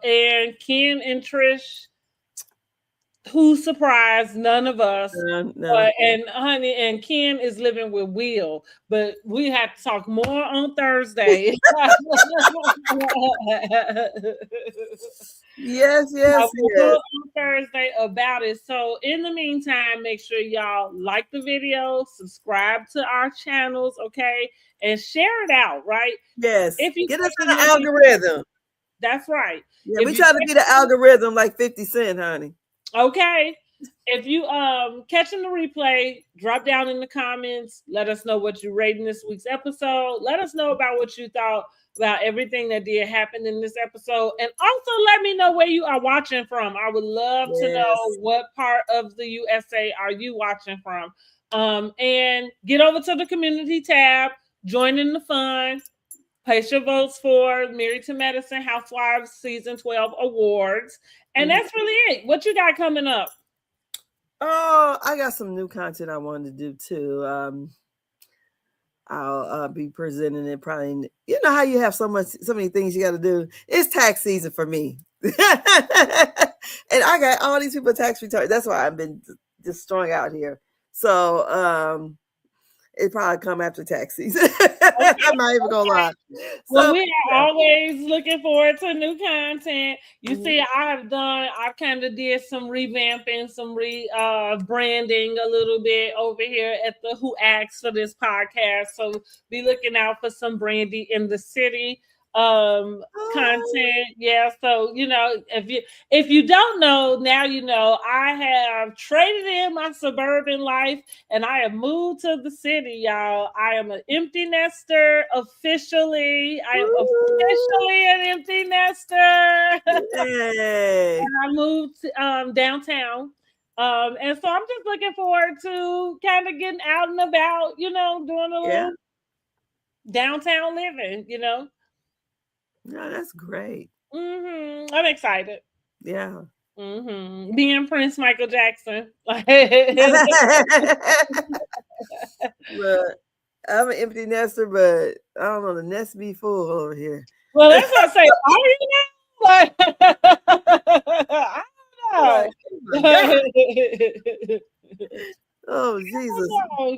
And Ken and Trish, who surprised none of us. No. And honey, and Ken is living with Will, but we have to talk more on Thursday. Yes. On Thursday about it. So in the meantime, make sure y'all like the video, subscribe to our channels, okay, and share it out, right? Yes. If you get us in the algorithm. That's right. Yeah, we try to be the algorithm like 50 Cent, honey. Okay. If you catching the replay, drop down in the comments. Let us know what you rate in this week's episode. Let us know about what you thought about everything that did happen in this episode. And also let me know where you are watching from. I would love to know what part of the USA are you watching from. And get over to the community tab, join in the fun. Place your votes for Married to Medicine Housewives Season 12 Awards. And that's really it. What you got coming up? Oh, I got some new content I wanted to do too. I'll be presenting it probably. You know how you have so many things you got to do. It's tax season for me, and I got all these people tax returns. That's why I've been just strung out here. So it probably come after tax season. I'm not even gonna lie. Well, we are always looking forward to new content. You see, I've kind of did some revamping, some branding a little bit over here at the Who Asked for this podcast. So be looking out for some brandy in the city content. Yeah, so if you don't know, now you know. I have traded in my suburban life and I have moved to the city, y'all. I am an empty nester officially. I am officially an empty nester. Yay. And I moved downtown. And so I'm just looking forward to kind of getting out and about, doing a little downtown living, No, that's great. I'm excited. Yeah. Being Prince Michael Jackson. But I'm an empty nester, but I don't know, the nest be full over here. Well, that's what I say. I don't know. Oh, Jesus.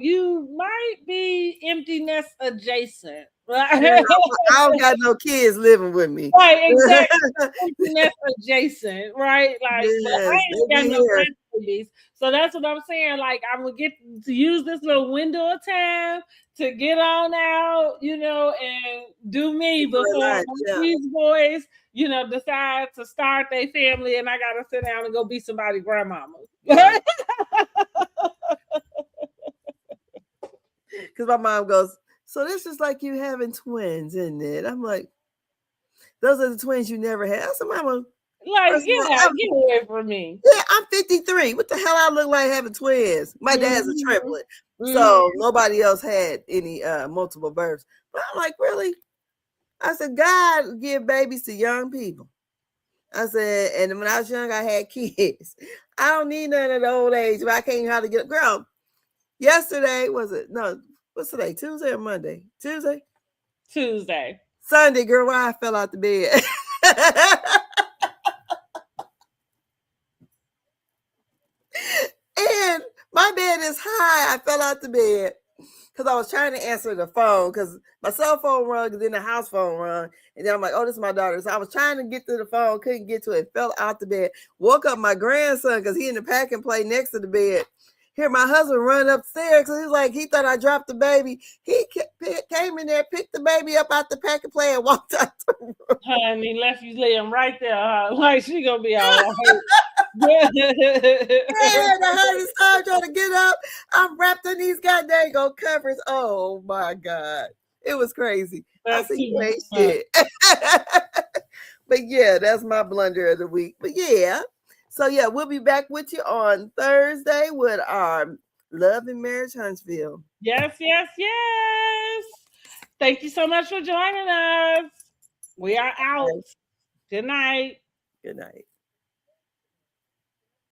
You might be empty nest adjacent. I don't got no kids living with me. Right, exactly. Empty nest adjacent, right? Like, I ain't got no babies. So that's what I'm saying. Like, I'm going to get to use this little window of time to get on out, and do me before these boys, decide to start their family and I got to sit down and go be somebody's grandmama. Because my mom goes, so this is like you having twins, isn't it? I'm like, those are the twins you never had. I said, Mama, get away from me. Yeah, I'm 53. What the hell I look like having twins? My dad's a triplet. So nobody else had any multiple births. But I'm like, really? I said, God give babies to young people. I said, and when I was young, I had kids. I don't need none of the old age, but I can't even how to get a girl. Yesterday, what's today? Tuesday or Monday? Tuesday? Sunday, girl, why I fell out the bed. And my bed is high. I fell out the bed because I was trying to answer the phone because my cell phone rung and then the house phone rung. And then I'm like, oh, this is my daughter. So I was trying to get to the phone, couldn't get to it, fell out the bed. Woke up my grandson because he in the pack and play next to the bed. Hear my husband run upstairs because he's like, he thought I dropped the baby. He came in there, picked the baby up out the pack and play and walked out the room. Honey, left you laying right there. Like she gonna be all right. Yeah, the hardest time trying to get up. I'm wrapped in these goddamn covers. Oh my God. It was crazy. That's great shit. But yeah, that's my blunder of the week. But yeah. So yeah, we'll be back with you on Thursday with our Love and Marriage Huntsville. Yes. Thank you so much for joining us. We are out. Good night. Good night.